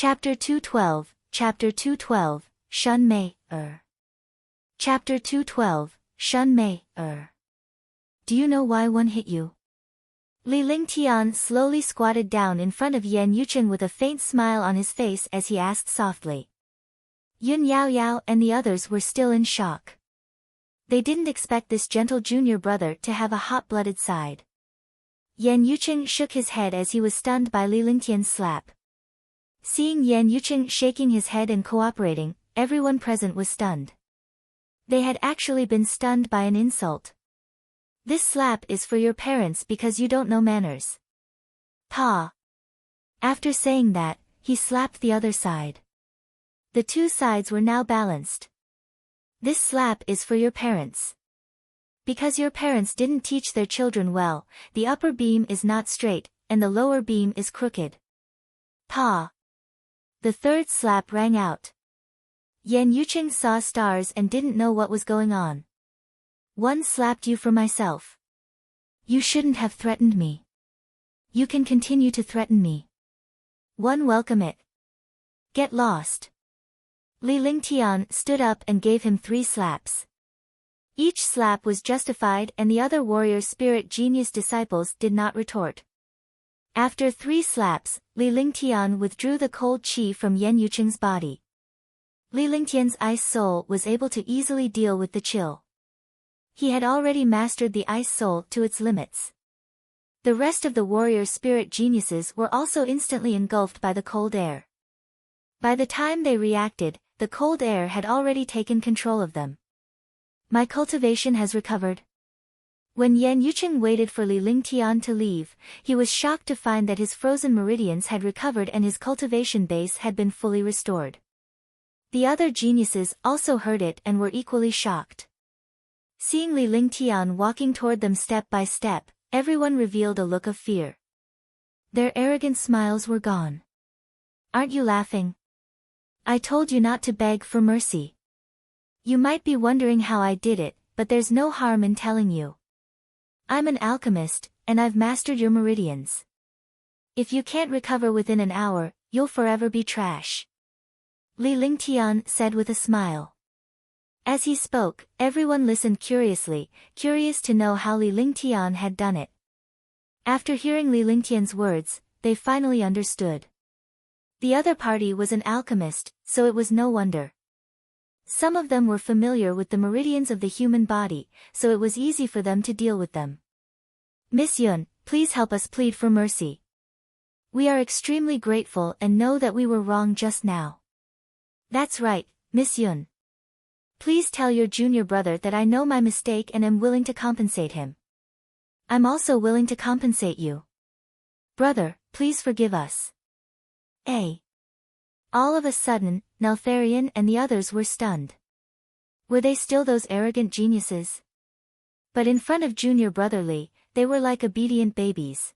Chapter 212, Chapter 212, Shun Mei, Chapter 212, Shun Mei, Do you know why one hit you? Li Lingtian slowly squatted down in front of Yan Yucheng with a faint smile on his face as he asked softly. Yun Yaoyao and the others were still in shock. They didn't expect this gentle junior brother to have a hot-blooded side. Yan Yucheng shook his head as he was stunned by Li Lingtian's slap. Seeing Yan Yucheng shaking his head and cooperating, everyone present was stunned. They had actually been stunned by an insult. This slap is for your parents because you don't know manners. Pa. After saying that, he slapped the other side. The two sides were now balanced. This slap is for your parents. Because your parents didn't teach their children well, the upper beam is not straight, and the lower beam is crooked. Pa. The third slap rang out. Yan Yucheng saw stars and didn't know what was going on. One slapped you for myself. You shouldn't have threatened me. You can continue to threaten me. One welcome it. Get lost. Li Lingtian stood up and gave him 3 slaps. Each slap was justified and the other warrior spirit genius disciples did not retort. After 3 slaps, Li Lingtian withdrew the cold qi from Yan Yucheng's body. Li Lingtian's ice soul was able to easily deal with the chill. He had already mastered the ice soul to its limits. The rest of the warrior spirit geniuses were also instantly engulfed by the cold air. By the time they reacted, the cold air had already taken control of them. My cultivation has recovered. When Yan Yucheng waited for Li Lingtian to leave, he was shocked to find that his frozen meridians had recovered and his cultivation base had been fully restored. The other geniuses also heard it and were equally shocked. Seeing Li Lingtian walking toward them step by step, everyone revealed a look of fear. Their arrogant smiles were gone. Aren't you laughing? I told you not to beg for mercy. You might be wondering how I did it, but there's no harm in telling you. I'm an alchemist, and I've mastered your meridians. If you can't recover within an hour, you'll forever be trash. Li Lingtian said with a smile. As he spoke, everyone listened curiously, curious to know how Li Lingtian had done it. After hearing Li Lingtian's words, they finally understood. The other party was an alchemist, so it was no wonder. Some of them were familiar with the meridians of the human body, so it was easy for them to deal with them. Miss Yun, please help us plead for mercy. We are extremely grateful and know that we were wrong just now. That's right, Miss Yun. Please tell your junior brother that I know my mistake and am willing to compensate him. I'm also willing to compensate you. Brother, please forgive us. All of a sudden, Neltharion and the others were stunned. Were they still those arrogant geniuses? But in front of junior brother Li, they were like obedient babies.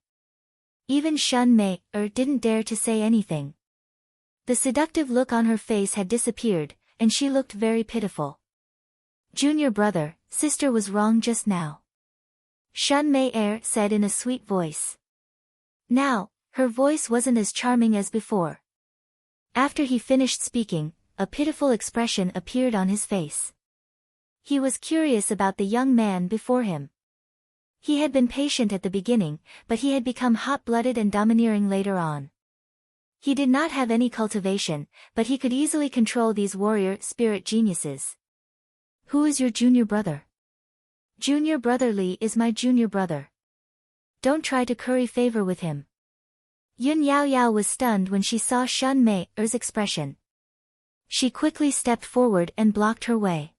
Even Shun Mei, didn't dare to say anything. The seductive look on her face had disappeared, and she looked very pitiful. Junior brother, sister was wrong just now. Shun Mei said in a sweet voice. Now, her voice wasn't as charming as before. After he finished speaking, a pitiful expression appeared on his face. He was curious about the young man before him. He had been patient at the beginning, but he had become hot-blooded and domineering later on. He did not have any cultivation, but he could easily control these warrior spirit geniuses. Who is your junior brother? Junior brother Li is my junior brother. Don't try to curry favor with him. Yun Yaoyao was stunned when she saw Shun Mei's expression. She quickly stepped forward and blocked her way.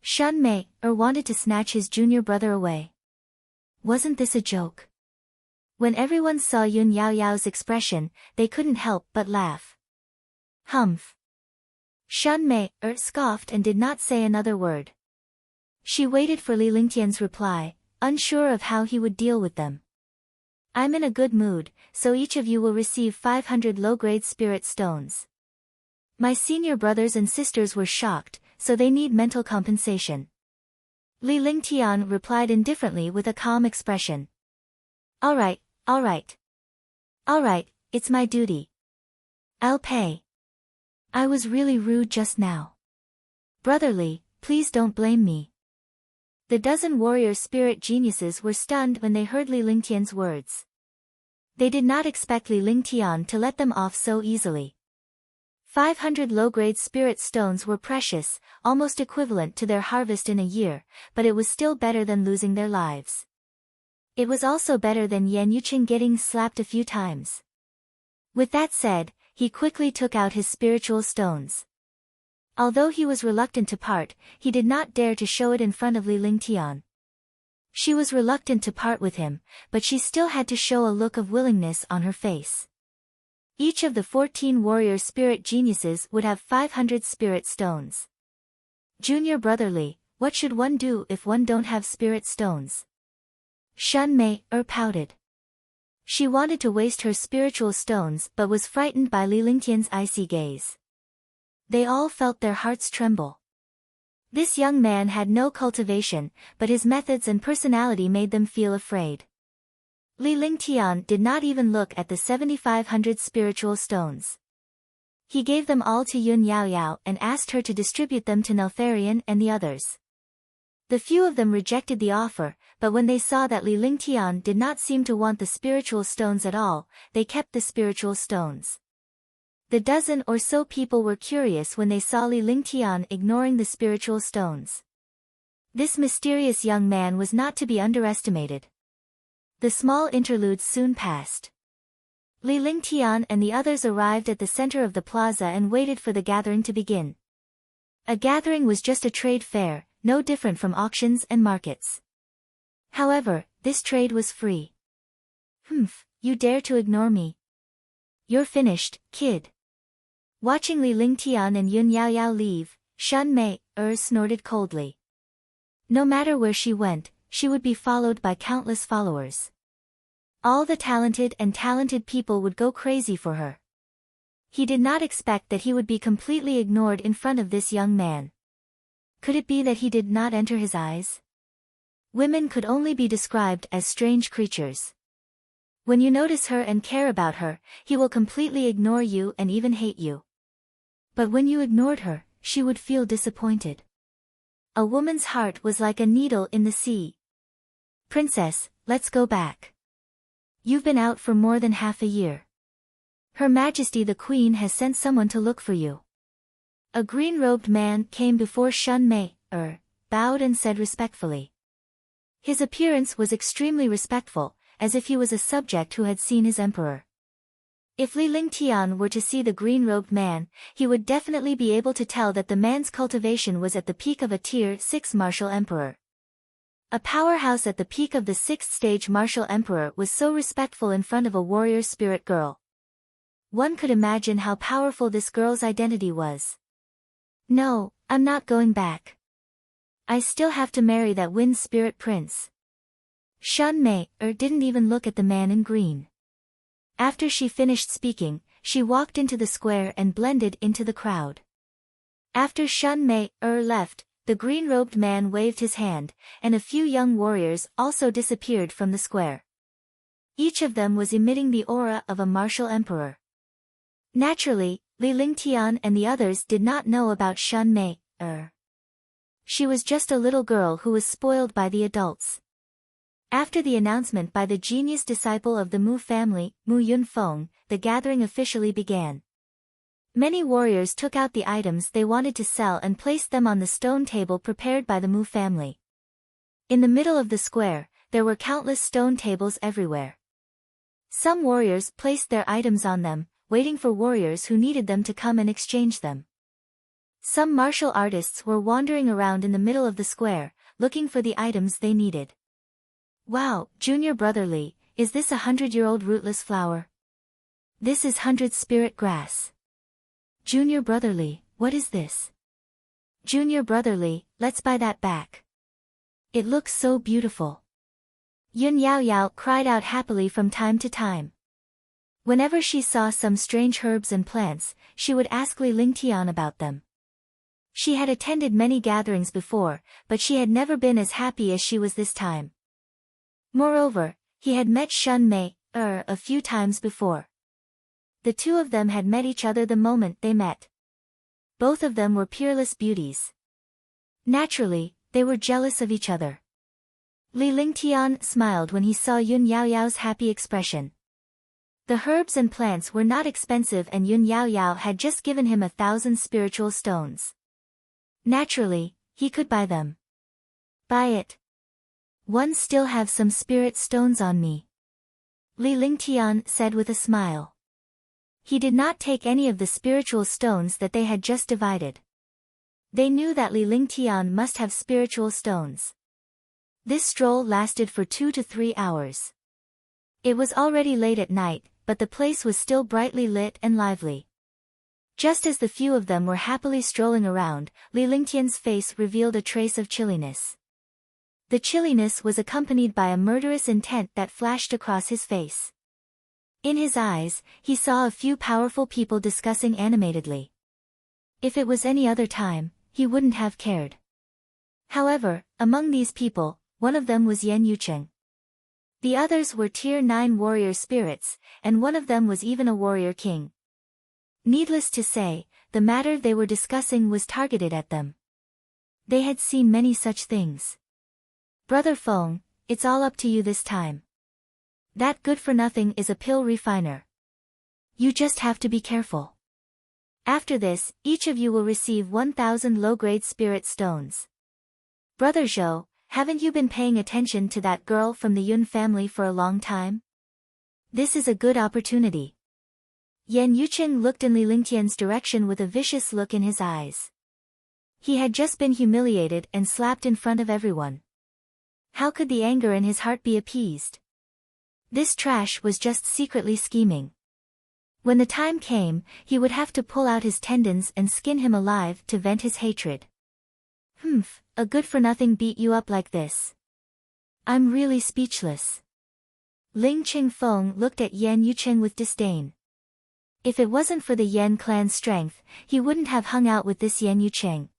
Shun Mei wanted to snatch his junior brother away. Wasn't this a joke? When everyone saw Yun Yaoyao's expression, they couldn't help but laugh. Humph. Shun Mei scoffed and did not say another word. She waited for Li Lingtian's reply, unsure of how he would deal with them. I'm in a good mood, so each of you will receive 500 low-grade spirit stones. My senior brothers and sisters were shocked, so they need mental compensation. Li Lingtian replied indifferently with a calm expression. All right, it's my duty. I'll pay. I was really rude just now. Brotherly, please don't blame me. The dozen warrior spirit geniuses were stunned when they heard Li Lingtian's words. They did not expect Li Lingtian to let them off so easily. 500 low-grade spirit stones were precious, almost equivalent to their harvest in a year, but it was still better than losing their lives. It was also better than Yan Yuqing getting slapped a few times. With that said, he quickly took out his spiritual stones. Although he was reluctant to part, he did not dare to show it in front of Li Lingtian. She was reluctant to part with him, but she still had to show a look of willingness on her face. Each of the 14 warrior spirit geniuses would have 500 spirit stones. Junior brotherly, what should one do if one don't have spirit stones? Shun pouted. She wanted to waste her spiritual stones but was frightened by Li Lingtian's icy gaze. They all felt their hearts tremble. This young man had no cultivation, but his methods and personality made them feel afraid. Li Lingtian did not even look at the 7,500 spiritual stones. He gave them all to Yun Yaoyao and asked her to distribute them to Neltharion and the others. The few of them rejected the offer, but when they saw that Li Lingtian did not seem to want the spiritual stones at all, they kept the spiritual stones. The dozen or so people were curious when they saw Li Lingtian ignoring the spiritual stones. This mysterious young man was not to be underestimated. The small interludes soon passed. Li Lingtian and the others arrived at the center of the plaza and waited for the gathering to begin. A gathering was just a trade fair, no different from auctions and markets. However, this trade was free. You dare to ignore me? You're finished, kid. Watching Li Lingtian and Yun Yaoyao leave, Shun snorted coldly. No matter where she went, she would be followed by countless followers. All the talented people would go crazy for her. He did not expect that he would be completely ignored in front of this young man. Could it be that he did not enter his eyes? Women could only be described as strange creatures. When you notice her and care about her, he will completely ignore you and even hate you. But when you ignored her, she would feel disappointed. A woman's heart was like a needle in the sea. Princess, let's go back. You've been out for more than half a year. Her Majesty the Queen has sent someone to look for you. A green-robed man came before Shun bowed and said respectfully. His appearance was extremely respectful, as if he was a subject who had seen his emperor. If Li Lingtian were to see the green-robed man, he would definitely be able to tell that the man's cultivation was at the peak of a Tier 6 martial emperor. A powerhouse at the peak of the 6th stage martial emperor was so respectful in front of a warrior spirit girl. One could imagine how powerful this girl's identity was. No, I'm not going back. I still have to marry that wind spirit prince. Shun didn't even look at the man in green. After she finished speaking, she walked into the square and blended into the crowd. After Shun left, the green-robed man waved his hand, and a few young warriors also disappeared from the square. Each of them was emitting the aura of a martial emperor. Naturally, Li Lingtian and the others did not know about Shun She was just a little girl who was spoiled by the adults. After the announcement by the genius disciple of the Mu family, Mu Yunfeng, the gathering officially began. Many warriors took out the items they wanted to sell and placed them on the stone table prepared by the Mu family. In the middle of the square, there were countless stone tables everywhere. Some warriors placed their items on them, waiting for warriors who needed them to come and exchange them. Some martial artists were wandering around in the middle of the square, looking for the items they needed. Wow, Junior brotherly, is this 100-year-old rootless flower? This is 100 spirit grass. Junior brotherly, what is this? Junior brotherly, let's buy that back. It looks so beautiful. Yun Yaoyao cried out happily from time to time. Whenever she saw some strange herbs and plants, she would ask Li Lingtian about them. She had attended many gatherings before, but she had never been as happy as she was this time. Moreover, he had met Shun a few times before. The two of them had met each other the moment they met. Both of them were peerless beauties. Naturally, they were jealous of each other. Li Lingtian smiled when he saw Yun Yaoyao's happy expression. The herbs and plants were not expensive and Yun Yaoyao had just given him 1,000 spiritual stones. Naturally, he could buy them. Buy it. One still have some spirit stones on me. Li Lingtian said with a smile. He did not take any of the spiritual stones that they had just divided. They knew that Li Lingtian must have spiritual stones. This stroll lasted for 2 to 3 hours. It was already late at night, but the place was still brightly lit and lively. Just as the few of them were happily strolling around, Li Lingtian's face revealed a trace of chilliness. The chilliness was accompanied by a murderous intent that flashed across his face. In his eyes, he saw a few powerful people discussing animatedly. If it was any other time, he wouldn't have cared. However, among these people, one of them was Yan Yucheng. The others were Tier 9 warrior spirits, and one of them was even a warrior king. Needless to say, the matter they were discussing was targeted at them. They had seen many such things. Brother Feng, it's all up to you this time. That good-for-nothing is a pill refiner. You just have to be careful. After this, each of you will receive 1,000 low-grade spirit stones. Brother Zhou, haven't you been paying attention to that girl from the Yun family for a long time? This is a good opportunity. Yan Yucheng looked in Li Lingtian's direction with a vicious look in his eyes. He had just been humiliated and slapped in front of everyone. How could the anger in his heart be appeased? This trash was just secretly scheming. When the time came, he would have to pull out his tendons and skin him alive to vent his hatred. A good-for-nothing beat you up like this. I'm really speechless. Ling Qingfeng looked at Yan Yucheng with disdain. If it wasn't for the Yan clan's strength, he wouldn't have hung out with this Yan Yucheng.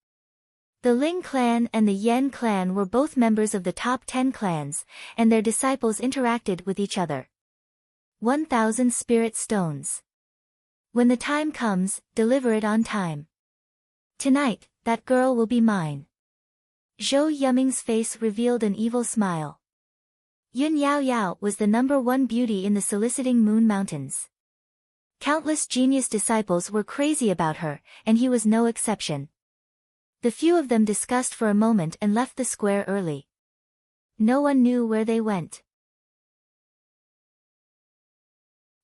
The Ling clan and the Yan clan were both members of the top 10 clans, and their disciples interacted with each other. 1,000 spirit stones. When the time comes, deliver it on time. Tonight, that girl will be mine. Zhou Yuming's face revealed an evil smile. Yun Yaoyao was the #1 beauty in the soliciting Moon Mountains. Countless genius disciples were crazy about her, and he was no exception. The few of them discussed for a moment and left the square early. No one knew where they went.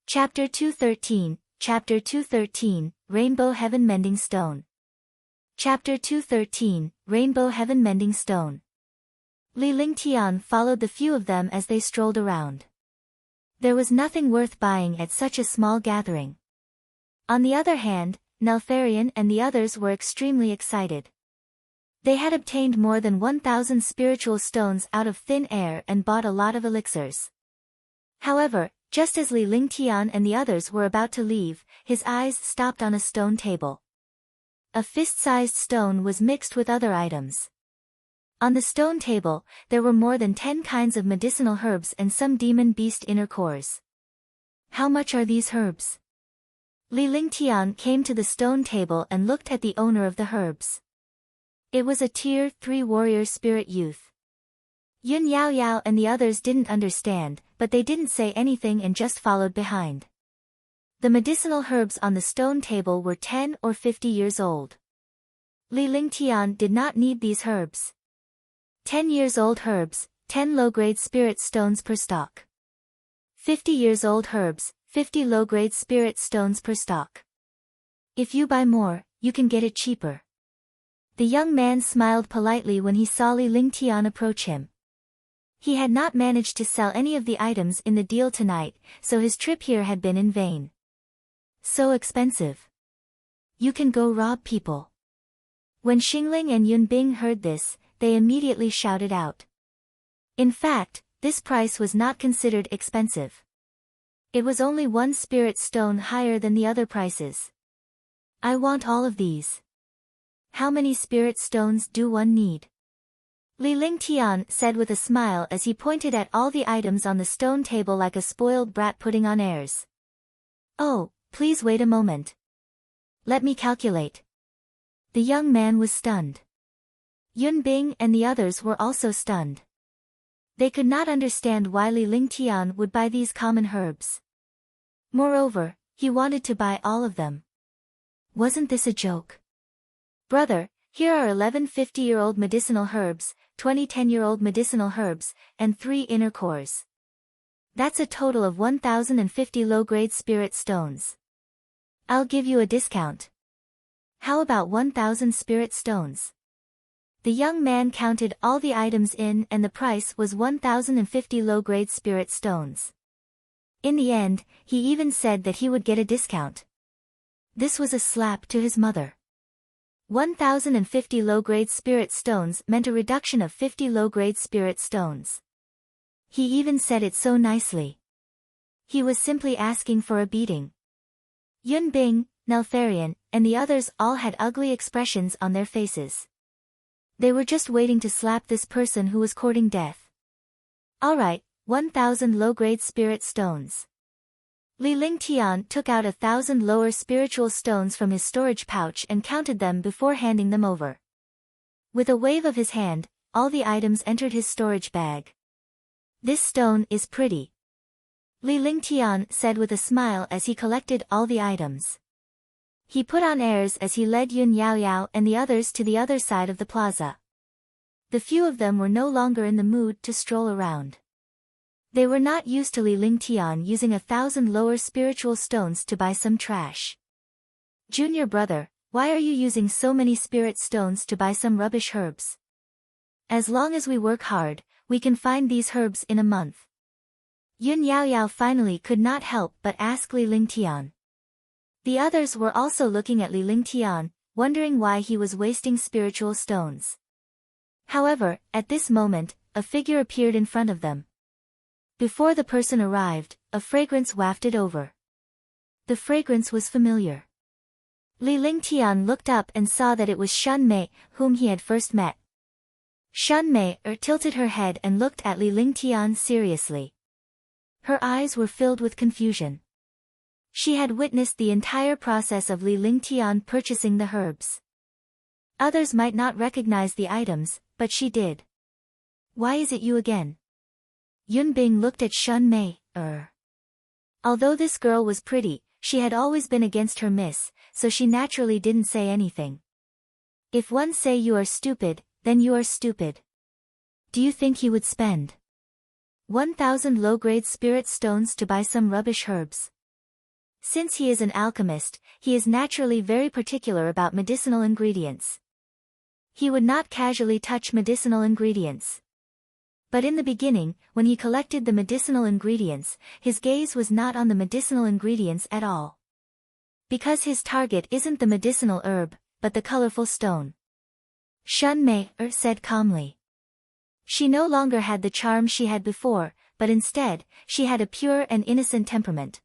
Chapter 213, Chapter 213, Rainbow Heaven Mending Stone. Chapter 213, Rainbow Heaven Mending Stone. Li Lingtian followed the few of them as they strolled around. There was nothing worth buying at such a small gathering. On the other hand, Neltharion and the others were extremely excited. They had obtained more than 1,000 spiritual stones out of thin air and bought a lot of elixirs. However, just as Li Lingtian and the others were about to leave, his eyes stopped on a stone table. A fist-sized stone was mixed with other items. On the stone table, there were more than 10 kinds of medicinal herbs and some demon beast inner cores. How much are these herbs? Li Lingtian came to the stone table and looked at the owner of the herbs. It was a Tier 3 warrior spirit youth. Yun Yaoyao and the others didn't understand, but they didn't say anything and just followed behind. The medicinal herbs on the stone table were 10 or 50 years old. Li Lingtian did not need these herbs. 10 years old herbs, 10 low-grade spirit stones per stalk. 50 years old herbs, 50 low-grade spirit stones per stalk. If you buy more, you can get it cheaper. The young man smiled politely when he saw Li Lingtian approach him. He had not managed to sell any of the items in the deal tonight, so his trip here had been in vain. So expensive. You can go rob people. When Xingling and Yunbing heard this, they immediately shouted out. In fact, this price was not considered expensive. It was only 1 spirit stone higher than the other prices. I want all of these. How many spirit stones do one need? Li Lingtian said with a smile as he pointed at all the items on the stone table like a spoiled brat putting on airs. Oh, Please wait a moment. Let me calculate. The young man was stunned. Yun Bing and the others were also stunned. They could not understand why Li Lingtian would buy these common herbs. Moreover, he wanted to buy all of them. Wasn't this a joke? Brother, here are 11 50-year-old medicinal herbs, 20 10-year-old medicinal herbs, and 3 inner cores. That's a total of 1,050 low-grade spirit stones. I'll give you a discount. How about 1,000 spirit stones? The young man counted all the items in and the price was 1,050 low-grade spirit stones. In the end, he even said that he would get a discount. This was a slap to his mother. 1,050 low-grade spirit stones meant a reduction of 50 low-grade spirit stones. He even said it so nicely. He was simply asking for a beating. Yun Bing, Neltharion, and the others all had ugly expressions on their faces. They were just waiting to slap this person who was courting death. Alright, 1,000 low-grade spirit stones. Li Lingtian took out 1,000 lower spiritual stones from his storage pouch and counted them before handing them over. With a wave of his hand, all the items entered his storage bag. This stone is pretty. Li Lingtian said with a smile as he collected all the items. He put on airs as he led Yun Yaoyao and the others to the other side of the plaza. The few of them were no longer in the mood to stroll around. They were not used to Li Lingtian using 1,000 lower spiritual stones to buy some trash. Junior brother, why are you using so many spirit stones to buy some rubbish herbs? As long as we work hard, we can find these herbs in a month. Yun Yaoyao finally could not help but ask Li Lingtian. The others were also looking at Li Lingtian, wondering why he was wasting spiritual stones. However, at this moment, a figure appeared in front of them. Before the person arrived, a fragrance wafted over. The fragrance was familiar. Li Lingtian looked up and saw that it was Shun Mei, whom he had first met. Shun Mei tilted her head and looked at Li Lingtian seriously. Her eyes were filled with confusion. She had witnessed the entire process of Li Lingtian purchasing the herbs. Others might not recognize the items, but she did. Why is it you again? Yun Bing looked at Shun Mei. Although this girl was pretty, she had always been against her miss, so she naturally didn't say anything. If one say you are stupid, then you are stupid. Do you think he would spend 1,000 low-grade spirit stones to buy some rubbish herbs? Since he is an alchemist, he is naturally very particular about medicinal ingredients. He would not casually touch medicinal ingredients. But in the beginning, when he collected the medicinal ingredients, his gaze was not on the medicinal ingredients at all. Because his target isn't the medicinal herb, but the colorful stone. Shun Mei said calmly. She no longer had the charm she had before, but instead, she had a pure and innocent temperament.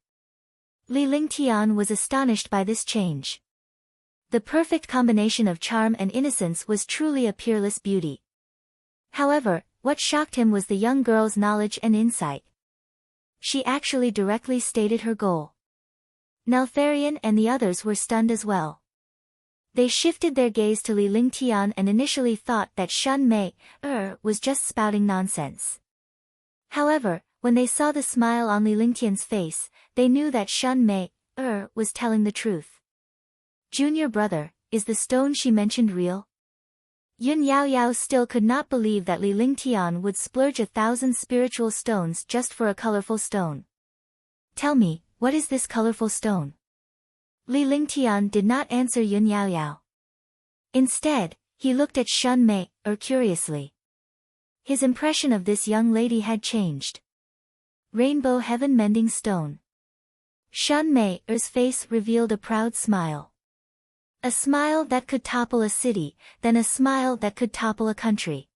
Li Lingtian was astonished by this change. The perfect combination of charm and innocence was truly a peerless beauty. However, what shocked him was the young girl's knowledge and insight. She actually directly stated her goal. Neltharion and the others were stunned as well. They shifted their gaze to Li Lingtian and initially thought that Shun Mei was just spouting nonsense. However, when they saw the smile on Li Lingtian's face, they knew that Shun Mei was telling the truth. Junior brother, is the stone she mentioned real? Yun Yaoyao still could not believe that Li Lingtian would splurge 1,000 spiritual stones just for a colorful stone. Tell me, what is this colorful stone? Li Lingtian did not answer Yun Yaoyao. Instead, he looked at Shun Mei curiously. His impression of this young lady had changed. Rainbow Heaven Mending Stone. Shun Mei's face revealed a proud smile. A smile that could topple a city, then a smile that could topple a country.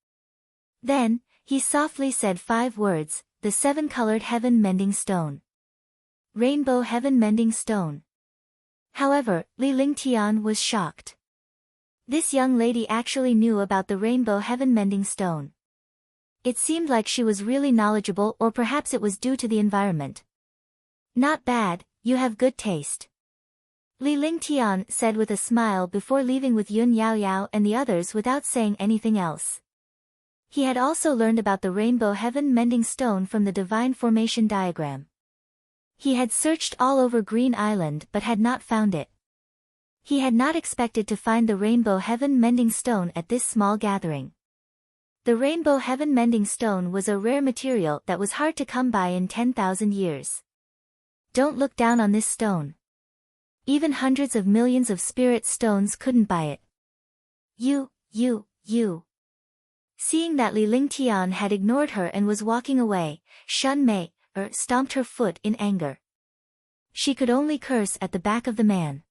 Then, he softly said 5 words, the 7-colored Heaven Mending Stone. Rainbow Heaven Mending Stone. However, Li Lingtian was shocked. This young lady actually knew about the Rainbow Heaven Mending Stone. It seemed like she was really knowledgeable, or perhaps it was due to the environment. Not bad, you have good taste. Li Lingtian said with a smile before leaving with Yun Yaoyao and the others without saying anything else. He had also learned about the Rainbow Heaven Mending Stone from the Divine Formation diagram. He had searched all over Green Island but had not found it. He had not expected to find the Rainbow Heaven Mending Stone at this small gathering. The Rainbow Heaven Mending Stone was a rare material that was hard to come by in 10,000 years. Don't look down on this stone. Even hundreds of millions of spirit stones couldn't buy it. You. Seeing that Li Lingtian had ignored her and was walking away, Shun stomped her foot in anger. She could only curse at the back of the man.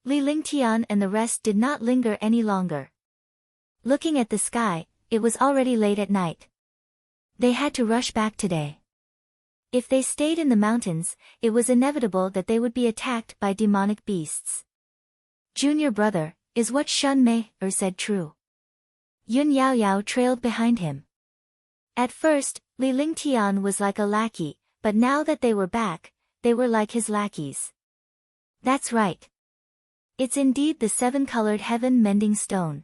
Li Lingtian and the rest did not linger any longer. Looking at the sky, it was already late at night. They had to rush back today. If they stayed in the mountains, it was inevitable that they would be attacked by demonic beasts. Junior brother, is what Shun said true? Yun Yaoyao trailed behind him. At first, Li Lingtian was like a lackey, but now that they were back, they were like his lackeys. That's right. It's indeed the seven-colored heaven mending stone.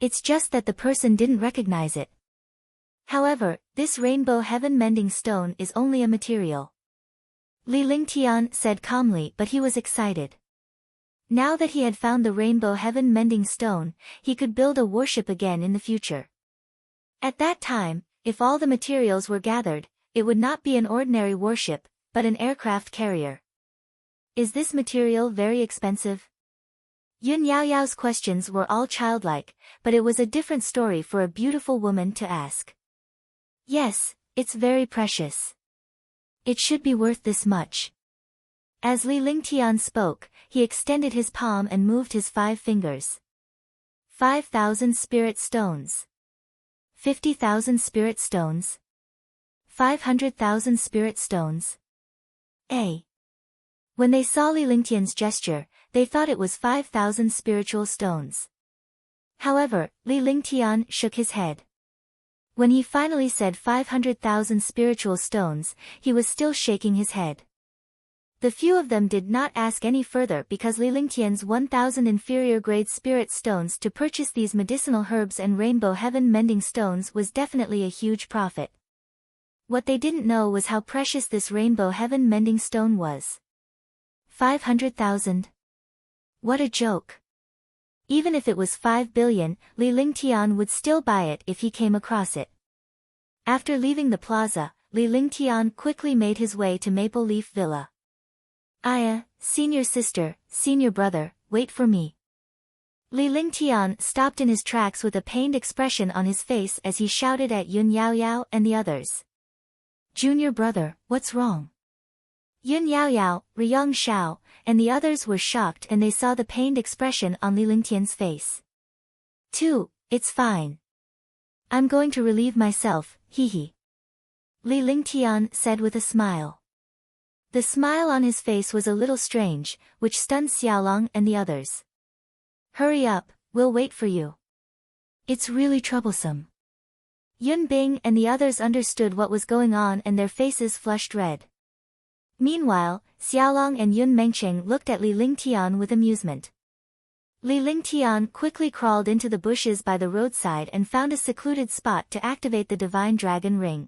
It's just that the person didn't recognize it. However, this rainbow heaven mending stone is only a material. Li Lingtian said calmly, but he was excited. Now that he had found the rainbow heaven mending stone, he could build a warship again in the future. At that time, if all the materials were gathered, it would not be an ordinary warship, but an aircraft carrier. Is this material very expensive? Yun Yaoyao's questions were all childlike, but it was a different story for a beautiful woman to ask. Yes, it's very precious. It should be worth this much. As Li Lingtian spoke, he extended his palm and moved his 5 fingers. 5,000 spirit stones. 50,000 spirit stones. 500,000 spirit stones. When they saw Li Lingtian's gesture, they thought it was 5,000 spiritual stones. However, Li Lingtian shook his head. When he finally said 500,000 spiritual stones, he was still shaking his head. The few of them did not ask any further because Li Lingtian's 1,000 inferior grade spirit stones to purchase these medicinal herbs and rainbow heaven mending stones was definitely a huge profit. What they didn't know was how precious this rainbow heaven mending stone was. 500,000. What a joke. Even if it was 5 billion, Li Lingtian would still buy it if he came across it. After leaving the plaza, Li Lingtian quickly made his way to Maple Leaf Villa. Senior sister, senior brother, wait for me. Li Lingtian stopped in his tracks with a pained expression on his face as he shouted at Yun Yaoyao and the others. Junior brother, what's wrong? Yun Yaoyao, Riyang Xiao, and the others were shocked and they saw the pained expression on Li Lingtian's face. It's fine. I'm going to relieve myself, hee. Li Lingtian said with a smile. The smile on his face was a little strange, which stunned Xiaoling and the others. Hurry up, we'll wait for you. It's really troublesome. Yun Bing and the others understood what was going on and their faces flushed red. Meanwhile, Xiaoling and Yun Mengcheng looked at Li Lingtian with amusement. Li Lingtian quickly crawled into the bushes by the roadside and found a secluded spot to activate the divine dragon ring.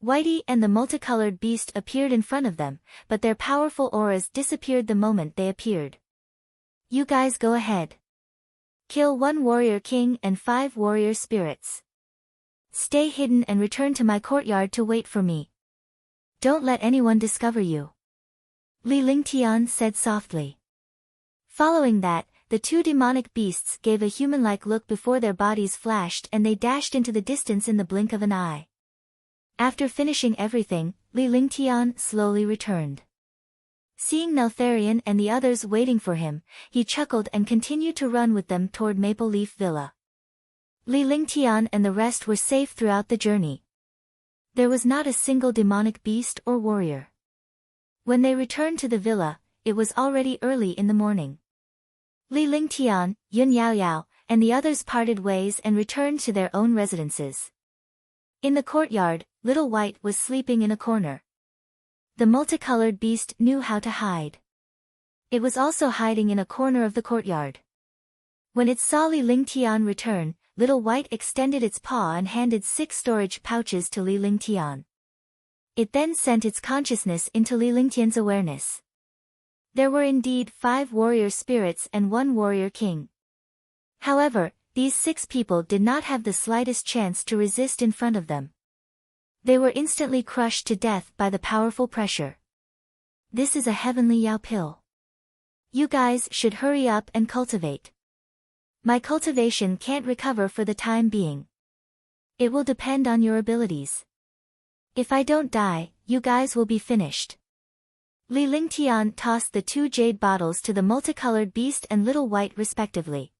Whitey and the multicolored beast appeared in front of them, but their powerful auras disappeared the moment they appeared. You guys go ahead. Kill 1 warrior king and 5 warrior spirits. Stay hidden and return to my courtyard to wait for me. Don't let anyone discover you. Li Lingtian said softly. Following that, the 2 demonic beasts gave a human-like look before their bodies flashed and they dashed into the distance in the blink of an eye. After finishing everything, Li Lingtian slowly returned. Seeing Neltharion and the others waiting for him, he chuckled and continued to run with them toward Maple Leaf Villa. Li Lingtian and the rest were safe throughout the journey. There was not a single demonic beast or warrior. When they returned to the villa, it was already early in the morning. Li Lingtian, Yun Yaoyao, and the others parted ways and returned to their own residences. In the courtyard, Little White was sleeping in a corner. The multicolored beast knew how to hide. It was also hiding in a corner of the courtyard. When it saw Li Lingtian return, Little White extended its paw and handed 6 storage pouches to Li Lingtian. It then sent its consciousness into Li Lingtian's awareness. There were indeed 5 warrior spirits and 1 warrior king. However, these 6 people did not have the slightest chance to resist in front of them. They were instantly crushed to death by the powerful pressure. This is a heavenly Yao pill. You guys should hurry up and cultivate. My cultivation can't recover for the time being. It will depend on your abilities. If I don't die, you guys will be finished. Li Lingtian tossed the 2 jade bottles to the multicolored beast and Little White respectively.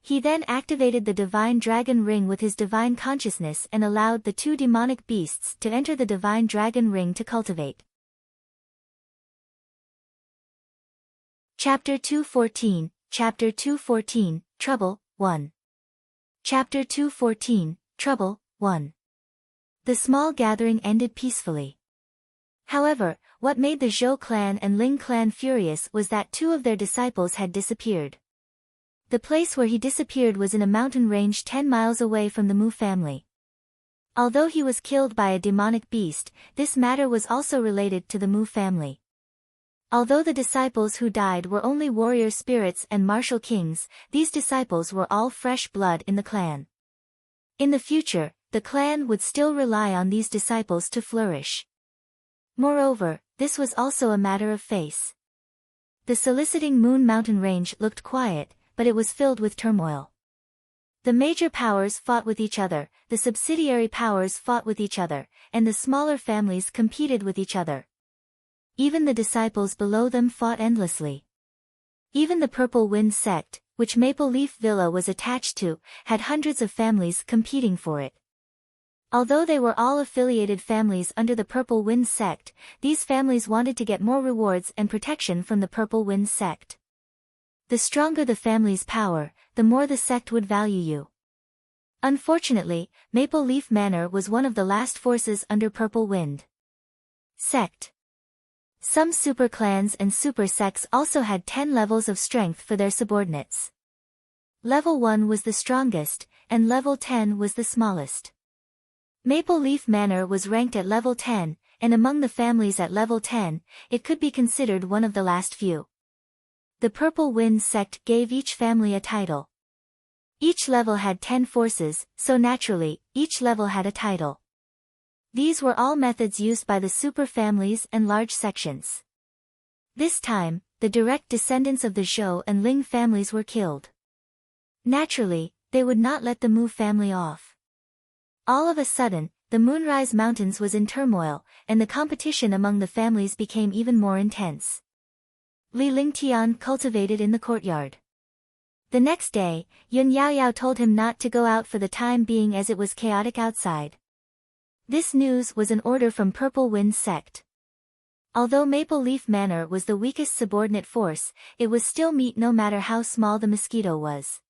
He then activated the divine dragon ring with his divine consciousness and allowed the 2 demonic beasts to enter the divine dragon ring to cultivate. Chapter 214, Chapter 214, Trouble, 1. Chapter 214, Trouble, 1. The small gathering ended peacefully. However, what made the Zhou clan and Ling clan furious was that 2 of their disciples had disappeared. The place where he disappeared was in a mountain range 10 miles away from the Mu family. Although he was killed by a demonic beast, this matter was also related to the Mu family. Although the disciples who died were only warrior spirits and martial kings, these disciples were all fresh blood in the clan. In the future, the clan would still rely on these disciples to flourish. Moreover, this was also a matter of face. The soliciting Moon Mountain Range looked quiet, but it was filled with turmoil. The major powers fought with each other, the subsidiary powers fought with each other, and the smaller families competed with each other. Even the disciples below them fought endlessly. Even the Purple Wind sect, which Maple Leaf Villa was attached to, had hundreds of families competing for it. Although they were all affiliated families under the Purple Wind sect, these families wanted to get more rewards and protection from the Purple Wind sect. The stronger the family's power, the more the sect would value you. Unfortunately, Maple Leaf Manor was one of the last forces under Purple Wind sect. Some super clans and super sects also had 10 levels of strength for their subordinates. Level 1 was the strongest, and level 10 was the smallest. Maple Leaf Manor was ranked at level 10, and among the families at level 10, it could be considered one of the last few. The Purple Wind sect gave each family a title. Each level had 10 forces, so naturally, each level had a title. These were all methods used by the super families and large sections. This time, the direct descendants of the Zhou and Ling families were killed. Naturally, they would not let the Mu family off. All of a sudden, the Moonrise Mountains was in turmoil, and the competition among the families became even more intense. Li Lingtian cultivated in the courtyard. The next day, Yun Yaoyao told him not to go out for the time being as it was chaotic outside. This news was an order from Purple Wind sect. Although Maple Leaf Manor was the weakest subordinate force, it was still meat no matter how small the mosquito was.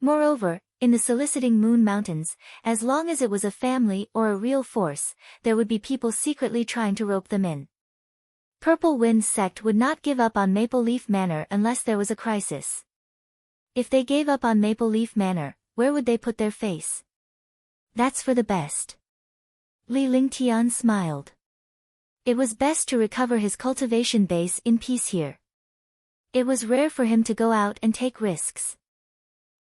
Moreover, in the soliciting Moon Mountains, as long as it was a family or a real force, there would be people secretly trying to rope them in. Purple Wind sect would not give up on Maple Leaf Manor unless there was a crisis. If they gave up on Maple Leaf Manor, where would they put their face? That's for the best. Li Lingtian smiled. It was best to recover his cultivation base in peace here. It was rare for him to go out and take risks.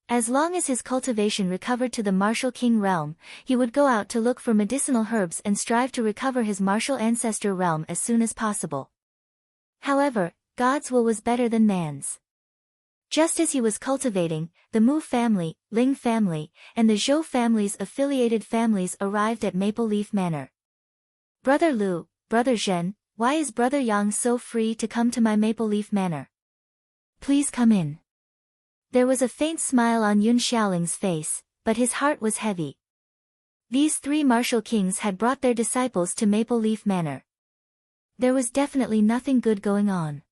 As long as his cultivation recovered to the Martial King realm, he would go out to look for medicinal herbs and strive to recover his martial ancestor realm as soon as possible. However, God's will was better than man's. Just as he was cultivating, the Mu family, Ling family, and the Zhou family's affiliated families arrived at Maple Leaf Manor. Brother Lu, Brother Zhen, why is Brother Yang so free to come to my Maple Leaf Manor? Please come in. There was a faint smile on Yun Xiaoling's face, but his heart was heavy. These 3 martial kings had brought their disciples to Maple Leaf Manor. There was definitely nothing good going on.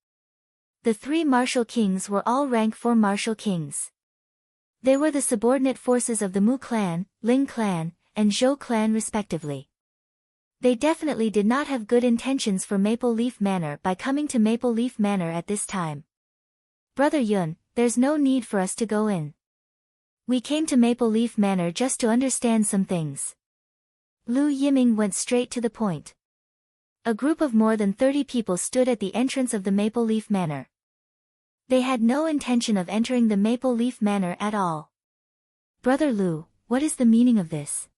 The 3 martial kings were all rank 4 martial kings. They were the subordinate forces of the Mu clan, Ling clan, and Zhou clan respectively. They definitely did not have good intentions for Maple Leaf Manor by coming to Maple Leaf Manor at this time. Brother Yun, there's no need for us to go in. We came to Maple Leaf Manor just to understand some things. Lu Yiming went straight to the point. A group of more than 30 people stood at the entrance of the Maple Leaf Manor. They had no intention of entering the Maple Leaf Manor at all. Brother Lu, what is the meaning of this?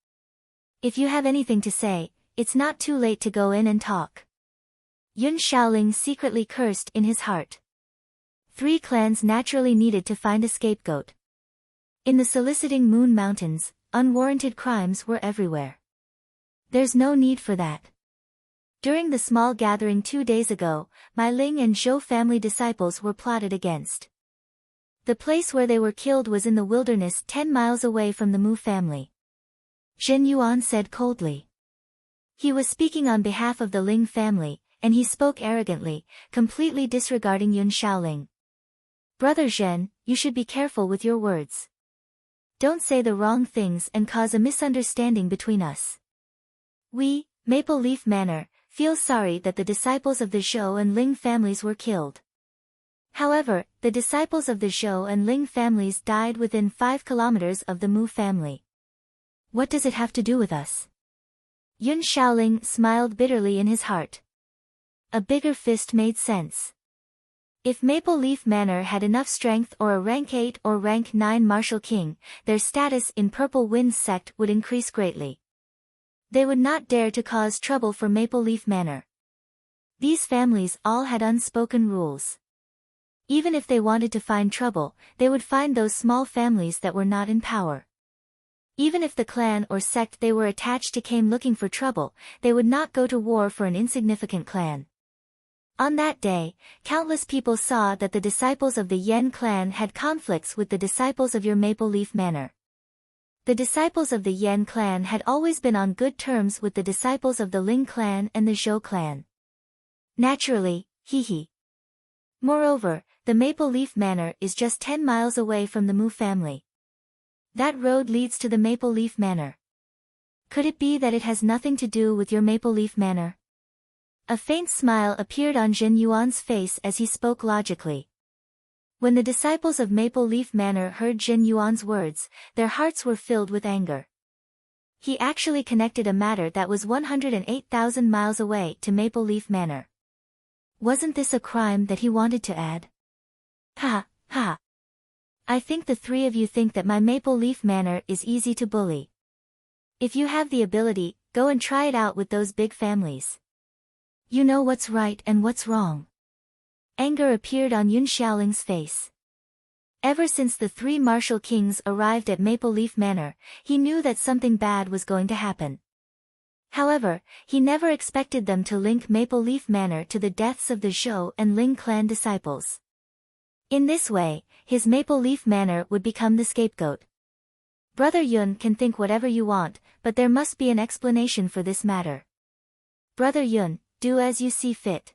If you have anything to say, it's not too late to go in and talk. Yun Xiaoling secretly cursed in his heart. 3 clans naturally needed to find a scapegoat. In the soliciting Moon Mountains, unwarranted crimes were everywhere. There's no need for that. During the small gathering 2 days ago, my Ling and Zhou family disciples were plotted against. The place where they were killed was in the wilderness 10 miles away from the Mu family. Zhen Yuan said coldly. He was speaking on behalf of the Ling family, and he spoke arrogantly, completely disregarding Yun Xiaoling. Brother Zhen, you should be careful with your words. Don't say the wrong things and cause a misunderstanding between us. We, Maple Leaf Manor, feel sorry that the disciples of the Zhou and Ling families were killed. However, the disciples of the Zhou and Ling families died within 5 kilometers of the Mu family. What does it have to do with us? Yun Xiaoling smiled bitterly in his heart. A bigger fist made sense. If Maple Leaf Manor had enough strength or a rank 8 or rank 9 martial king, their status in Purple Wind's sect would increase greatly. They would not dare to cause trouble for Maple Leaf Manor. These families all had unspoken rules. Even if they wanted to find trouble, they would find those small families that were not in power. Even if the clan or sect they were attached to came looking for trouble, they would not go to war for an insignificant clan. On that day, countless people saw that the disciples of the Yen clan had conflicts with the disciples of your Maple Leaf Manor. The disciples of the Yen clan had always been on good terms with the disciples of the Ling clan and the Zhou clan. Naturally, hee. Moreover, the Maple Leaf Manor is just 10 miles away from the Mu family. That road leads to the Maple Leaf Manor. Could it be that it has nothing to do with your Maple Leaf Manor? A faint smile appeared on Zhen Yuan's face as he spoke logically. When the disciples of Maple Leaf Manor heard Zhen Yuan's words, their hearts were filled with anger. He actually connected a matter that was 108,000 miles away to Maple Leaf Manor. Wasn't this a crime that he wanted to add? Ha. I think the 3 of you think that my Maple Leaf Manor is easy to bully. If you have the ability, go and try it out with those big families. You know what's right and what's wrong. Anger appeared on Yun Xiaoling's face. Ever since the 3 martial kings arrived at Maple Leaf Manor, he knew that something bad was going to happen. However, he never expected them to link Maple Leaf Manor to the deaths of the Zhou and Ling clan disciples. In this way, his Maple Leaf Manor would become the scapegoat. Brother Yun can think whatever you want, but there must be an explanation for this matter. Brother Yun, do as you see fit.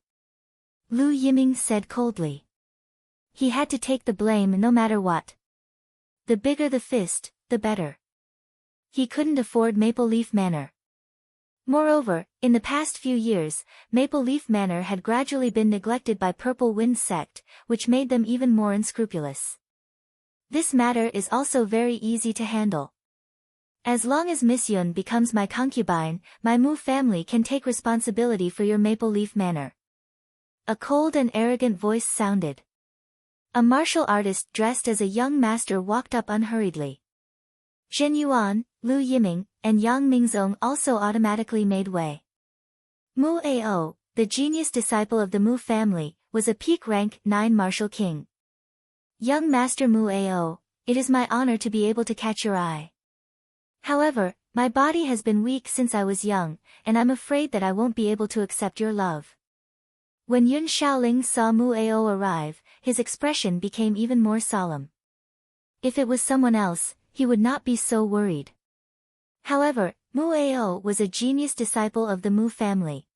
Lu Yiming said coldly. He had to take the blame no matter what. The bigger the fist, the better. He couldn't afford Maple Leaf Manor. Moreover, in the past few years, Maple Leaf Manor had gradually been neglected by Purple Wind sect, which made them even more unscrupulous. This matter is also very easy to handle. As long as Miss Yun becomes my concubine, my Mu family can take responsibility for your Maple Leaf Manor. A cold and arrogant voice sounded. A martial artist dressed as a young master walked up unhurriedly. Zhen Yuan, Lu Yiming, and Yang Mingzong also automatically made way. Mu Ao, the genius disciple of the Mu family, was a peak rank 9 martial king. Young Master Mu Ao, it is my honor to be able to catch your eye. However, my body has been weak since I was young, and I'm afraid that I won't be able to accept your love. When Yun Xiaoling saw Mu Ao arrive, his expression became even more solemn. If it was someone else, he would not be so worried. However, Mu Ao was a genius disciple of the Mu family.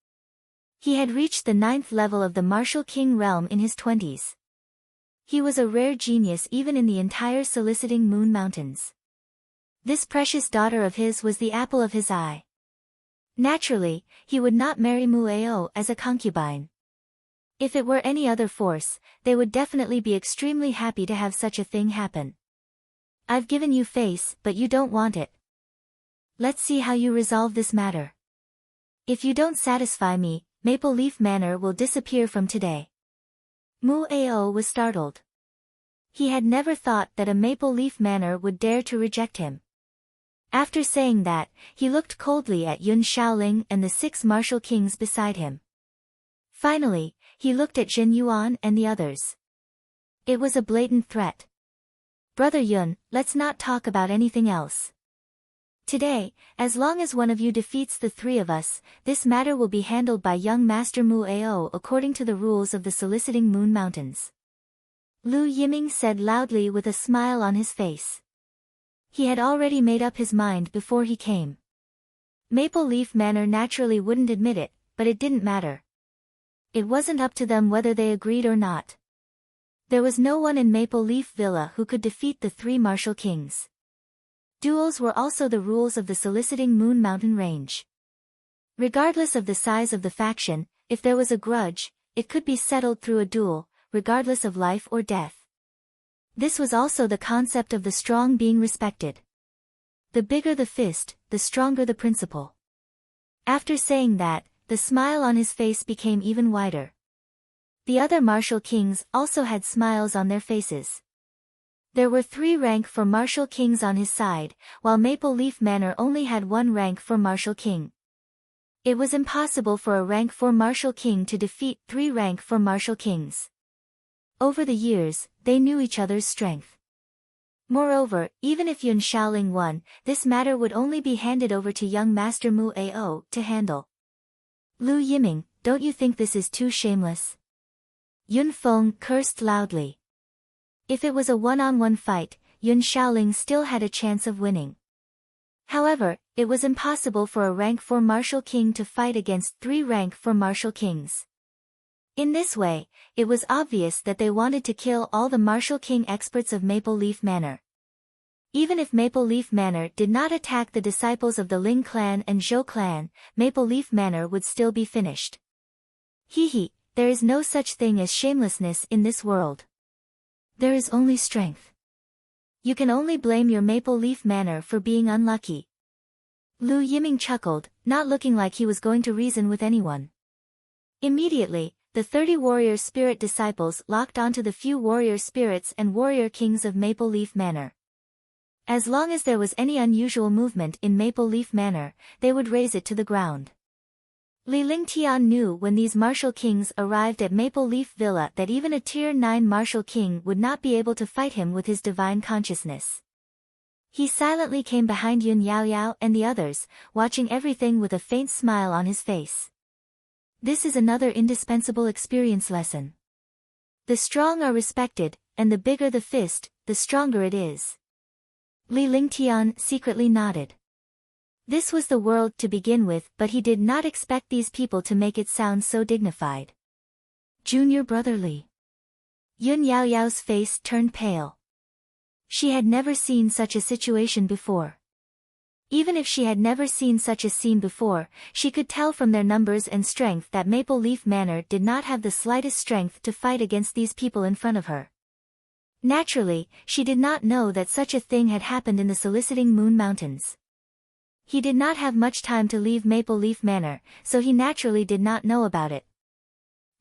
He had reached the 9th level of the martial king realm in his 20s. He was a rare genius even in the entire soliciting Moon Mountains. This precious daughter of his was the apple of his eye. Naturally, he would not marry Muao as a concubine. If it were any other force, they would definitely be extremely happy to have such a thing happen. I've given you face, but you don't want it. Let's see how you resolve this matter. If you don't satisfy me, Maple Leaf Manor will disappear from today. Muao was startled. He had never thought that a Maple Leaf Manor would dare to reject him. After saying that, he looked coldly at Xiaoling and the 6 martial kings beside him. Finally, he looked at Jin Yuan and the others. It was a blatant threat. Brother Yun, let's not talk about anything else. Today, as long as one of you defeats the 3 of us, this matter will be handled by young Master Muao according to the rules of the Soliciting Moon Mountains. Lu Yiming said loudly with a smile on his face. He had already made up his mind before he came. Maple Leaf Manor naturally wouldn't admit it, but it didn't matter. It wasn't up to them whether they agreed or not. There was no one in Maple Leaf Villa who could defeat the 3 martial kings. Duels were also the rules of the Soliciting Moon Mountain Range. Regardless of the size of the faction, if there was a grudge, it could be settled through a duel, regardless of life or death. This was also the concept of the strong being respected. The bigger the fist, the stronger the principle. After saying that, the smile on his face became even wider. The other martial kings also had smiles on their faces. There were 3 rank for martial kings on his side, while Maple Leaf Manor only had 1 rank for martial king. It was impossible for a rank 4 martial king to defeat 3 rank 4 martial kings. Over the years, they knew each other's strength. Moreover, even if Yun Xiaoling won, this matter would only be handed over to young Master Muao to handle. Lu Yiming, don't you think this is too shameless? Yun Feng cursed loudly. If it was a one-on-one fight, Yun Xiaoling still had a chance of winning. However, it was impossible for a rank 4 martial king to fight against 3 rank 4 martial kings. In this way, it was obvious that they wanted to kill all the martial king experts of Maple Leaf Manor. Even if Maple Leaf Manor did not attack the disciples of the Ling clan and Zhou clan, Maple Leaf Manor would still be finished. Hee, there is no such thing as shamelessness in this world. There is only strength. You can only blame your Maple Leaf Manor for being unlucky. Lu Yiming chuckled, not looking like he was going to reason with anyone. Immediately, the 30 warrior spirit disciples locked onto the few warrior spirits and warrior kings of Maple Leaf Manor. As long as there was any unusual movement in Maple Leaf Manor, they would raze it to the ground. Li Lingtian knew when these martial kings arrived at Maple Leaf Villa that even a tier 9 martial king would not be able to fight him with his divine consciousness. He silently came behind Yun Yaoyao and the others, watching everything with a faint smile on his face. This is another indispensable experience lesson. The strong are respected, and the bigger the fist, the stronger it is. Li Lingtian secretly nodded. This was the world to begin with, but he did not expect these people to make it sound so dignified. Junior brother Li. Yun Yaoyao's face turned pale. She had never seen such a situation before. Even if she had never seen such a scene before, she could tell from their numbers and strength that Maple Leaf Manor did not have the slightest strength to fight against these people in front of her. Naturally, she did not know that such a thing had happened in the Soliciting Moon Mountains. He did not have much time to leave Maple Leaf Manor, so he naturally did not know about it.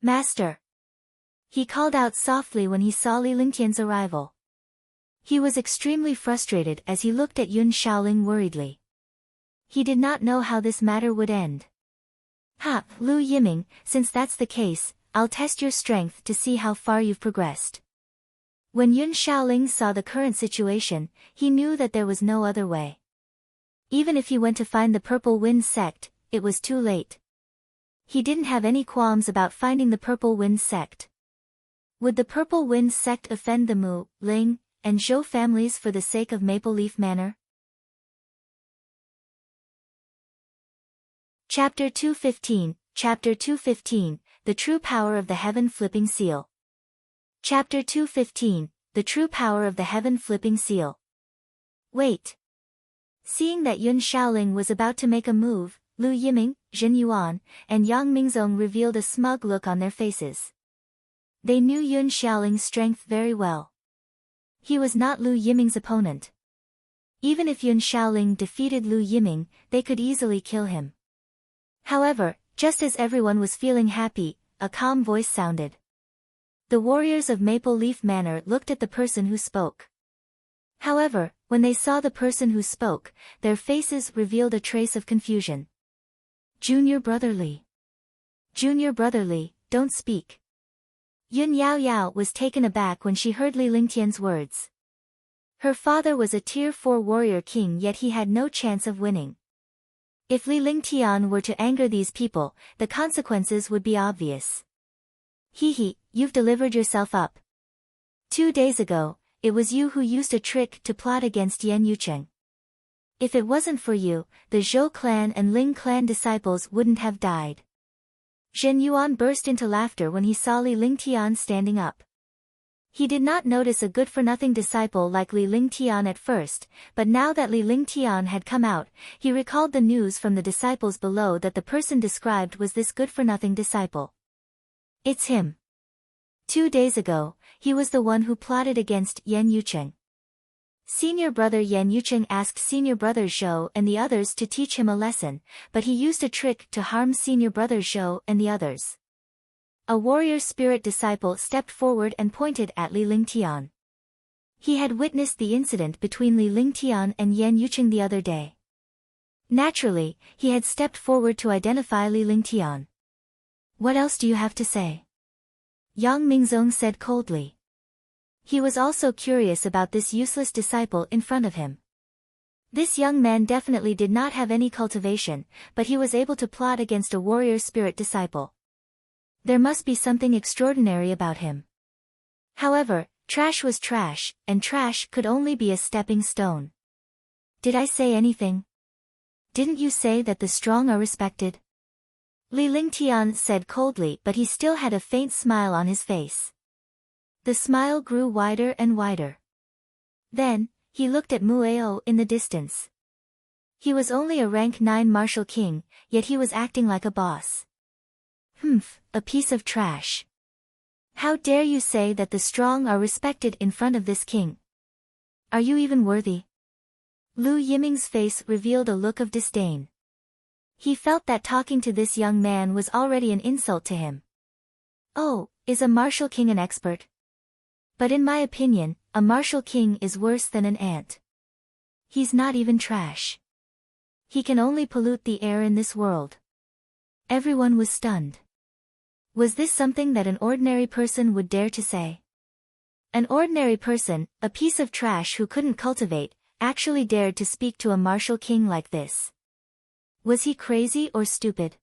Master! He called out softly when he saw Li Lingtian's arrival. He was extremely frustrated as he looked at Yun Xiaoling worriedly. He did not know how this matter would end. Ha, Lu Yiming, since that's the case, I'll test your strength to see how far you've progressed. When Yun Xiaoling saw the current situation, he knew that there was no other way. Even if he went to find the Purple Wind sect, it was too late. He didn't have any qualms about finding the Purple Wind sect. Would the Purple Wind sect offend the Mu, Ling, and Zhou families for the sake of Maple Leaf Manor? Chapter 215, Chapter 215, The True Power of the Heaven Flipping Seal. Chapter 215, The True Power of the Heaven Flipping Seal. Wait. Seeing that Yun Xiaoling was about to make a move, Lu Yiming, Zhen Yuan, and Yang Mingzong revealed a smug look on their faces. They knew Yun Xiaoling's strength very well. He was not Lu Yiming's opponent. Even if Yun Xiaoling defeated Lu Yiming, they could easily kill him. However, just as everyone was feeling happy, a calm voice sounded. The warriors of Maple Leaf Manor looked at the person who spoke. However, when they saw the person who spoke, their faces revealed a trace of confusion. Junior Brother Li. Junior Brother Li, don't speak. Yun Yao Yao was taken aback when she heard Li Lingtian's words. Her father was a Tier 4 warrior king, yet he had no chance of winning. If Li Lingtian were to anger these people, the consequences would be obvious. He, you've delivered yourself up. 2 days ago, it was you who used a trick to plot against Yan Yucheng. If it wasn't for you, the Zhou clan and Ling clan disciples wouldn't have died. Zhen Yuan burst into laughter when he saw Li Lingtian standing up. He did not notice a good-for-nothing disciple like Li Lingtian at first, but now that Li Lingtian had come out, he recalled the news from the disciples below that the person described was this good-for-nothing disciple. It's him. 2 days ago, he was the one who plotted against Yan Yucheng. Senior brother Yan Yucheng asked senior brother Zhou and the others to teach him a lesson, but he used a trick to harm senior brother Zhou and the others. A warrior spirit disciple stepped forward and pointed at Li Lingtian. He had witnessed the incident between Li Lingtian and Yan Yucheng the other day. Naturally, he had stepped forward to identify Li Lingtian. What else do you have to say? Yang Mingzong said coldly. He was also curious about this useless disciple in front of him. This young man definitely did not have any cultivation, but he was able to plot against a warrior spirit disciple. There must be something extraordinary about him. However, trash was trash, and trash could only be a stepping stone. Did I say anything? Didn't you say that the strong are respected? Li Lingtian said coldly, but he still had a faint smile on his face. The smile grew wider and wider. Then, he looked at Muao in the distance. He was only a rank 9 martial king, yet he was acting like a boss. A piece of trash. How dare you say that the strong are respected in front of this king? Are you even worthy? Lu Yiming's face revealed a look of disdain. He felt that talking to this young man was already an insult to him. Oh, is a martial king an expert? But in my opinion, a martial king is worse than an ant. He's not even trash. He can only pollute the air in this world. Everyone was stunned. Was this something that an ordinary person would dare to say? An ordinary person, a piece of trash who couldn't cultivate, actually dared to speak to a martial king like this. Was he crazy or stupid?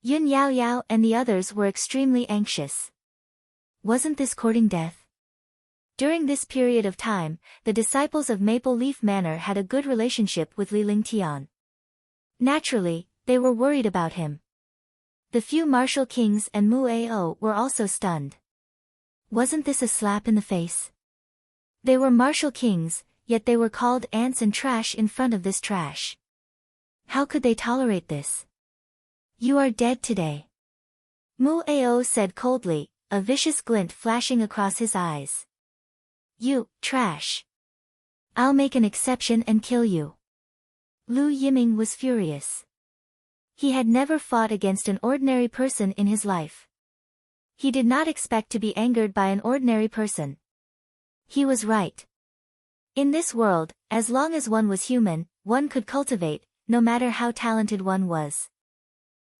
Yun Yao Yao and the others were extremely anxious. Wasn't this courting death? During this period of time, the disciples of Maple Leaf Manor had a good relationship with Li Lingtian. Naturally, they were worried about him. The few martial kings and Muao were also stunned. Wasn't this a slap in the face? They were martial kings, yet they were called ants and trash in front of this trash. How could they tolerate this? You are dead today. Muao said coldly, a vicious glint flashing across his eyes. You, trash. I'll make an exception and kill you. Lu Yiming was furious. He had never fought against an ordinary person in his life. He did not expect to be angered by an ordinary person. He was right. In this world, as long as one was human, one could cultivate, no matter how talented one was.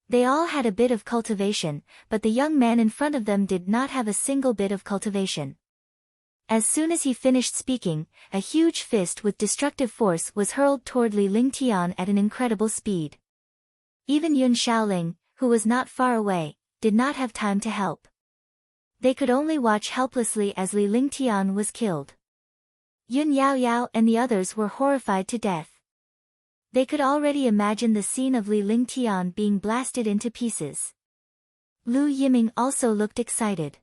They all had a bit of cultivation, but the young man in front of them did not have a single bit of cultivation. As soon as he finished speaking, a huge fist with destructive force was hurled toward Li Lingtian at an incredible speed. Even Yun Xiaoling, who was not far away, did not have time to help. They could only watch helplessly as Li Lingtian was killed. Yun Yao Yao and the others were horrified to death. They could already imagine the scene of Li Lingtian being blasted into pieces. Lu Yiming also looked excited.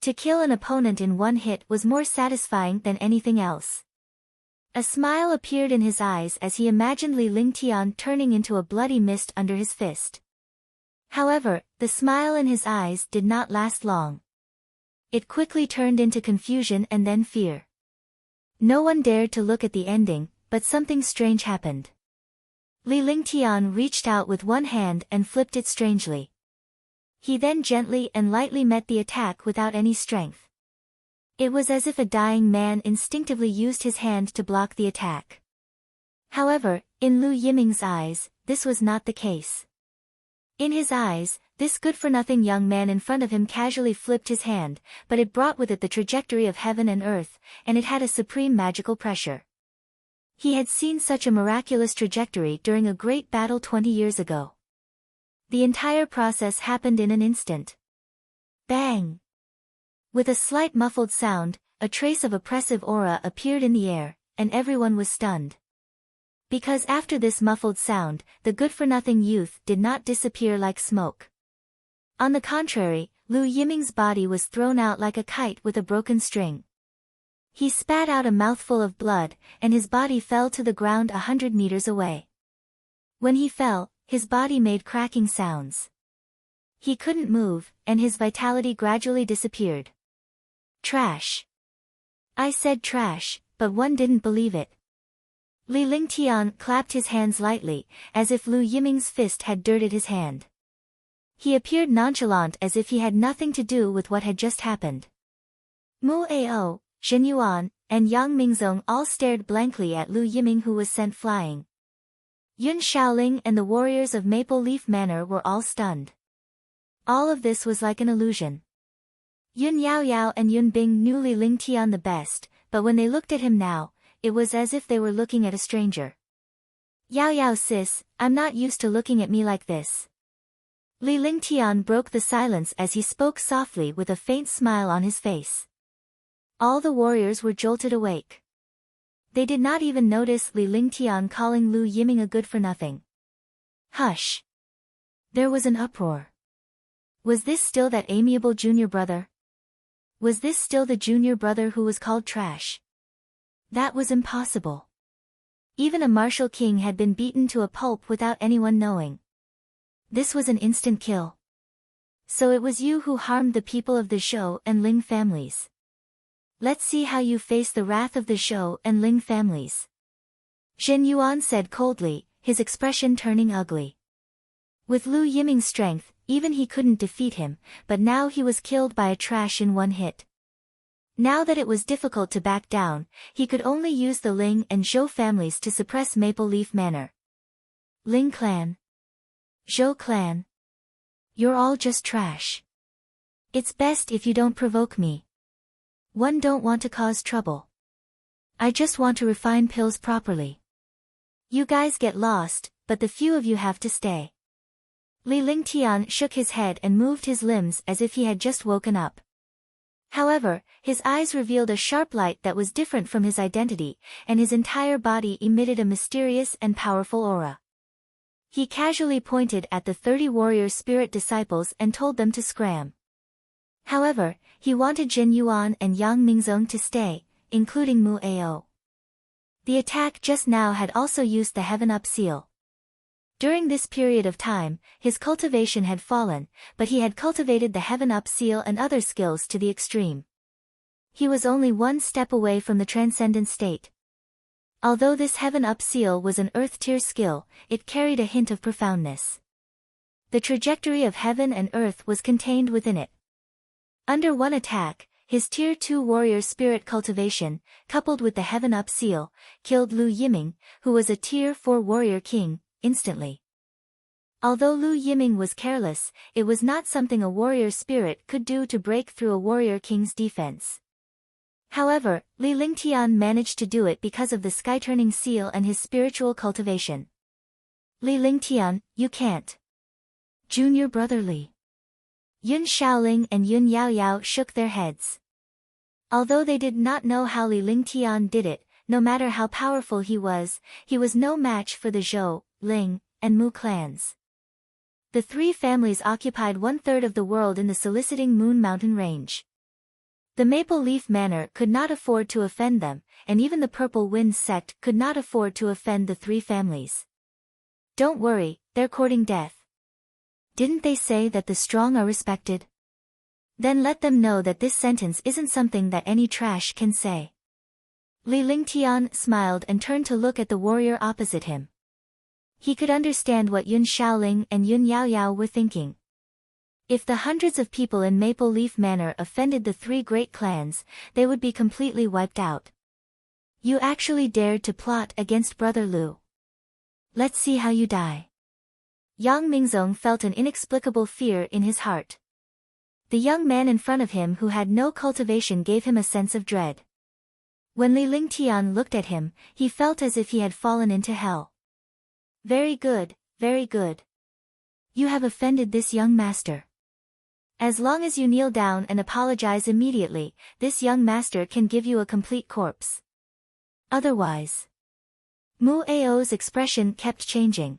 To kill an opponent in one hit was more satisfying than anything else. A smile appeared in his eyes as he imagined Li Lingtian turning into a bloody mist under his fist. However, the smile in his eyes did not last long. It quickly turned into confusion and then fear. No one dared to look at the ending, but something strange happened. Li Lingtian reached out with one hand and flipped it strangely. He then gently and lightly met the attack without any strength. It was as if a dying man instinctively used his hand to block the attack. However, in Lu Yiming's eyes, this was not the case. In his eyes, this good-for-nothing young man in front of him casually flipped his hand, but it brought with it the trajectory of heaven and earth, and it had a supreme magical pressure. He had seen such a miraculous trajectory during a great battle 20 years ago. The entire process happened in an instant. Bang! With a slight muffled sound, a trace of oppressive aura appeared in the air, and everyone was stunned. Because after this muffled sound, the good-for-nothing youth did not disappear like smoke. On the contrary, Lu Yiming's body was thrown out like a kite with a broken string. He spat out a mouthful of blood, and his body fell to the ground 100 meters away. When he fell, his body made cracking sounds. He couldn't move, and his vitality gradually disappeared. Trash. I said trash, but one didn't believe it. Li Lingtian clapped his hands lightly, as if Lu Yiming's fist had dirted his hand. He appeared nonchalant as if he had nothing to do with what had just happened. Mu Ao, Zhen Yuan, and Yang Mingzong all stared blankly at Lu Yiming, who was sent flying. Yun Xiaoling and the warriors of Maple Leaf Manor were all stunned. All of this was like an illusion. Yun Yaoyao and Yun Bing knew Li Lingtian the best, but when they looked at him now, it was as if they were looking at a stranger. Yaoyao sis, I'm not used to looking at me like this. Li Lingtian broke the silence as he spoke softly with a faint smile on his face. All the warriors were jolted awake. They did not even notice Li Lingtian calling Lu Yiming a good-for-nothing. Hush! There was an uproar. Was this still that amiable junior brother? Was this still the junior brother who was called trash? That was impossible. Even a martial king had been beaten to a pulp without anyone knowing. This was an instant kill. So it was you who harmed the people of the Zhou and Ling families. Let's see how you face the wrath of the Zhou and Ling families. Zhen Yuan said coldly, his expression turning ugly. With Lu Yiming's strength, even he couldn't defeat him, but now he was killed by a trash in one hit. Now that it was difficult to back down, he could only use the Ling and Zhou families to suppress Maple Leaf Manor. Ling clan. Zhou clan. You're all just trash. It's best if you don't provoke me. One don't want to cause trouble. I just want to refine pills properly. You guys get lost, but the few of you have to stay. Li Lingtian shook his head and moved his limbs as if he had just woken up. However, his eyes revealed a sharp light that was different from his identity, and his entire body emitted a mysterious and powerful aura. He casually pointed at the 30 warrior spirit disciples and told them to scram. However, he wanted Zhen Yuan and Yang Mingzong to stay, including Mu Ao. The attack just now had also used the Heaven Up seal. During this period of time, his cultivation had fallen, but he had cultivated the Heaven Up seal and other skills to the extreme. He was only one step away from the transcendent state. Although this Heaven Up seal was an earth-tier skill, it carried a hint of profoundness. The trajectory of heaven and earth was contained within it. Under one attack, his Tier 2 warrior spirit cultivation, coupled with the Heaven Up seal, killed Lu Yiming, who was a Tier 4 warrior king, instantly. Although Lu Yiming was careless, it was not something a warrior spirit could do to break through a warrior king's defense. However, Li Lingtian managed to do it because of the sky-turning seal and his spiritual cultivation. Li Lingtian, you can't. Junior brother Li. Yun Xiaoling and Yun Yaoyao shook their heads. Although they did not know how Li Lingtian did it, no matter how powerful he was no match for the Zhou, Ling, and Mu clans. The three families occupied 1/3 of the world in the soliciting Moon Mountain range. The Maple Leaf Manor could not afford to offend them, and even the Purple Wind sect could not afford to offend the three families. Don't worry, they're courting death. Didn't they say that the strong are respected? Then let them know that this sentence isn't something that any trash can say. Li Lingtian smiled and turned to look at the warrior opposite him. He could understand what Yun Xiaoling and Yun Yaoyao were thinking. If the hundreds of people in Maple Leaf Manor offended the three great clans, they would be completely wiped out. You actually dared to plot against Brother Lu. Let's see how you die. Yang Mingzong felt an inexplicable fear in his heart. The young man in front of him who had no cultivation gave him a sense of dread. When Li Lingtian looked at him, he felt as if he had fallen into hell. Very good, very good. You have offended this young master. As long as you kneel down and apologize immediately, this young master can give you a complete corpse. Otherwise. Mu Ao's expression kept changing.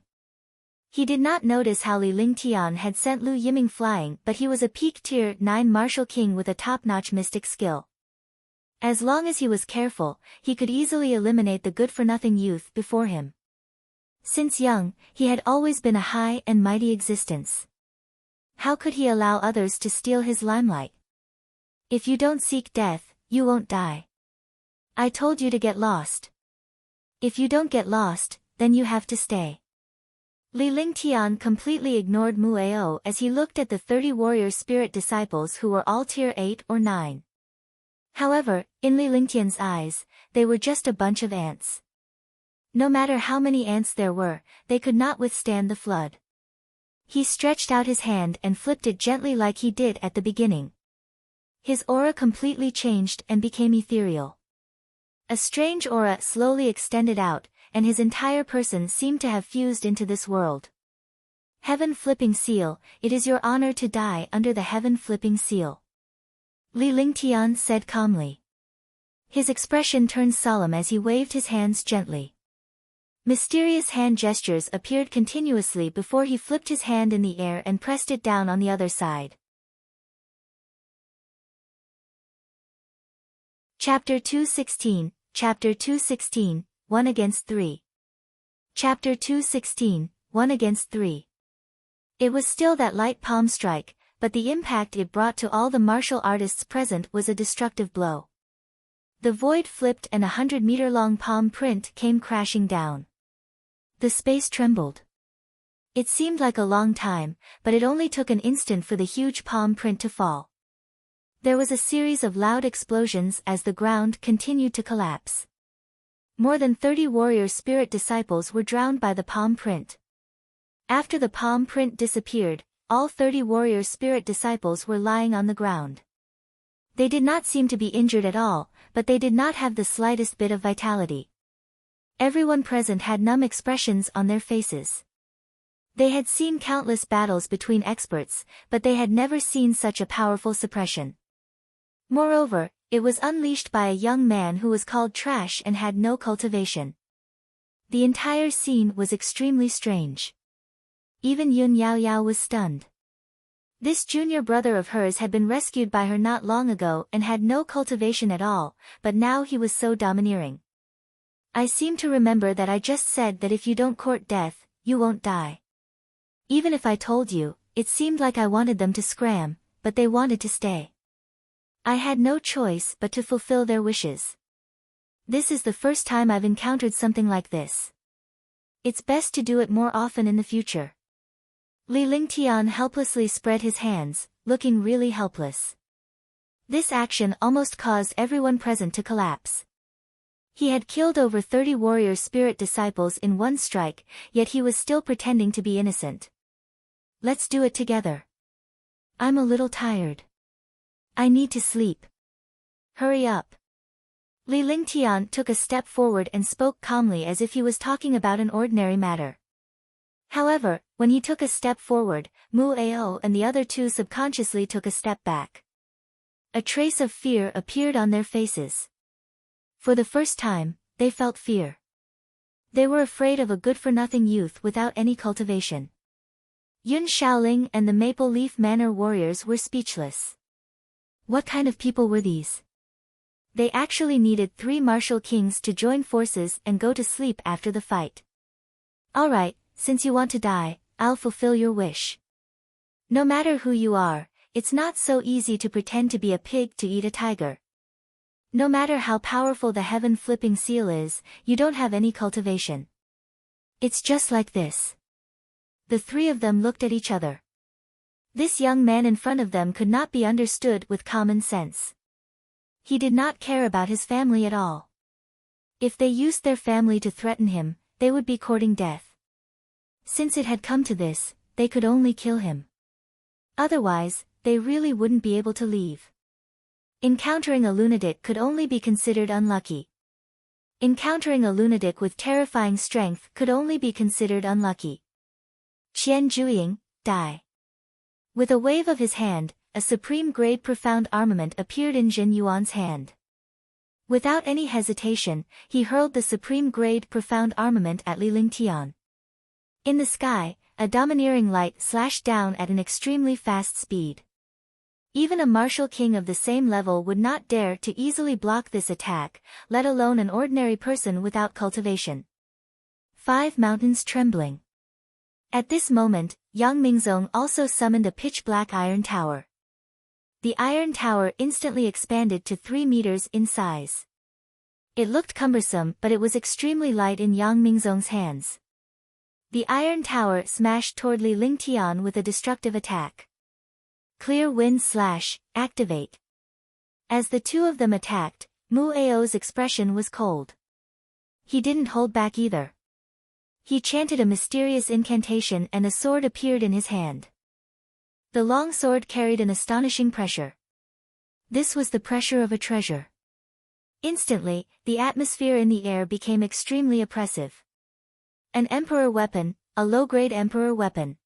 He did not notice how Li Lingtian had sent Lu Yiming flying, but he was a peak tier 9 martial king with a top-notch mystic skill. As long as he was careful, he could easily eliminate the good-for-nothing youth before him. Since young, he had always been a high and mighty existence. How could he allow others to steal his limelight? If you don't seek death, you won't die. I told you to get lost. If you don't get lost, then you have to stay. Li Lingtian completely ignored Mu Ao as he looked at the 30 warrior spirit disciples who were all tier 8 or 9. However, in Li Lingtian's eyes, they were just a bunch of ants. No matter how many ants there were, they could not withstand the flood. He stretched out his hand and flipped it gently like he did at the beginning. His aura completely changed and became ethereal. A strange aura slowly extended out, and his entire person seemed to have fused into this world. Heaven Flipping Seal, it is your honor to die under the Heaven Flipping Seal. Li Lingtian said calmly. His expression turned solemn as he waved his hands gently. Mysterious hand gestures appeared continuously before he flipped his hand in the air and pressed it down on the other side. Chapter 216, Chapter 216, 1 against 3. Chapter 216, 1 against 3. It was still that light palm strike, but the impact it brought to all the martial artists present was a destructive blow. The void flipped and 100-meter-long palm print came crashing down. The space trembled. It seemed like a long time, but it only took an instant for the huge palm print to fall. There was a series of loud explosions as the ground continued to collapse. More than 30 warrior spirit disciples were drowned by the palm print. After the palm print disappeared, all 30 warrior spirit disciples were lying on the ground. They did not seem to be injured at all, but they did not have the slightest bit of vitality. Everyone present had numb expressions on their faces. They had seen countless battles between experts, but they had never seen such a powerful suppression. Moreover, it was unleashed by a young man who was called Trash and had no cultivation. The entire scene was extremely strange. Even Yun Yaoyao was stunned. This junior brother of hers had been rescued by her not long ago and had no cultivation at all, but now he was so domineering. I seem to remember that I just said that if you don't court death, you won't die. Even if I told you, it seemed like I wanted them to scram, but they wanted to stay. I had no choice but to fulfill their wishes. This is the first time I've encountered something like this. It's best to do it more often in the future. Li Lingtian helplessly spread his hands, looking really helpless. This action almost caused everyone present to collapse. He had killed over 30 warrior spirit disciples in one strike, yet he was still pretending to be innocent. Let's do it together. I'm a little tired. I need to sleep. Hurry up. Li Lingtian took a step forward and spoke calmly as if he was talking about an ordinary matter. However, when he took a step forward, Mu Ao and the other two subconsciously took a step back. A trace of fear appeared on their faces. For the first time, they felt fear. They were afraid of a good-for-nothing youth without any cultivation. Yun Xiaoling and the Maple Leaf Manor warriors were speechless. What kind of people were these? They actually needed 3 martial kings to join forces and go to sleep after the fight. Alright, since you want to die, I'll fulfill your wish. No matter who you are, it's not so easy to pretend to be a pig to eat a tiger. No matter how powerful the heaven-flipping seal is, you don't have any cultivation. It's just like this. The 3 of them looked at each other. This young man in front of them could not be understood with common sense. He did not care about his family at all. If they used their family to threaten him, they would be courting death. Since it had come to this, they could only kill him. Otherwise, they really wouldn't be able to leave. Encountering a lunatic could only be considered unlucky. Encountering a lunatic with terrifying strength could only be considered unlucky. Qian Juiying, die. With a wave of his hand, a supreme-grade profound armament appeared in Jin Yuan's hand. Without any hesitation, he hurled the supreme-grade profound armament at Li Lingtian. In the sky, a domineering light slashed down at an extremely fast speed. Even a martial king of the same level would not dare to easily block this attack, let alone an ordinary person without cultivation. 5 mountains trembling. At this moment, Yang Mingzong also summoned a pitch-black iron tower. The iron tower instantly expanded to 3 meters in size. It looked cumbersome, but it was extremely light in Yang Mingzong's hands. The iron tower smashed toward Li Lingtian with a destructive attack. Clear wind slash, activate. As the 2 of them attacked, Mu Ao's expression was cold. He didn't hold back either. He chanted a mysterious incantation and a sword appeared in his hand. The long sword carried an astonishing pressure. This was the pressure of a treasure. Instantly, the atmosphere in the air became extremely oppressive. An emperor weapon, a low-grade emperor weapon.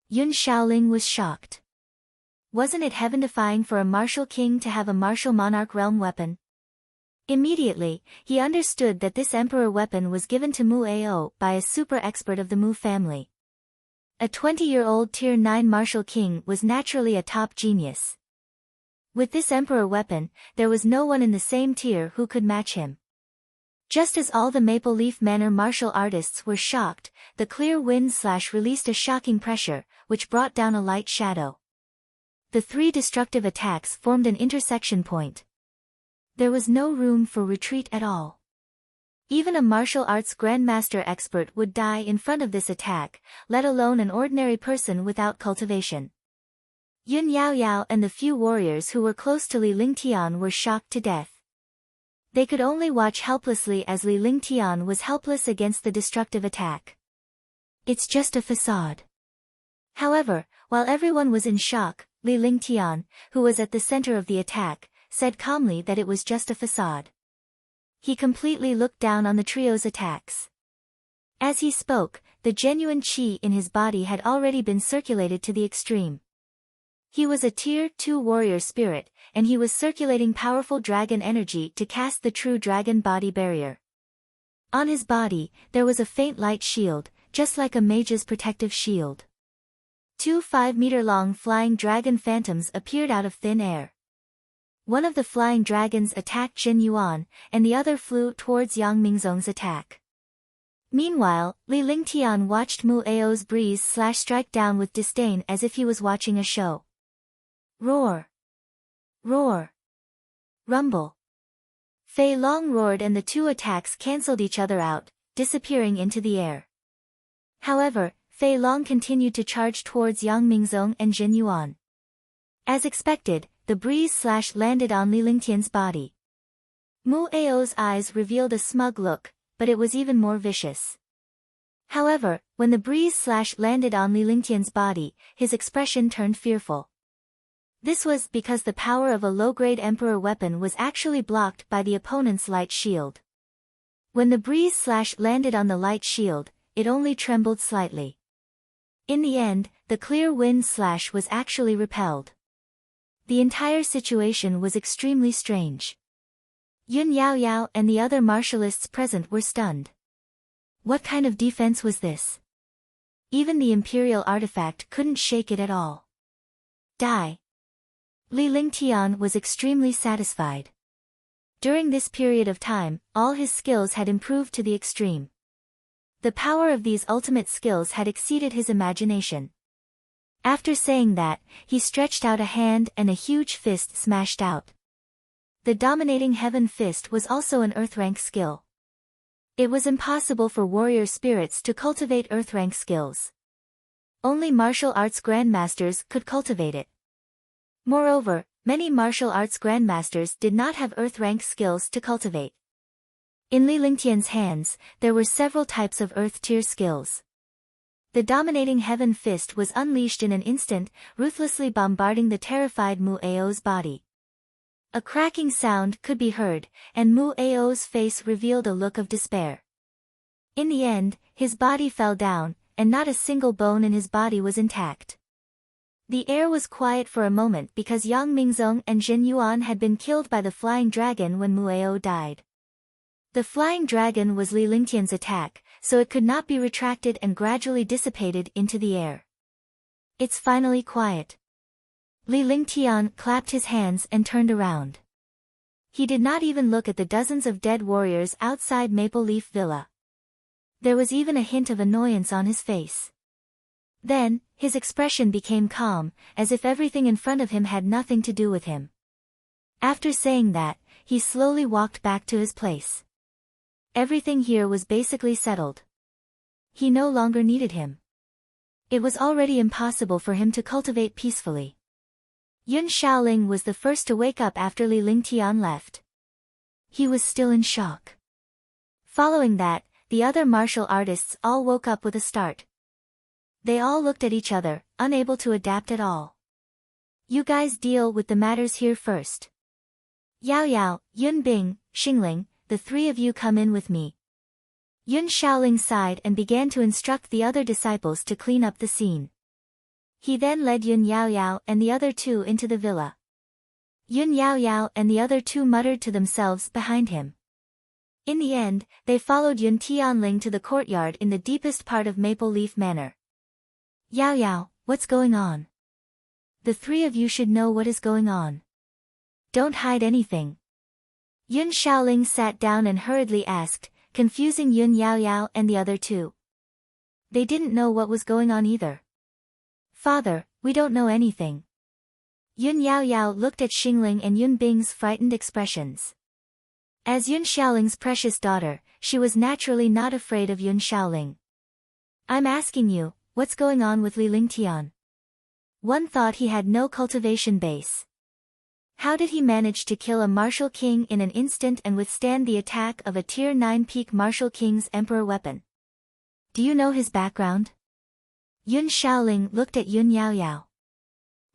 Yun Xiaoling was shocked. Wasn't it heaven-defying for a martial king to have a martial monarch realm weapon? Immediately, he understood that this emperor weapon was given to Mu Ao by a super expert of the Mu family. A 20-year-old Tier 9 martial king was naturally a top genius. With this emperor weapon, there was no one in the same tier who could match him. Just as all the Maple Leaf Manor martial artists were shocked, the clear wind slash released a shocking pressure, which brought down a light shadow. The 3 destructive attacks formed an intersection point. There was no room for retreat at all. Even a martial arts grandmaster expert would die in front of this attack, let alone an ordinary person without cultivation. Yun Yaoyao and the few warriors who were close to Li Lingtian were shocked to death. They could only watch helplessly as Li Lingtian was helpless against the destructive attack. It's just a facade. However, while everyone was in shock, Li Lingtian, who was at the center of the attack, said calmly that it was just a facade. He completely looked down on the trio's attacks. As he spoke, the genuine qi in his body had already been circulated to the extreme. He was a Tier 2 warrior spirit, and he was circulating powerful dragon energy to cast the true dragon body barrier. On his body, there was a faint light shield, just like a mage's protective shield. 2 5-meter-long flying dragon phantoms appeared out of thin air. One of the flying dragons attacked Jin Yuan, and the other flew towards Yang Mingzong's attack. Meanwhile, Li Lingtian watched Mu Ao's breeze slash strike down with disdain as if he was watching a show. Roar! Roar! Rumble! Fei Long roared and the 2 attacks cancelled each other out, disappearing into the air. However, Fei Long continued to charge towards Yang Mingzong and Jin Yuan. As expected, the breeze slash landed on Li Lingtian's body. Mu Ao's eyes revealed a smug look, but it was even more vicious. However, when the breeze slash landed on Li Lingtian's body, his expression turned fearful. This was because the power of a low-grade emperor weapon was actually blocked by the opponent's light shield. When the breeze slash landed on the light shield, it only trembled slightly. In the end, the clear wind slash was actually repelled. The entire situation was extremely strange. Yun Yaoyao and the other martialists present were stunned. What kind of defense was this? Even the imperial artifact couldn't shake it at all. Die! Li Lingtian was extremely satisfied. During this period of time, all his skills had improved to the extreme. The power of these ultimate skills had exceeded his imagination. After saying that, he stretched out a hand and a huge fist smashed out. The dominating heaven fist was also an earth rank skill. It was impossible for warrior spirits to cultivate earth rank skills. Only martial arts grandmasters could cultivate it. Moreover, many martial arts grandmasters did not have earth rank skills to cultivate. In Li Lingtian's hands, there were several types of earth tier skills. The dominating heaven fist was unleashed in an instant, ruthlessly bombarding the terrified Mu Ao's body. A cracking sound could be heard, and Mu Ao's face revealed a look of despair. In the end, his body fell down, and not a single bone in his body was intact. The air was quiet for a moment because Yang Mingzong and Jin Yuan had been killed by the flying dragon when Mu Ao died. The flying dragon was Li Lingtian's attack, so it could not be retracted and gradually dissipated into the air. It's finally quiet. Li Lingtian clapped his hands and turned around. He did not even look at the dozens of dead warriors outside Maple Leaf Villa. There was even a hint of annoyance on his face. Then, his expression became calm, as if everything in front of him had nothing to do with him. After saying that, he slowly walked back to his place. Everything here was basically settled. He no longer needed him. It was already impossible for him to cultivate peacefully. Yun Xiaoling was the first to wake up after Li Lingtian left. He was still in shock. Following that, the other martial artists all woke up with a start. They all looked at each other, unable to adapt at all. You guys deal with the matters here first. Yao Yao, Yun Bing, Xingling, the three of you come in with me. Yun Xiaoling sighed and began to instruct the other disciples to clean up the scene. He then led Yun Yao Yao and the other two into the villa. Yun Yao Yao and the other two muttered to themselves behind him. In the end, they followed Yun Tianling to the courtyard in the deepest part of Maple Leaf Manor. Yao Yao, what's going on? The three of you should know what is going on. Don't hide anything. Yun Xiaoling sat down and hurriedly asked, confusing Yun Yao Yao and the other two. They didn't know what was going on either. Father, we don't know anything. Yun Yao Yao looked at Xingling and Yun Bing's frightened expressions. As Yun Xiaoling's precious daughter, she was naturally not afraid of Yun Xiaoling. I'm asking you, what's going on with Li Lingtian? One thought he had no cultivation base. How did he manage to kill a martial king in an instant and withstand the attack of a tier 9 peak martial king's emperor weapon? Do you know his background? Yun Xiaoling looked at Yun Yao Yao.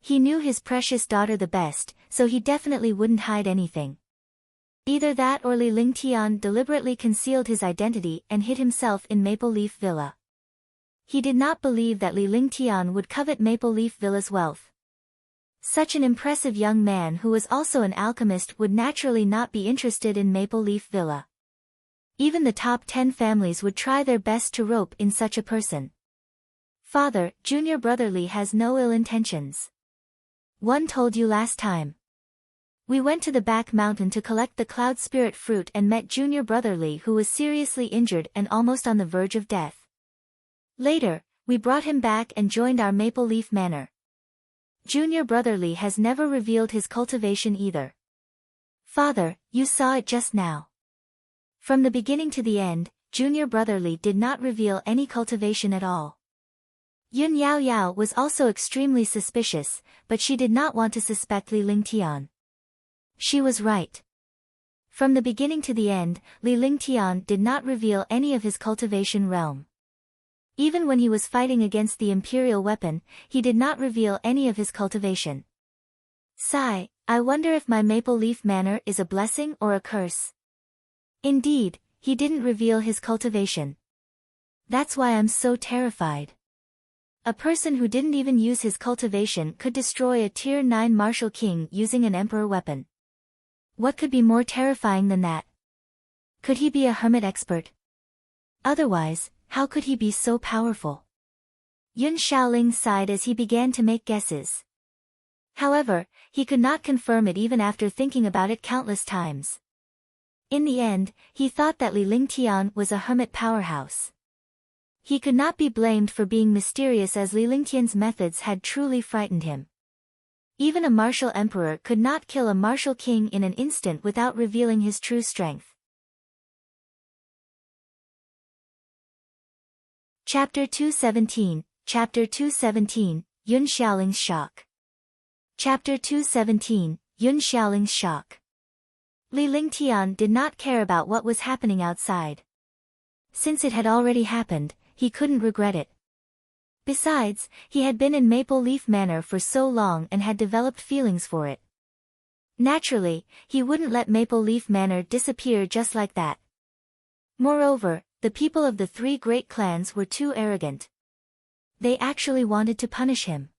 He knew his precious daughter the best, so he definitely wouldn't hide anything. Either that or Li Lingtian deliberately concealed his identity and hid himself in Maple Leaf Villa. He did not believe that Li Lingtian would covet Maple Leaf Villa's wealth. Such an impressive young man who was also an alchemist would naturally not be interested in Maple Leaf Villa. Even the top 10 families would try their best to rope in such a person. Father, junior brother Li has no ill intentions. One told you last time. We went to the back mountain to collect the cloud spirit fruit and met junior brother Li who was seriously injured and almost on the verge of death. Later, we brought him back and joined our Maple Leaf Manor. Junior brother Li has never revealed his cultivation either. Father, you saw it just now. From the beginning to the end, junior brother Li did not reveal any cultivation at all. Yun Yao Yao was also extremely suspicious, but she did not want to suspect Li Lingtian. She was right. From the beginning to the end, Li Lingtian did not reveal any of his cultivation realm. Even when he was fighting against the imperial weapon, he did not reveal any of his cultivation. Sigh, I wonder if my Maple Leaf Manor is a blessing or a curse. Indeed, he didn't reveal his cultivation. That's why I'm so terrified. A person who didn't even use his cultivation could destroy a tier 9 martial king using an emperor weapon. What could be more terrifying than that? Could he be a hermit expert? Otherwise, how could he be so powerful? Yun Xiaoling sighed as he began to make guesses. However, he could not confirm it even after thinking about it countless times. In the end, he thought that Li Lingtian was a hermit powerhouse. He could not be blamed for being mysterious, as Li Lingtian's methods had truly frightened him. Even a martial emperor could not kill a martial king in an instant without revealing his true strength. Chapter 217, Chapter 217, Yun Xiaoling's Shock. Chapter 217, Yun Xiaoling's Shock. Li Lingtian did not care about what was happening outside. Since it had already happened, he couldn't regret it. Besides, he had been in Maple Leaf Manor for so long and had developed feelings for it. Naturally, he wouldn't let Maple Leaf Manor disappear just like that. Moreover, the people of the three great clans were too arrogant. They actually wanted to punish him.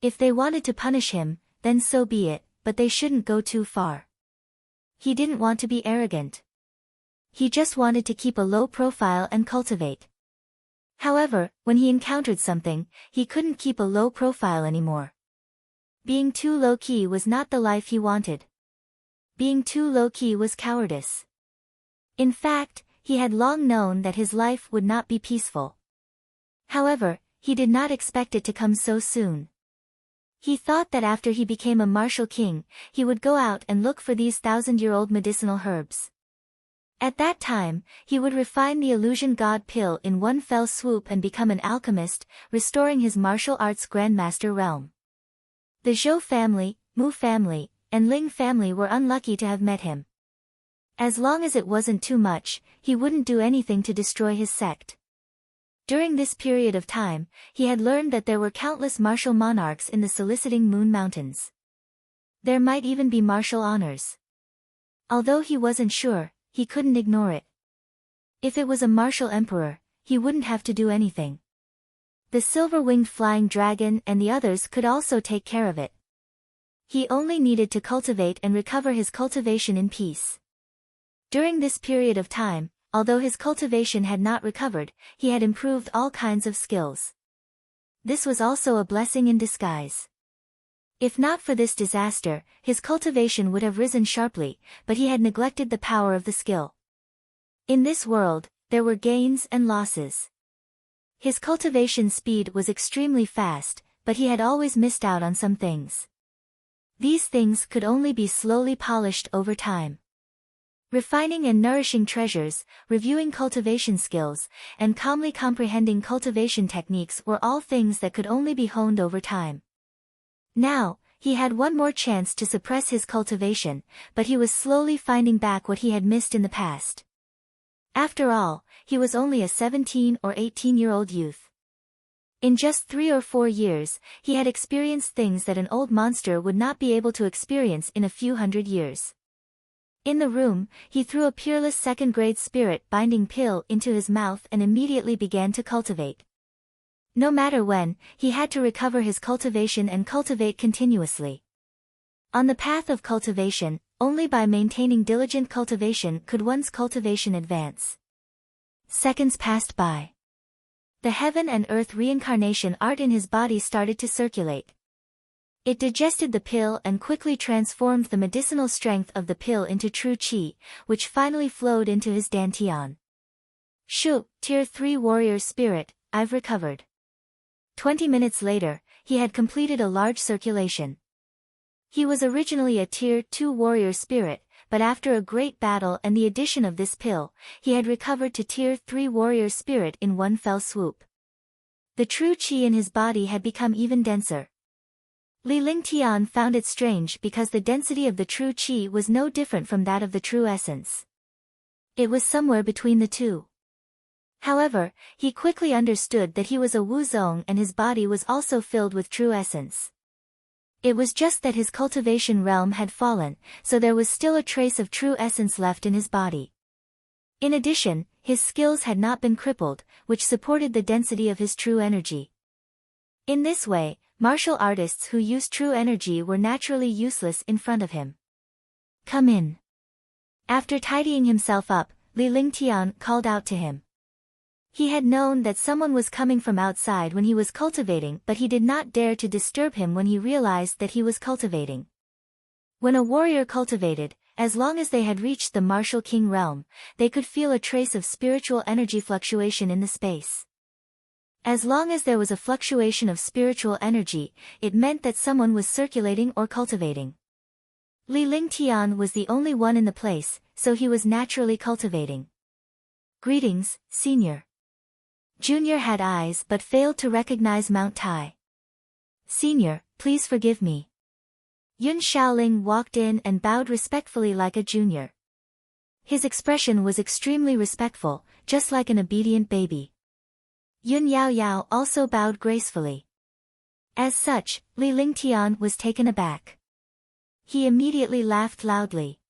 If they wanted to punish him, then so be it, but they shouldn't go too far. He didn't want to be arrogant. He just wanted to keep a low profile and cultivate. However, when he encountered something, he couldn't keep a low profile anymore. Being too low-key was not the life he wanted. Being too low-key was cowardice. In fact, he had long known that his life would not be peaceful. However, he did not expect it to come so soon. He thought that after he became a martial king, he would go out and look for these 1,000-year-old medicinal herbs. At that time, he would refine the illusion god pill in one fell swoop and become an alchemist, restoring his martial arts grandmaster realm. The Zhou family, Mu family, and Ling family were unlucky to have met him. As long as it wasn't too much, he wouldn't do anything to destroy his sect. During this period of time, he had learned that there were countless martial monarchs in the soliciting Moon Mountains. There might even be martial honors. Although he wasn't sure, he couldn't ignore it. If it was a martial emperor, he wouldn't have to do anything. The silver-winged flying dragon and the others could also take care of it. He only needed to cultivate and recover his cultivation in peace. During this period of time, although his cultivation had not recovered, he had improved all kinds of skills. This was also a blessing in disguise. If not for this disaster, his cultivation would have risen sharply, but he had neglected the power of the skill. In this world, there were gains and losses. His cultivation speed was extremely fast, but he had always missed out on some things. These things could only be slowly polished over time. Refining and nourishing treasures, reviewing cultivation skills, and calmly comprehending cultivation techniques were all things that could only be honed over time. Now, he had one more chance to suppress his cultivation, but he was slowly finding back what he had missed in the past. After all, he was only a 17 or 18-year-old youth. In just 3 or 4 years, he had experienced things that an old monster would not be able to experience in a few hundred years. In the room, he threw a peerless second-grade spirit-binding pill into his mouth and immediately began to cultivate. No matter when, he had to recover his cultivation and cultivate continuously. On the path of cultivation, only by maintaining diligent cultivation could one's cultivation advance. Seconds passed by. The heaven and earth reincarnation art in his body started to circulate. It digested the pill and quickly transformed the medicinal strength of the pill into true qi, which finally flowed into his dantian. Shu, Tier 3 warrior spirit, I've recovered. 20 minutes later, he had completed a large circulation. He was originally a Tier 2 warrior spirit, but after a great battle and the addition of this pill, he had recovered to Tier 3 warrior spirit in one fell swoop. The true qi in his body had become even denser. Li Lingtian found it strange because the density of the true qi was no different from that of the true essence. It was somewhere between the two. However, he quickly understood that he was a Wuzong and his body was also filled with true essence. It was just that his cultivation realm had fallen, so there was still a trace of true essence left in his body. In addition, his skills had not been crippled, which supported the density of his true energy. In this way, martial artists who used true energy were naturally useless in front of him. Come in. After tidying himself up, Li Lingtian called out to him. He had known that someone was coming from outside when he was cultivating, but he did not dare to disturb him when he realized that he was cultivating. When a warrior cultivated, as long as they had reached the martial king realm, they could feel a trace of spiritual energy fluctuation in the space. As long as there was a fluctuation of spiritual energy, it meant that someone was circulating or cultivating. Li Lingtian was the only one in the place, so he was naturally cultivating. Greetings, Senior. Junior had eyes but failed to recognize Mount Tai. Senior, please forgive me. Yun Xiaoling walked in and bowed respectfully like a junior. His expression was extremely respectful, just like an obedient baby. Yun Yaoyao also bowed gracefully. As such, Li Lingtian was taken aback. He immediately laughed loudly.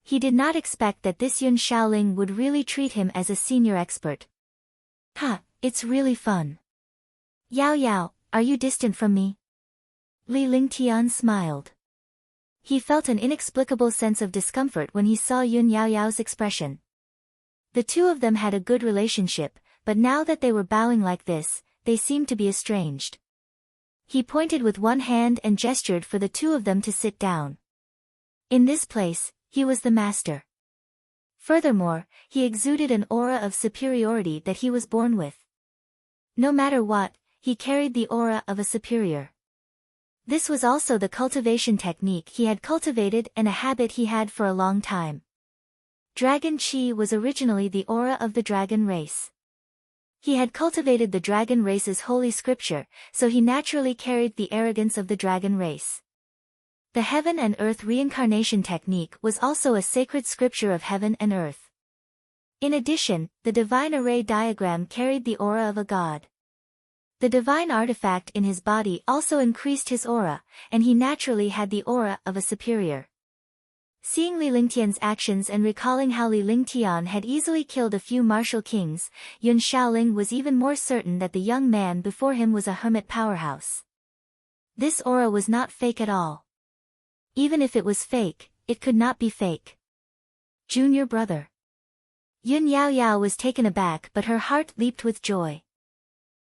He did not expect that this Yun Xiaoling would really treat him as a senior expert. Ha, it's really fun. Yao Yao, are you distant from me? Li Lingtian smiled. He felt an inexplicable sense of discomfort when he saw Yun Yaoyao's expression. The two of them had a good relationship, but now that they were bowing like this, they seemed to be estranged. He pointed with one hand and gestured for the two of them to sit down. In this place, he was the master. Furthermore, he exuded an aura of superiority that he was born with. No matter what, he carried the aura of a superior. This was also the cultivation technique he had cultivated and a habit he had for a long time. Dragon Chi was originally the aura of the dragon race. He had cultivated the dragon race's holy scripture, so he naturally carried the arrogance of the dragon race. The Heaven and Earth reincarnation technique was also a sacred scripture of heaven and earth. In addition, the divine array diagram carried the aura of a god. The divine artifact in his body also increased his aura, and he naturally had the aura of a superior. Seeing Li Lingtian's actions and recalling how Li Lingtian had easily killed a few martial kings, Yun Xiaoling was even more certain that the young man before him was a hermit powerhouse. This aura was not fake at all. Even if it was fake, it could not be fake. Junior brother. Yun Yaoyao was taken aback, but her heart leaped with joy.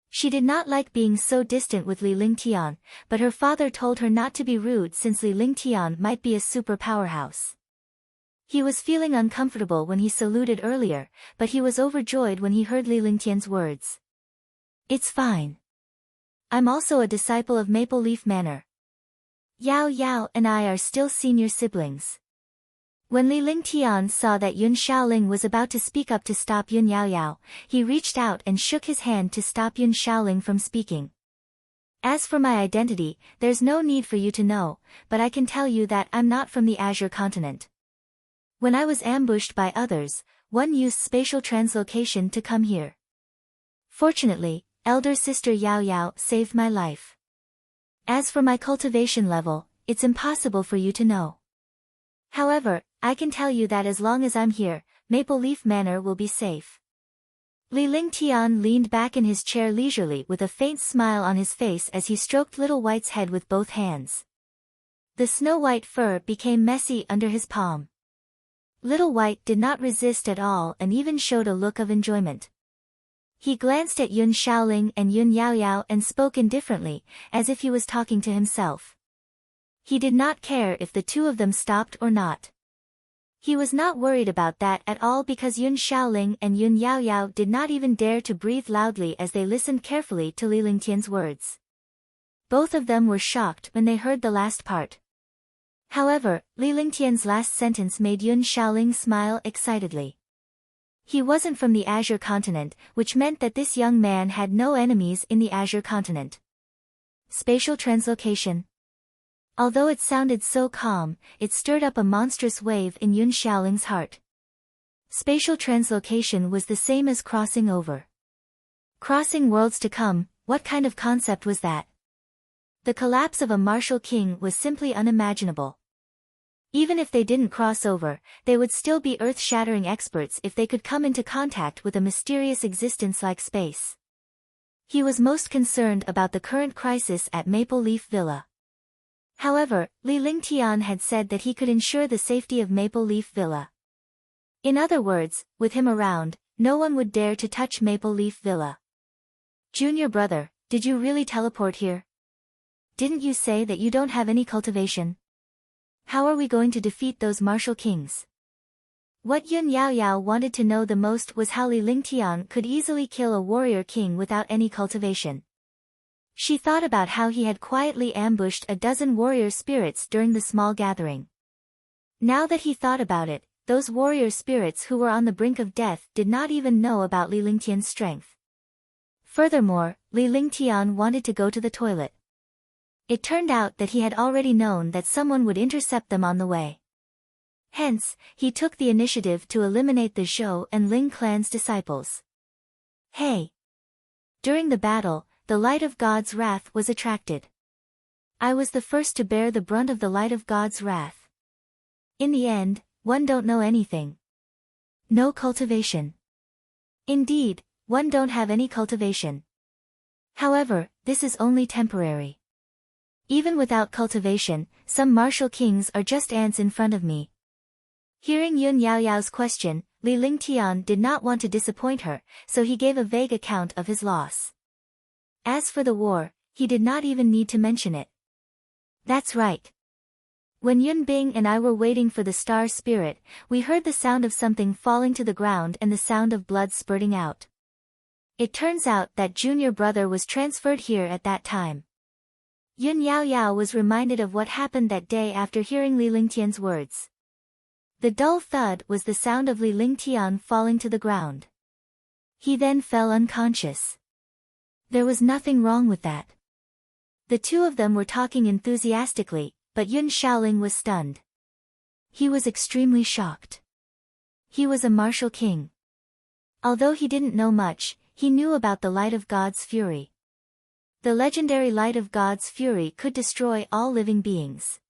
She did not like being so distant with Li Lingtian, but her father told her not to be rude since Li Lingtian might be a super powerhouse. He was feeling uncomfortable when he saluted earlier, but he was overjoyed when he heard Li Lingtian's words. It's fine. I'm also a disciple of Maple Leaf Manor. Yao Yao and I are still senior siblings. When Li Lingtian saw that Yun Xiaoling was about to speak up to stop Yun Yaoyao, he reached out and shook his hand to stop Yun Xiaoling from speaking. As for my identity, there's no need for you to know, but I can tell you that I'm not from the Azure continent. When I was ambushed by others, one used spatial translocation to come here. Fortunately, elder sister Yao Yao saved my life. As for my cultivation level, it's impossible for you to know. However, I can tell you that as long as I'm here, Maple Leaf Manor will be safe. Li Lingtian leaned back in his chair leisurely with a faint smile on his face as he stroked Little White's head with both hands. The snow-white fur became messy under his palm. Little White did not resist at all and even showed a look of enjoyment. He glanced at Yun Xiaoling and Yun Yaoyao and spoke indifferently, as if he was talking to himself. He did not care if the two of them stopped or not. He was not worried about that at all because Yun Xiaoling and Yun Yaoyao did not even dare to breathe loudly as they listened carefully to Li Lingtian's words. Both of them were shocked when they heard the last part. However, Li Lingtian's last sentence made Yun Xiaoling smile excitedly. He wasn't from the Azure continent, which meant that this young man had no enemies in the Azure continent. Spatial translocation. Although it sounded so calm, it stirred up a monstrous wave in Yun Xiaoling's heart. Spatial translocation was the same as crossing over. Crossing worlds to come, what kind of concept was that? The collapse of a martial king was simply unimaginable. Even if they didn't cross over, they would still be earth-shattering experts if they could come into contact with a mysterious existence like space. He was most concerned about the current crisis at Maple Leaf Villa. However, Li Lingtian had said that he could ensure the safety of Maple Leaf Villa. In other words, with him around, no one would dare to touch Maple Leaf Villa. Junior brother, did you really teleport here? Didn't you say that you don't have any cultivation? How are we going to defeat those martial kings? What Yun Yaoyao wanted to know the most was how Li Lingtian could easily kill a warrior king without any cultivation. She thought about how he had quietly ambushed a dozen warrior spirits during the small gathering. Now that he thought about it, those warrior spirits who were on the brink of death did not even know about Li Lingtian's strength. Furthermore, Li Lingtian wanted to go to the toilet. It turned out that he had already known that someone would intercept them on the way. Hence, he took the initiative to eliminate the Zhou and Ling clan's disciples. Hey! During the battle, the light of God's wrath was attracted. I was the first to bear the brunt of the light of God's wrath. In the end, one don't know anything. No cultivation. Indeed, one don't have any cultivation. However, this is only temporary. Even without cultivation, some martial kings are just ants in front of me. Hearing Yun Yaoyao's question, Li Lingtian did not want to disappoint her, so he gave a vague account of his loss. As for the war, he did not even need to mention it. That's right. When Yun Bing and I were waiting for the star spirit, we heard the sound of something falling to the ground and the sound of blood spurting out. It turns out that junior brother was transferred here at that time. Yun Yaoyao was reminded of what happened that day after hearing Li Lingtian's words. The dull thud was the sound of Li Lingtian falling to the ground. He then fell unconscious. There was nothing wrong with that. The two of them were talking enthusiastically, but Yun Xiaoling was stunned. He was extremely shocked. He was a martial king. Although he didn't know much, he knew about the light of God's fury. The legendary light of God's fury could destroy all living beings.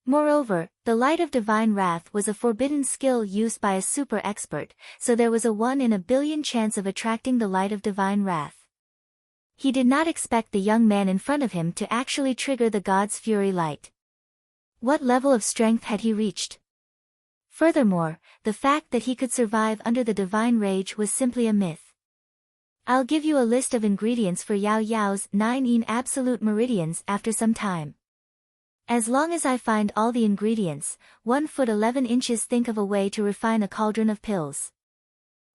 Moreover, the light of divine wrath was a forbidden skill used by a super expert, so there was a 1 in a billion chance of attracting the light of divine wrath. He did not expect the young man in front of him to actually trigger the God's fury light. What level of strength had he reached? Furthermore, the fact that he could survive under the divine rage was simply a myth. I'll give you a list of ingredients for Yao Yao's 9 absolute meridians after some time. As long as I find all the ingredients, 1 foot 11 inches, think of a way to refine a cauldron of pills.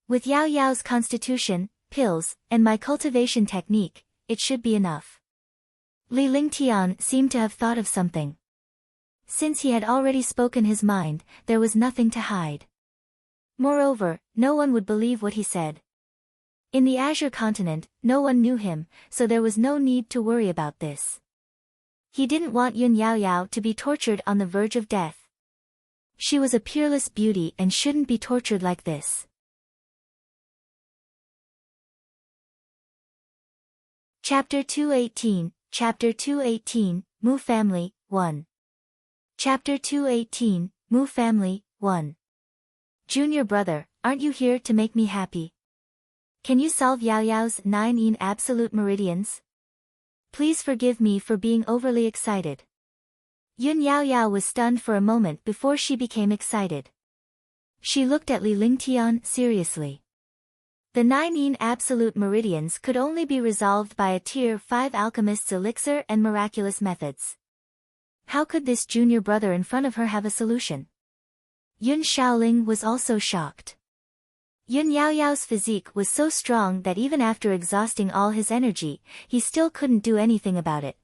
With Yao Yao's constitution, pills, and my cultivation technique, it should be enough. Li Lingtian seemed to have thought of something. Since he had already spoken his mind, there was nothing to hide. Moreover, no one would believe what he said. In the Azure continent, no one knew him, so there was no need to worry about this. He didn't want Yun Yaoyao to be tortured on the verge of death. She was a peerless beauty and shouldn't be tortured like this. Chapter 218, Chapter 218, Mu Family, 1. Chapter 218, Mu Family, 1. Junior brother, aren't you here to make me happy? Can you solve Yao Yao's 9 absolute meridians? Please forgive me for being overly excited. Yun Yaoyao was stunned for a moment before she became excited. She looked at Li Lingtian seriously. The 9 absolute meridians could only be resolved by a Tier 5 Alchemist's elixir and miraculous methods. How could this junior brother in front of her have a solution? Yun Xiaoling was also shocked. Yun Yaoyao's physique was so strong that even after exhausting all his energy, he still couldn't do anything about it.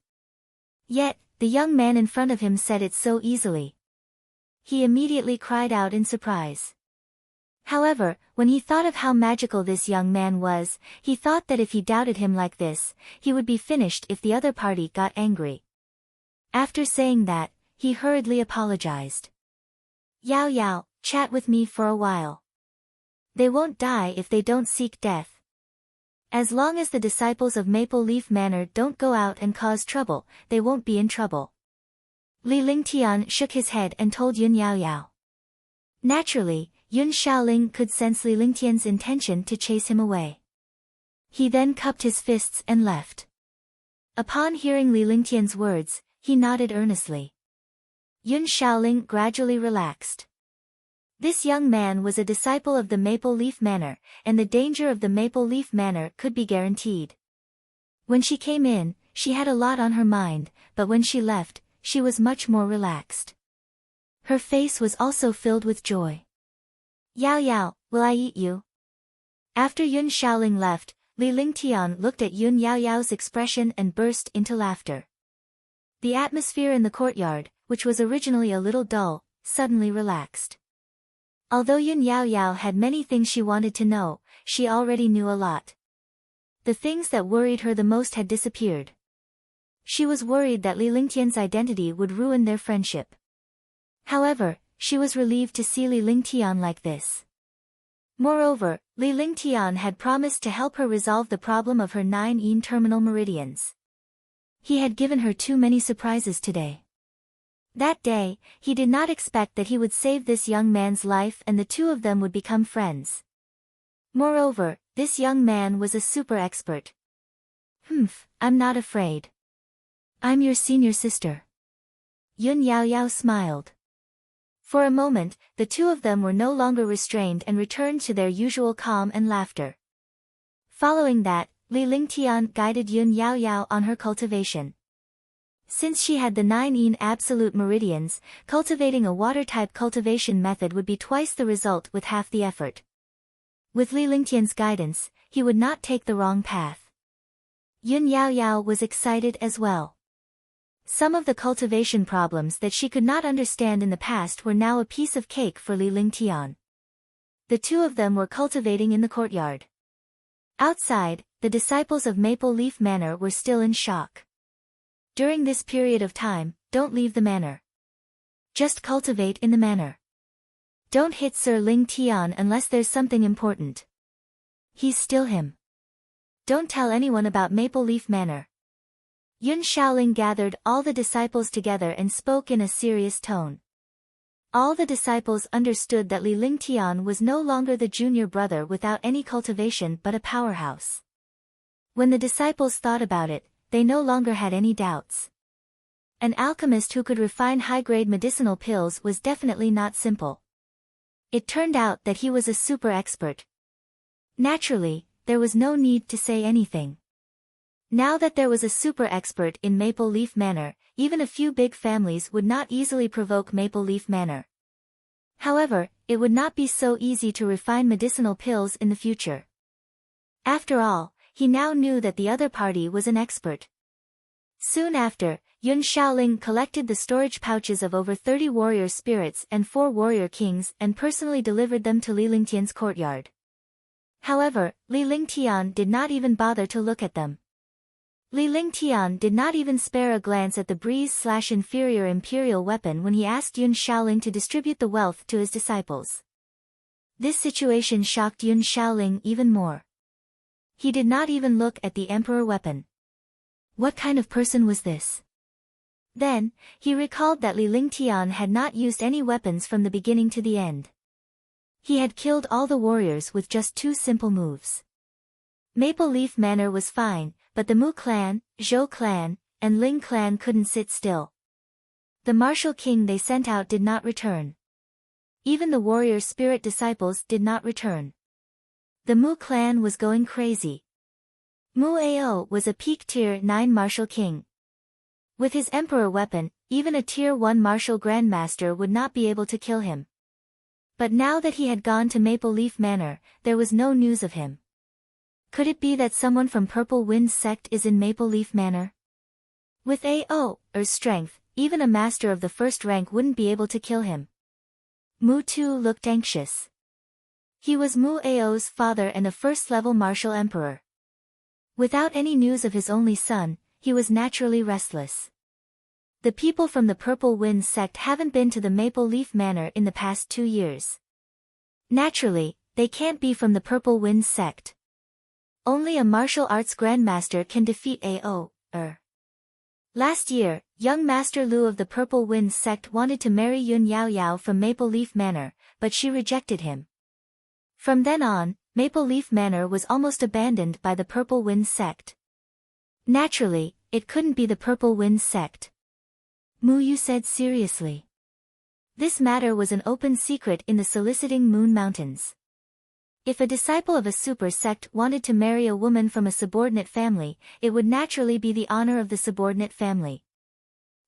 Yet, the young man in front of him said it so easily. He immediately cried out in surprise. However, when he thought of how magical this young man was, he thought that if he doubted him like this, he would be finished if the other party got angry. After saying that, he hurriedly apologized. Yao Yao, chat with me for a while. They won't die if they don't seek death. As long as the disciples of Maple Leaf Manor don't go out and cause trouble, they won't be in trouble. Li Lingtian shook his head and told Yun Yaoyao. Naturally, Yun Xiaoling could sense Li Lingtian's intention to chase him away. He then cupped his fists and left. Upon hearing Li Lingtian's words, he nodded earnestly. Yun Xiaoling gradually relaxed. This young man was a disciple of the Maple Leaf Manor, and the danger of the Maple Leaf Manor could be guaranteed. When she came in, she had a lot on her mind, but when she left, she was much more relaxed. Her face was also filled with joy. Yao Yao, will I eat you? After Yun Xiaoling left, Li Lingtian looked at Yun Yao Yao's expression and burst into laughter. The atmosphere in the courtyard, which was originally a little dull, suddenly relaxed. Although Yun Yao Yao had many things she wanted to know, she already knew a lot. The things that worried her the most had disappeared. She was worried that Li Lingtian's identity would ruin their friendship. However, she was relieved to see Li Lingtian like this. Moreover, Li Lingtian had promised to help her resolve the problem of her 9 terminal meridians. He had given her too many surprises today. That day, he did not expect that he would save this young man's life and the two of them would become friends. Moreover, this young man was a super expert. I'm not afraid. I'm your senior sister. Yun Yao Yao smiled. For a moment, the two of them were no longer restrained and returned to their usual calm and laughter. Following that, Li Lingtian guided Yun Yao Yao on her cultivation. Since she had the 9 absolute meridians, cultivating a water-type cultivation method would be twice the result with half the effort. With Li Lingtian's guidance, he would not take the wrong path. Yun Yao Yao was excited as well. Some of the cultivation problems that she could not understand in the past were now a piece of cake for Li Lingtian. The two of them were cultivating in the courtyard. Outside, the disciples of Maple Leaf Manor were still in shock. During this period of time, don't leave the manor. Just cultivate in the manor. Don't hit Sir Ling Tian unless there's something important. He's still him. Don't tell anyone about Maple Leaf Manor. Yun Xiaoling gathered all the disciples together and spoke in a serious tone. All the disciples understood that Li Lingtian was no longer the junior brother without any cultivation but a powerhouse. When the disciples thought about it, they no longer had any doubts. An alchemist who could refine high-grade medicinal pills was definitely not simple. It turned out that he was a super expert. Naturally, there was no need to say anything. Now that there was a super expert in Maple Leaf Manor, even a few big families would not easily provoke Maple Leaf Manor. However, it would not be so easy to refine medicinal pills in the future. After all, he now knew that the other party was an expert. Soon after, Yun Xiaoling collected the storage pouches of over 30 warrior spirits and 4 warrior kings and personally delivered them to Li Lingtian's courtyard. However, Li Lingtian did not even bother to look at them. Li Lingtian did not even spare a glance at the breeze/inferior imperial weapon when he asked Yun Xiaoling to distribute the wealth to his disciples. This situation shocked Yun Xiaoling even more. He did not even look at the emperor weapon. What kind of person was this? Then, he recalled that Li Lingtian had not used any weapons from the beginning to the end. He had killed all the warriors with just 2 simple moves. Maple Leaf Manor was fine, but the Mu clan, Zhou clan, and Ling clan couldn't sit still. The martial king they sent out did not return. Even the warrior spirit disciples did not return. The Mu clan was going crazy. Mu Ao was a peak tier 9 martial king. With his emperor weapon, even a tier 1 martial grandmaster would not be able to kill him. But now that he had gone to Maple Leaf Manor, there was no news of him. Could it be that someone from Purple Wind's sect is in Maple Leaf Manor? With Ao's strength, even a master of the first rank wouldn't be able to kill him. Mu Tu looked anxious. He was Mu Ao's father and a first-level martial emperor. Without any news of his only son, he was naturally restless. The people from the Purple Wind sect haven't been to the Maple Leaf Manor in the past 2 years. Naturally, they can't be from the Purple Wind sect. Only a martial arts grandmaster can defeat Ao. Last year, young Master Lu of the Purple Wind sect wanted to marry Yun Yao Yao from Maple Leaf Manor, but she rejected him. From then on, Maple Leaf Manor was almost abandoned by the Purple Wind sect. Naturally, it couldn't be the Purple Wind sect. Mu Yu said seriously. This matter was an open secret in the soliciting Moon Mountains. If a disciple of a super sect wanted to marry a woman from a subordinate family, it would naturally be the honor of the subordinate family.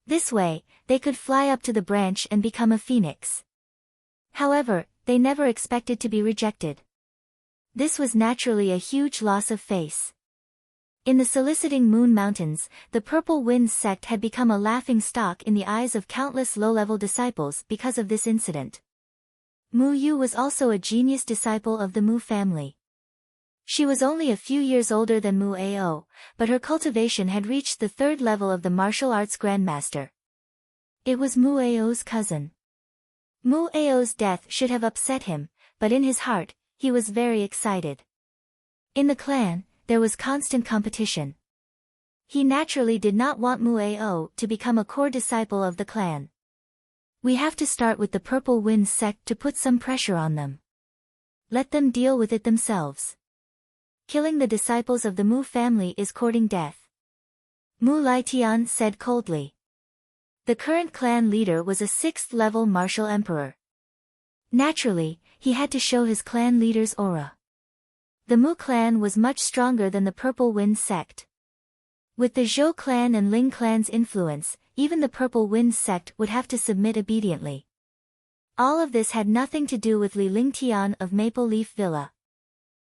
This way, they could fly up to the branch and become a phoenix. However, they never expected to be rejected. This was naturally a huge loss of face. In the soliciting Moon Mountains, the Purple Winds sect had become a laughing stock in the eyes of countless low-level disciples because of this incident. Mu Yu was also a genius disciple of the Mu family. She was only a few years older than Mu Ao, but her cultivation had reached the 3rd level of the martial arts grandmaster. It was Mu Ao's cousin. Mu Ao's death should have upset him, but in his heart, he was very excited. In the clan, there was constant competition. He naturally did not want Mu Ao to become a core disciple of the clan. We have to start with the Purple Winds sect to put some pressure on them. Let them deal with it themselves. Killing the disciples of the Mu family is courting death. Mu Laitian said coldly. The current clan leader was a 6th-level martial emperor. Naturally, he had to show his clan leader's aura. The Mu clan was much stronger than the Purple Winds sect. With the Zhou clan and Ling clan's influence, even the Purple Winds sect would have to submit obediently. All of this had nothing to do with Li Lingtian of Maple Leaf Villa.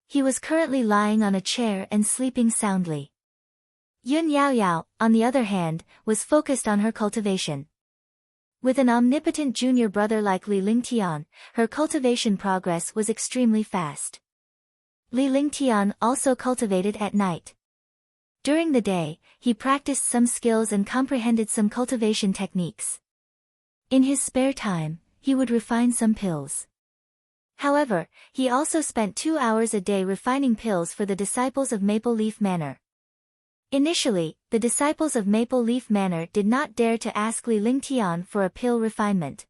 He was currently lying on a chair and sleeping soundly. Yun Yaoyao, on the other hand, was focused on her cultivation. With an omnipotent junior brother like Li Lingtian, her cultivation progress was extremely fast. Li Lingtian also cultivated at night. During the day, he practiced some skills and comprehended some cultivation techniques. In his spare time, he would refine some pills. However, he also spent 2 hours a day refining pills for the disciples of Maple Leaf Manor. Initially, the disciples of Maple Leaf Manor did not dare to ask Li Lingtian for a pill refinement.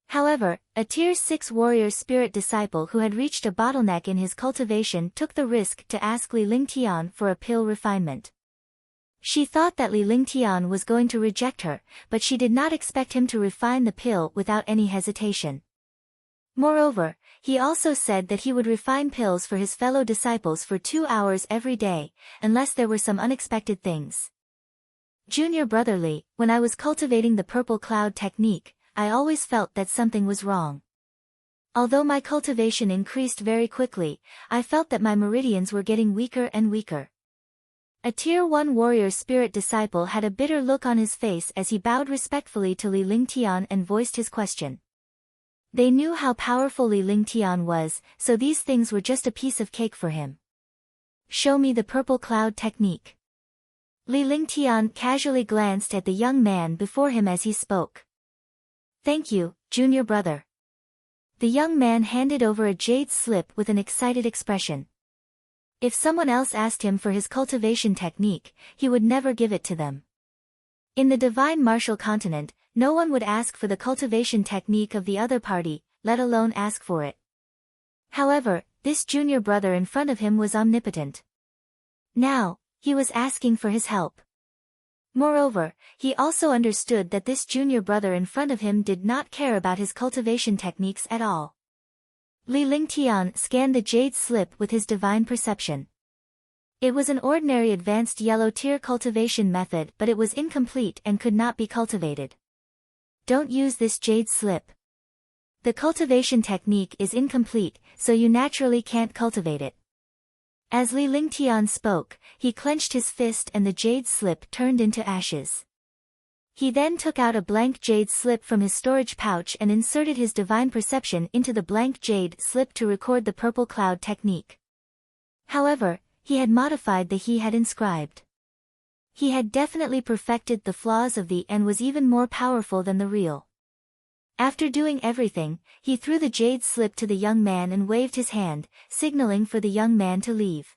However, a Tier 6 warrior spirit disciple who had reached a bottleneck in his cultivation took the risk to ask Li Lingtian for a pill refinement. She thought that Li Lingtian was going to reject her, but she did not expect him to refine the pill without any hesitation. Moreover, he also said that he would refine pills for his fellow disciples for 2 hours every day, unless there were some unexpected things. Junior brother Li, when I was cultivating the purple cloud technique, I always felt that something was wrong. Although my cultivation increased very quickly, I felt that my meridians were getting weaker and weaker. A Tier 1 warrior spirit disciple had a bitter look on his face as he bowed respectfully to Li Lingtian and voiced his question. They knew how powerful Li Lingtian was, so these things were just a piece of cake for him. Show me the purple cloud technique. Li Lingtian casually glanced at the young man before him as he spoke. Thank you, junior brother. The young man handed over a jade slip with an excited expression. If someone else asked him for his cultivation technique, he would never give it to them. In the divine martial continent, no one would ask for the cultivation technique of the other party, let alone ask for it. However, this junior brother in front of him was omnipotent. Now, he was asking for his help. Moreover, he also understood that this junior brother in front of him did not care about his cultivation techniques at all. Li Lingtian scanned the jade slip with his divine perception. It was an ordinary advanced yellow tier cultivation method, but it was incomplete and could not be cultivated. Don't use this jade slip. The cultivation technique is incomplete, so you naturally can't cultivate it. As Li Lingtian spoke, he clenched his fist and the jade slip turned into ashes. He then took out a blank jade slip from his storage pouch and inserted his divine perception into the blank jade slip to record the purple cloud technique. However, he had modified the he had inscribed. He had definitely perfected the flaws of the and was even more powerful than the real. After doing everything, he threw the jade slip to the young man and waved his hand, signaling for the young man to leave.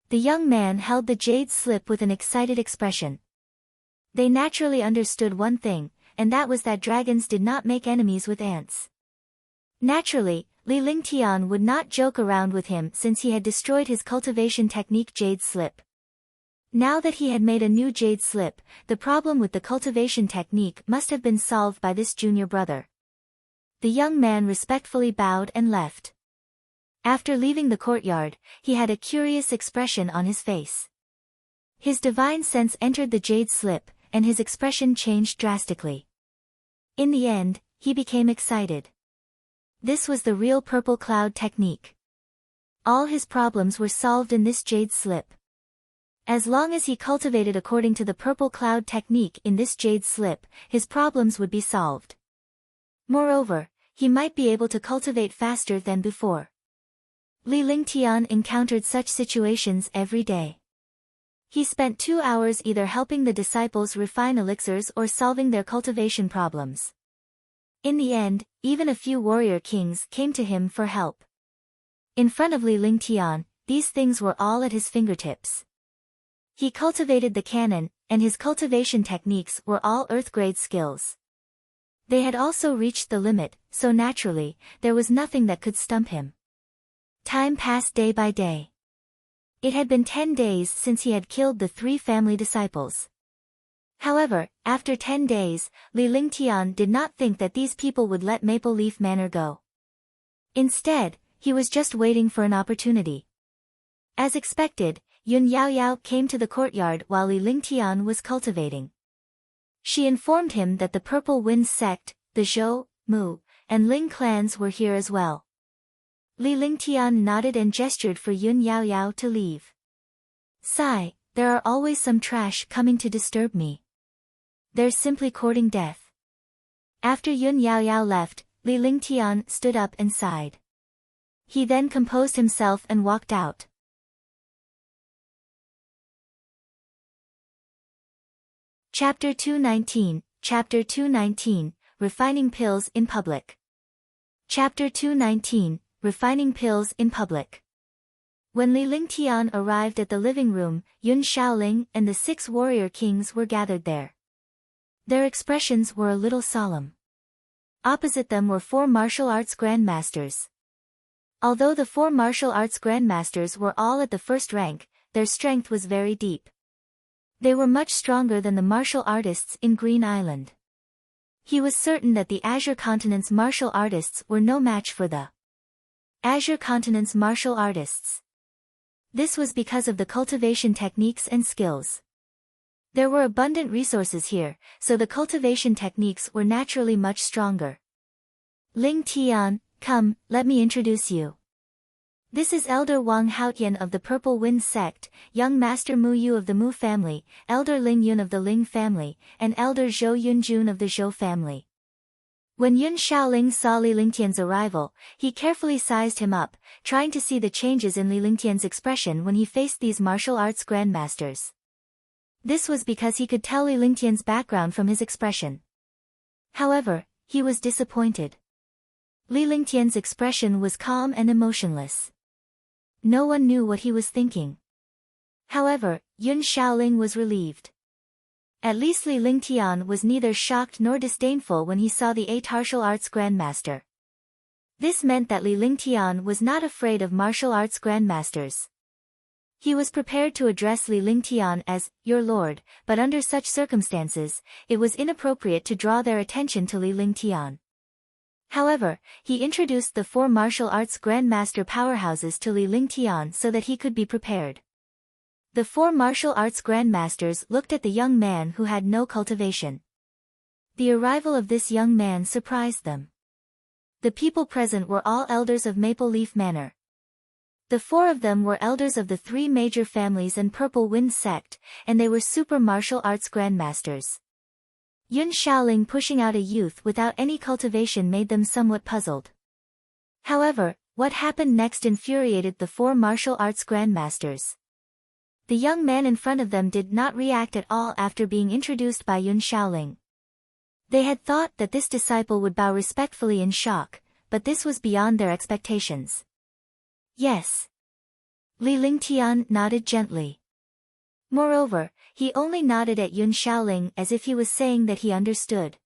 The young man held the jade slip with an excited expression. They naturally understood one thing, and that was that dragons did not make enemies with ants. Naturally, Li Lingtian would not joke around with him since he had destroyed his cultivation technique jade slip. Now that he had made a new jade slip, the problem with the cultivation technique must have been solved by this junior brother. The young man respectfully bowed and left. After leaving the courtyard, he had a curious expression on his face. His divine sense entered the jade slip, and his expression changed drastically. In the end, he became excited. This was the real purple cloud technique. All his problems were solved in this jade slip. As long as he cultivated according to the purple cloud technique in this jade slip, his problems would be solved. Moreover, he might be able to cultivate faster than before. Li Lingtian encountered such situations every day. He spent 2 hours either helping the disciples refine elixirs or solving their cultivation problems. In the end, even a few warrior kings came to him for help. In front of Li Lingtian, these things were all at his fingertips. He cultivated the cannon, and his cultivation techniques were all earth-grade skills. They had also reached the limit, so naturally, there was nothing that could stump him. Time passed day by day. It had been 10 days since he had killed the 3 family disciples. However, after 10 days, Li Lingtian did not think that these people would let Maple Leaf Manor go. Instead, he was just waiting for an opportunity. As expected, Yun Yaoyao came to the courtyard while Li Lingtian was cultivating. She informed him that the Purple Wind sect, the Zhou, Mu, and Ling clans were here as well. Li Lingtian nodded and gestured for Yun Yaoyao to leave. Sigh, there are always some trash coming to disturb me. They're simply courting death. After Yun Yaoyao left, Li Lingtian stood up and sighed. He then composed himself and walked out. Chapter 219, Chapter 219, Refining Pills in Public. Chapter 219, Refining Pills in Public. When Li Lingtian arrived at the living room, Yun Xiaoling and the 6 warrior kings were gathered there. Their expressions were a little solemn. Opposite them were 4 martial arts grandmasters. Although the 4 martial arts grandmasters were all at the first rank, their strength was very deep. They were much stronger than the martial artists in Green Island. He was certain that the Azure Continent's martial artists were no match for the Azure Continent's martial artists. This was because of the cultivation techniques and skills. There were abundant resources here, so the cultivation techniques were naturally much stronger. Ling Tian, come, let me introduce you. This is Elder Wang Haotian of the Purple Wind sect, young Master Mu Yu of the Mu family, Elder Ling Yun of the Ling family, and Elder Zhou Yunjun of the Zhou family. When Yun Xiaoling saw Li Lingtian's arrival, he carefully sized him up, trying to see the changes in Li Lingtian's expression when he faced these martial arts grandmasters. This was because he could tell Li Lingtian's background from his expression. However, he was disappointed. Li Lingtian's expression was calm and emotionless. No one knew what he was thinking. However, Yun Xiaoling was relieved. At least Li Lingtian was neither shocked nor disdainful when he saw the 8 martial arts grandmaster. This meant that Li Lingtian was not afraid of martial arts grandmasters. He was prepared to address Li Lingtian as, your lord, but under such circumstances, it was inappropriate to draw their attention to Li Lingtian. However, he introduced the 4 martial arts grandmaster powerhouses to Li Lingtian so that he could be prepared. The 4 martial arts grandmasters looked at the young man who had no cultivation. The arrival of this young man surprised them. The people present were all elders of Maple Leaf Manor. The 4 of them were elders of the 3 major families and Purple Wind sect, and they were super martial arts grandmasters. Yun Xiaoling pushing out a youth without any cultivation made them somewhat puzzled. However, what happened next infuriated the 4 martial arts grandmasters. The young man in front of them did not react at all after being introduced by Yun Xiaoling. They had thought that this disciple would bow respectfully in shock, but this was beyond their expectations. Yes. Li Lingtian nodded gently. Moreover, he only nodded at Yun Xiaoling as if he was saying that he understood.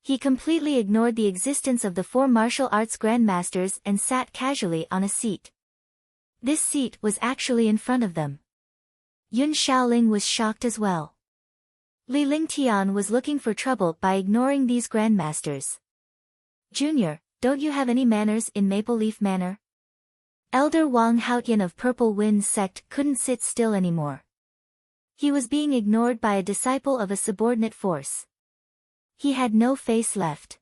He completely ignored the existence of the 4 martial arts grandmasters and sat casually on a seat. This seat was actually in front of them. Yun Xiaoling was shocked as well. Li Lingtian was looking for trouble by ignoring these grandmasters. Junior, don't you have any manners in Maple Leaf Manor? Elder Wang Haotian of Purple Wind's sect couldn't sit still anymore. He was being ignored by a disciple of a subordinate force. He had no face left.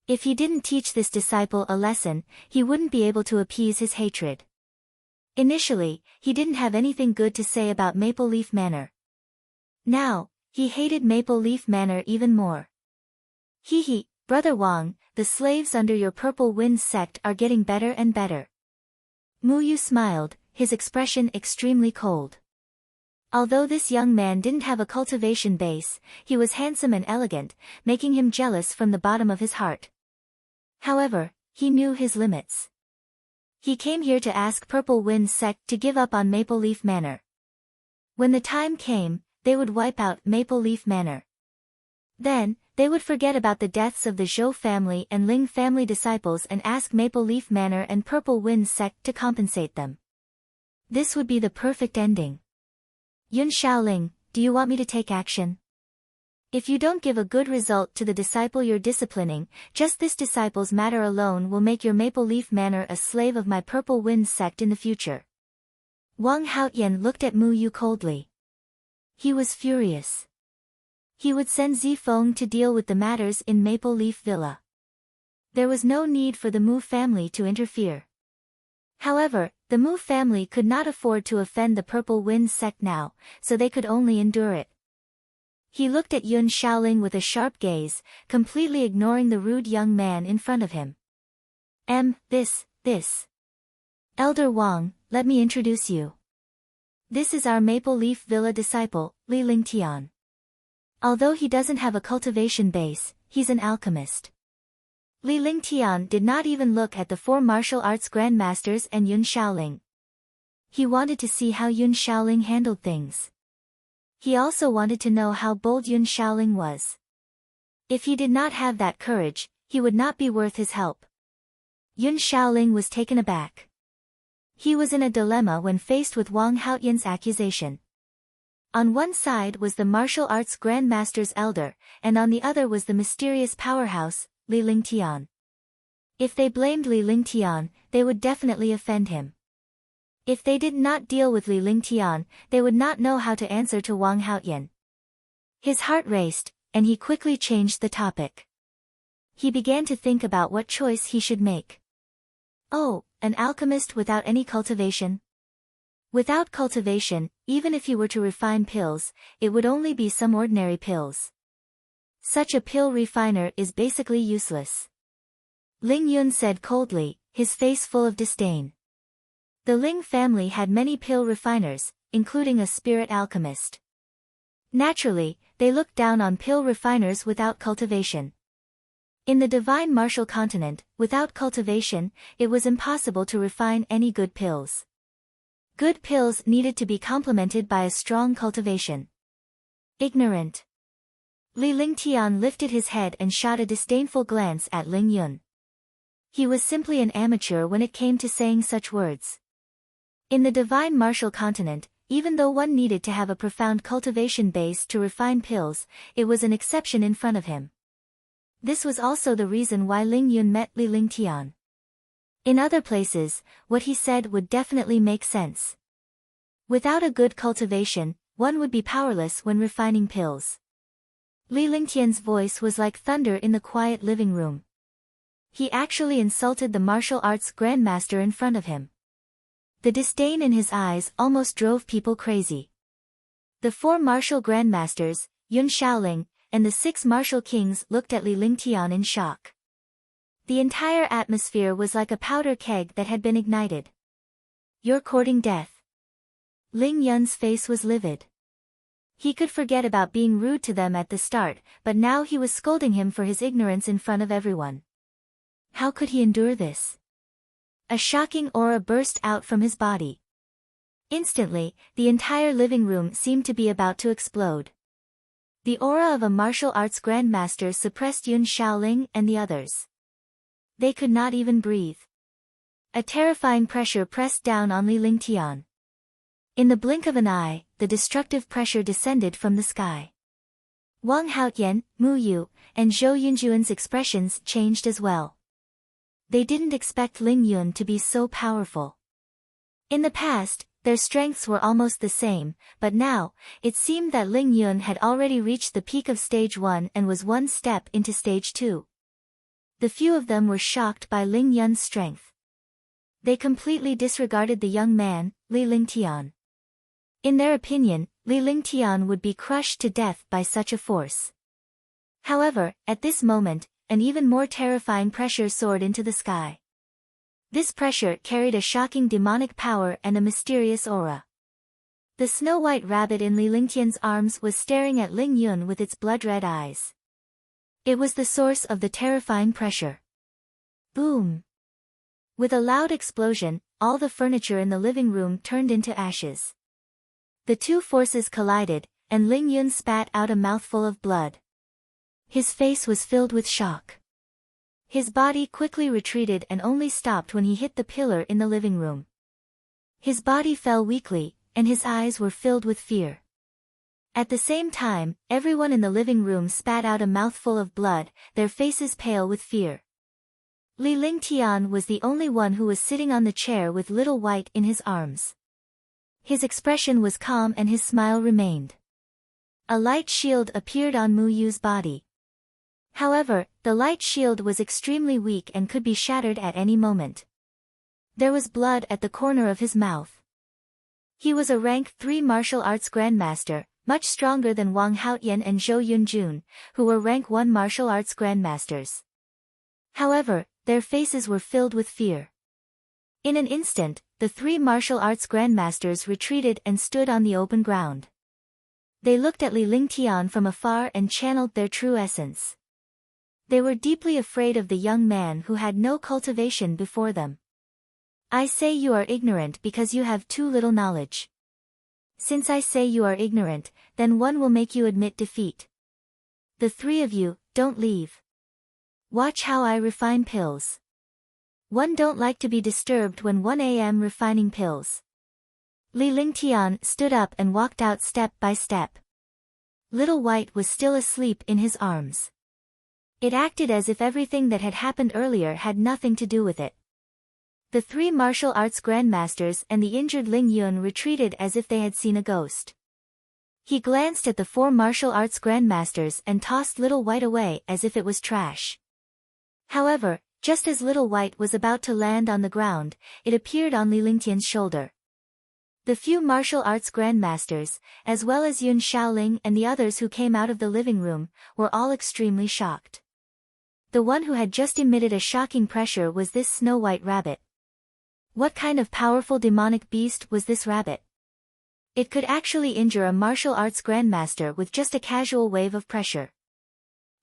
If he didn't teach this disciple a lesson, he wouldn't be able to appease his hatred. Initially, he didn't have anything good to say about Maple Leaf Manor. Now, he hated Maple Leaf Manor even more. Hee, Brother Wang, the slaves under your Purple Wind sect are getting better and better. Mu Yu smiled, his expression extremely cold. Although this young man didn't have a cultivation base, he was handsome and elegant, making him jealous from the bottom of his heart. However, he knew his limits. He came here to ask Purple Wind's sect to give up on Maple Leaf Manor. When the time came, they would wipe out Maple Leaf Manor. Then, they would forget about the deaths of the Zhou family and Ling family disciples and ask Maple Leaf Manor and Purple Wind's sect to compensate them. This would be the perfect ending. Yun Xiaoling, do you want me to take action? If you don't give a good result to the disciple you're disciplining, just this disciple's matter alone will make your Maple Leaf Manor a slave of my Purple Wind sect in the future. Wang Haotian looked at Mu Yu coldly. He was furious. He would send Zifeng to deal with the matters in Maple Leaf Villa. There was no need for the Mu family to interfere. However, the Mu family could not afford to offend the Purple Wind sect now, so they could only endure it. He looked at Yun Xiaoling with a sharp gaze, completely ignoring the rude young man in front of him. This. Elder Wang, let me introduce you. This is our Maple Leaf Villa disciple, Li Lingtian. Although he doesn't have a cultivation base, he's an alchemist. Li Lingtian did not even look at the four martial arts grandmasters and Yun Xiaoling. He wanted to see how Yun Xiaoling handled things. He also wanted to know how bold Yun Xiaoling was. If he did not have that courage, he would not be worth his help. Yun Xiaoling was taken aback. He was in a dilemma when faced with Wang Haotian's accusation. On one side was the martial arts grandmaster's elder, and on the other was the mysterious powerhouse, Li Lingtian. If they blamed Li Lingtian, they would definitely offend him. If they did not deal with Li Lingtian, they would not know how to answer to Wang Haotian. His heart raced, and he quickly changed the topic. He began to think about what choice he should make. Oh, an alchemist without any cultivation? Without cultivation, even if he were to refine pills, it would only be some ordinary pills. Such a pill refiner is basically useless. Ling Yun said coldly, his face full of disdain. The Ling family had many pill refiners, including a spirit alchemist. Naturally, they looked down on pill refiners without cultivation. In the divine martial continent, without cultivation, it was impossible to refine any good pills. Good pills needed to be complemented by a strong cultivation. Ignorant. Li Lingtian lifted his head and shot a disdainful glance at Ling Yun. He was simply an amateur when it came to saying such words. In the divine martial continent, even though one needed to have a profound cultivation base to refine pills, it was an exception in front of him. This was also the reason why Ling Yun met Li Lingtian. In other places, what he said would definitely make sense. Without a good cultivation, one would be powerless when refining pills. Li Lingtian's voice was like thunder in the quiet living room. He actually insulted the martial arts grandmaster in front of him. The disdain in his eyes almost drove people crazy. The four martial grandmasters, Yun Xiaoling, and the 6 martial kings looked at Li Lingtian in shock. The entire atmosphere was like a powder keg that had been ignited. You're courting death. Ling Yun's face was livid. He could forget about being rude to them at the start, but now he was scolding him for his ignorance in front of everyone. How could he endure this? A shocking aura burst out from his body. Instantly, the entire living room seemed to be about to explode. The aura of a martial arts grandmaster suppressed Yun Xiaoling and the others. They could not even breathe. A terrifying pressure pressed down on Li Lingtian. In the blink of an eye, the destructive pressure descended from the sky. Wang Haotian, Mu Yu, and Zhou Yunjuan's expressions changed as well. They didn't expect Ling Yun to be so powerful. In the past, their strengths were almost the same, but now, it seemed that Ling Yun had already reached the peak of stage 1 and was one step into stage 2. The few of them were shocked by Ling Yun's strength. They completely disregarded the young man, Li Lingtian. In their opinion, Li Lingtian would be crushed to death by such a force. However, at this moment, an even more terrifying pressure soared into the sky. This pressure carried a shocking demonic power and a mysterious aura. The snow-white rabbit in Li Lingtian's arms was staring at Ling Yun with its blood-red eyes. It was the source of the terrifying pressure. Boom! With a loud explosion, all the furniture in the living room turned into ashes. The two forces collided, and Ling Yun spat out a mouthful of blood. His face was filled with shock. His body quickly retreated and only stopped when he hit the pillar in the living room. His body fell weakly, and his eyes were filled with fear. At the same time, everyone in the living room spat out a mouthful of blood, their faces pale with fear. Li Lingtian was the only one who was sitting on the chair with Little White in his arms. His expression was calm and his smile remained. A light shield appeared on Mu Yu's body. However, the light shield was extremely weak and could be shattered at any moment. There was blood at the corner of his mouth. He was a rank 3 martial arts grandmaster, much stronger than Wang Haotian and Zhou Yunjun, who were rank 1 martial arts grandmasters. However, their faces were filled with fear. In an instant, the 3 martial arts grandmasters retreated and stood on the open ground. They looked at Li Lingtian from afar and channeled their true essence. They were deeply afraid of the young man who had no cultivation before them. I say you are ignorant because you have too little knowledge. Since I say you are ignorant, then one will make you admit defeat. The 3 of you, don't leave. Watch how I refine pills. One don't like to be disturbed when 1 a.m. refining pills. Li Lingtian stood up and walked out step by step. Little White was still asleep in his arms. It acted as if everything that had happened earlier had nothing to do with it. The 3 martial arts grandmasters and the injured Ling Yun retreated as if they had seen a ghost. He glanced at the 4 martial arts grandmasters and tossed Little White away as if it was trash. However, just as Little White was about to land on the ground, it appeared on Li Lingtian's shoulder. The few martial arts grandmasters, as well as Yun Xiaoling and the others who came out of the living room, were all extremely shocked. The one who had just emitted a shocking pressure was this snow-white rabbit. What kind of powerful demonic beast was this rabbit? It could actually injure a martial arts grandmaster with just a casual wave of pressure.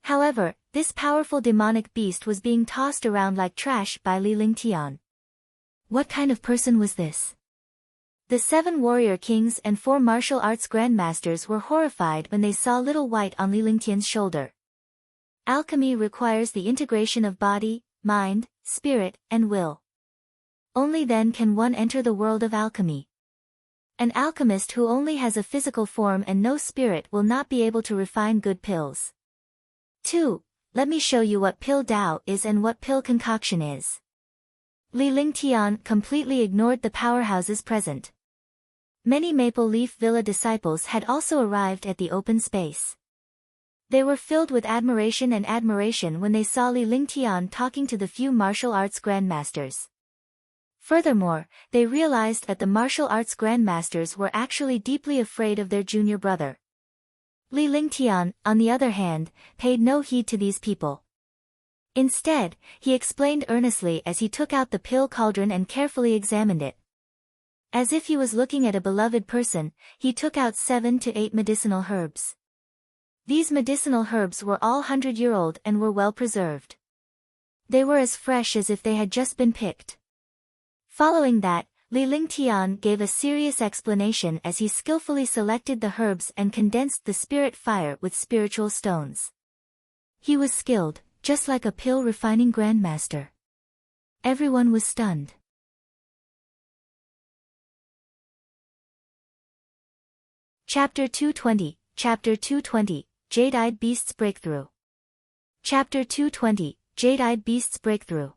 However, this powerful demonic beast was being tossed around like trash by Li Lingtian. What kind of person was this? The 7 warrior kings and 4 martial arts grandmasters were horrified when they saw Little White on Li Lingtian's shoulder. Alchemy requires the integration of body, mind, spirit, and will. Only then can one enter the world of alchemy. An alchemist who only has a physical form and no spirit will not be able to refine good pills. 2. Let me show you what pill Dao is and what pill concoction is. Li Lingtian completely ignored the powerhouses present. Many Maple Leaf Villa disciples had also arrived at the open space. They were filled with admiration when they saw Li Lingtian talking to the few martial arts grandmasters. Furthermore, they realized that the martial arts grandmasters were actually deeply afraid of their junior brother. Li Lingtian, on the other hand, paid no heed to these people. Instead, he explained earnestly as he took out the pill cauldron and carefully examined it. As if he was looking at a beloved person, he took out 7 to 8 medicinal herbs. These medicinal herbs were all 100-year-old and were well preserved. They were as fresh as if they had just been picked. Following that, Li Lingtian gave a serious explanation as he skillfully selected the herbs and condensed the spirit fire with spiritual stones. He was skilled, just like a pill refining grandmaster. Everyone was stunned. Chapter 220, Jade-Eyed Beast's Breakthrough. Chapter 220, Jade-Eyed Beast's Breakthrough.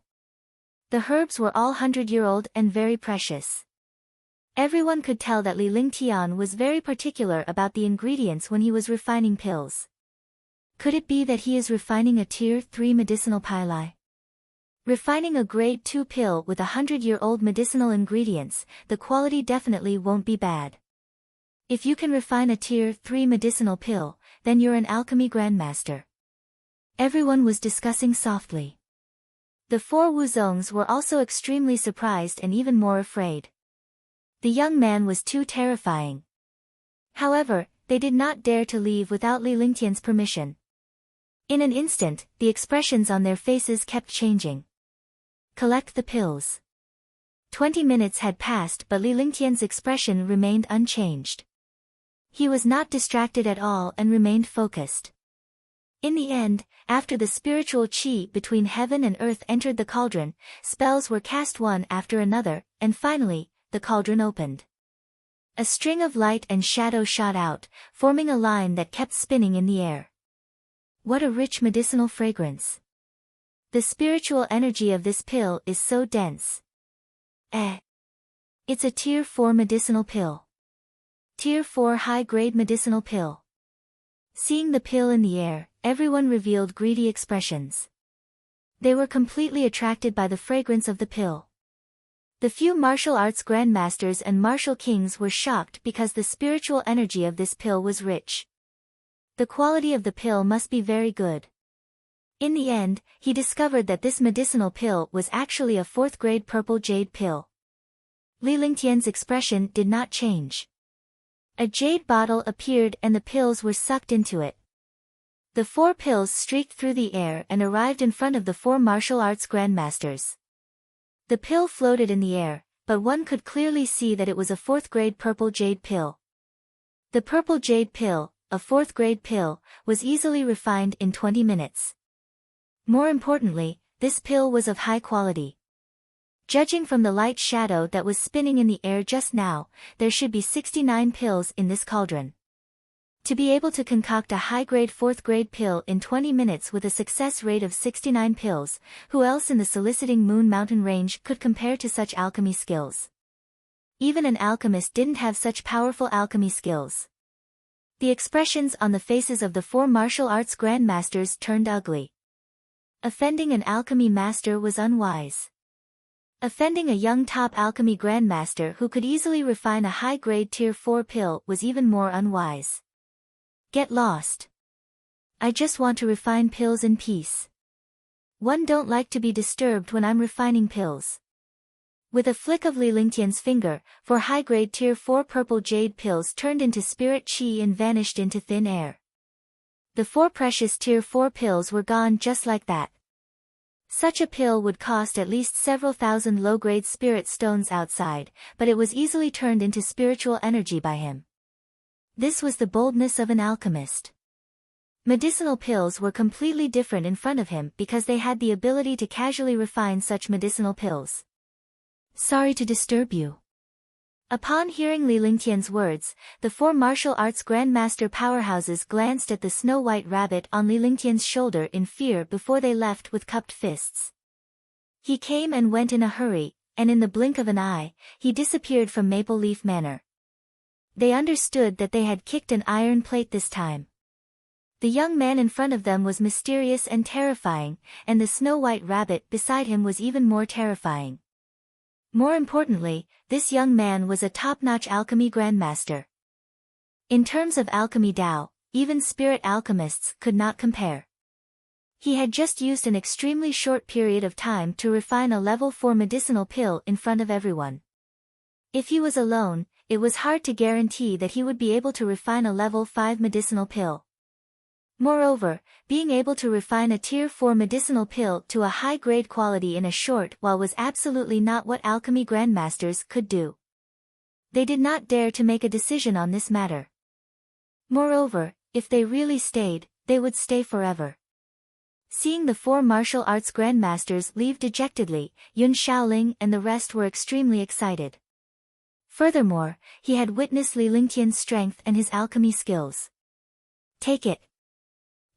The herbs were all 100-year-old and very precious. Everyone could tell that Li Lingtian was very particular about the ingredients when he was refining pills. Could it be that he is refining a Tier 3 medicinal pili? Refining a Grade 2 pill with 100-year-old medicinal ingredients, the quality definitely won't be bad. If you can refine a Tier 3 medicinal pill, then you're an alchemy grandmaster. Everyone was discussing softly. The four Wuzongs were also extremely surprised and even more afraid. The young man was too terrifying. However, they did not dare to leave without Li Lingtian's permission. In an instant, the expressions on their faces kept changing. Collect the pills. 20 minutes had passed but Li Lingtian's expression remained unchanged. He was not distracted at all and remained focused. In the end, after the spiritual qi between heaven and earth entered the cauldron, spells were cast one after another, and finally, the cauldron opened. A string of light and shadow shot out, forming a line that kept spinning in the air. What a rich medicinal fragrance. The spiritual energy of this pill is so dense. It's a Tier 4 medicinal pill. Tier 4 high-grade medicinal pill. Seeing the pill in the air, everyone revealed greedy expressions. They were completely attracted by the fragrance of the pill. The few martial arts grandmasters and martial kings were shocked because the spiritual energy of this pill was rich. The quality of the pill must be very good. In the end, he discovered that this medicinal pill was actually a 4th-grade purple jade pill. Li Lingtian's expression did not change. A jade bottle appeared and the pills were sucked into it. The 4 pills streaked through the air and arrived in front of the 4 martial arts grandmasters. The pill floated in the air, but one could clearly see that it was a 4th-grade purple jade pill. The purple jade pill, a 4th-grade pill, was easily refined in 20 minutes. More importantly, this pill was of high quality. Judging from the light shadow that was spinning in the air just now, there should be 69 pills in this cauldron. To be able to concoct a high-grade 4th-grade pill in 20 minutes with a success rate of 69 pills, who else in the soliciting Moon Mountain range could compare to such alchemy skills? Even an alchemist didn't have such powerful alchemy skills. The expressions on the faces of the 4 martial arts grandmasters turned ugly. Offending an alchemy master was unwise. Offending a young top alchemy grandmaster who could easily refine a high-grade Tier 4 pill was even more unwise. Get lost. I just want to refine pills in peace. One don't like to be disturbed when I'm refining pills. With a flick of Li Lingtian's finger, 4 high-grade Tier 4 purple jade pills turned into spirit qi and vanished into thin air. The 4 precious Tier 4 pills were gone just like that. Such a pill would cost at least several thousand low-grade spirit stones outside, but it was easily turned into spiritual energy by him. This was the boldness of an alchemist. Medicinal pills were completely different in front of him because they had the ability to casually refine such medicinal pills. Sorry to disturb you. Upon hearing Li Lingtian's words, the 4 martial arts grandmaster powerhouses glanced at the snow-white rabbit on Li Lingtian's shoulder in fear before they left with cupped fists. He came and went in a hurry, and in the blink of an eye, he disappeared from Maple Leaf Manor. They understood that they had kicked an iron plate this time. The young man in front of them was mysterious and terrifying, and the snow-white rabbit beside him was even more terrifying. More importantly, this young man was a top-notch alchemy grandmaster. In terms of alchemy Dao, even spirit alchemists could not compare. He had just used an extremely short period of time to refine a level 4 medicinal pill in front of everyone. If he was alone, it was hard to guarantee that he would be able to refine a level 5 medicinal pill. Moreover, being able to refine a Tier 4 medicinal pill to a high-grade quality in a short while was absolutely not what alchemy grandmasters could do. They did not dare to make a decision on this matter. Moreover, if they really stayed, they would stay forever. Seeing the 4 martial arts grandmasters leave dejectedly, Xiaoling and the rest were extremely excited. Furthermore, he had witnessed Li Lingtian's strength and his alchemy skills. Take it.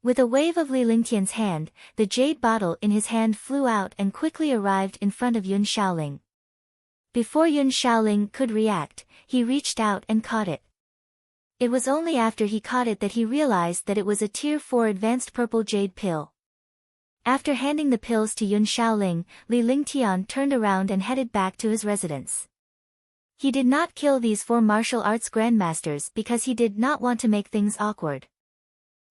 With a wave of Li Lingtian's hand, the jade bottle in his hand flew out and quickly arrived in front of Yun Xiaoling. Before Yun Xiaoling could react, he reached out and caught it. It was only after he caught it that he realized that it was a Tier 4 advanced purple jade pill. After handing the pills to Yun Xiaoling, Li Lingtian turned around and headed back to his residence. He did not kill these 4 martial arts grandmasters because he did not want to make things awkward.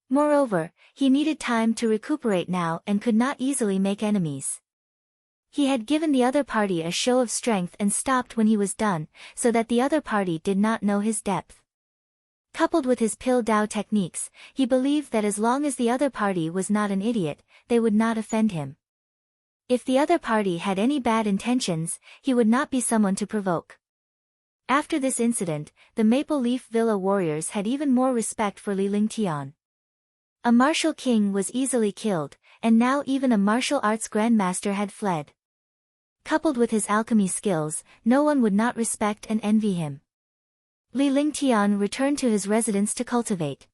Moreover, he needed time to recuperate now and could not easily make enemies. He had given the other party a show of strength and stopped when he was done, so that the other party did not know his depth. Coupled with his pill Dao techniques, he believed that as long as the other party was not an idiot, they would not offend him. If the other party had any bad intentions, he would not be someone to provoke. After this incident, the Maple Leaf Villa warriors had even more respect for Li Lingtian. A martial king was easily killed, and now even a martial arts grandmaster had fled. Coupled with his alchemy skills, no one would not respect and envy him. Li Lingtian returned to his residence to cultivate.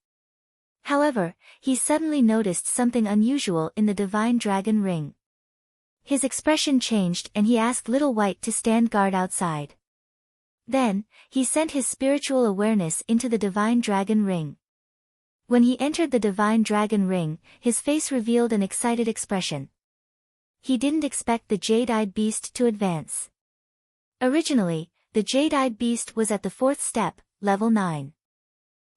However, he suddenly noticed something unusual in the divine dragon ring. His expression changed and he asked Little White to stand guard outside. Then, he sent his spiritual awareness into the divine dragon ring. When he entered the divine dragon ring, his face revealed an excited expression. He didn't expect the Jade-Eyed beast to advance. Originally, the Jade-Eyed beast was at the 4th step, level 9.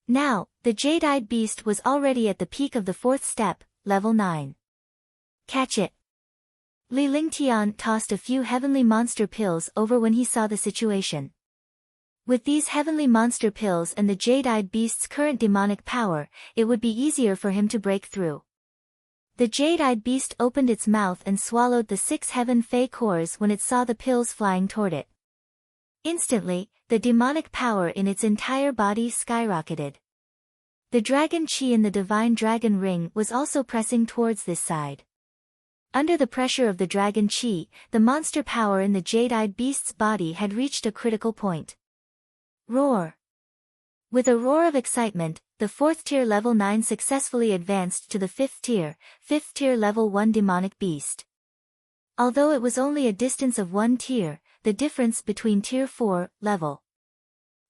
Now, the Jade-Eyed beast was already at the peak of the 4th step, level 9. Catch it! Li Lingtian tossed a few heavenly monster pills over when he saw the situation. With these heavenly monster pills and the Jade-Eyed beast's current demonic power, it would be easier for him to break through. The Jade-Eyed beast opened its mouth and swallowed the 6 heaven fey cores when it saw the pills flying toward it. Instantly, the demonic power in its entire body skyrocketed. The dragon chi in the divine dragon ring was also pressing towards this side. Under the pressure of the dragon chi, the monster power in the Jade-Eyed beast's body had reached a critical point. Roar! With a roar of excitement, the 4th tier level 9 successfully advanced to the 5th tier level 1 demonic beast. Although it was only a distance of 1 tier, the difference between tier 4, level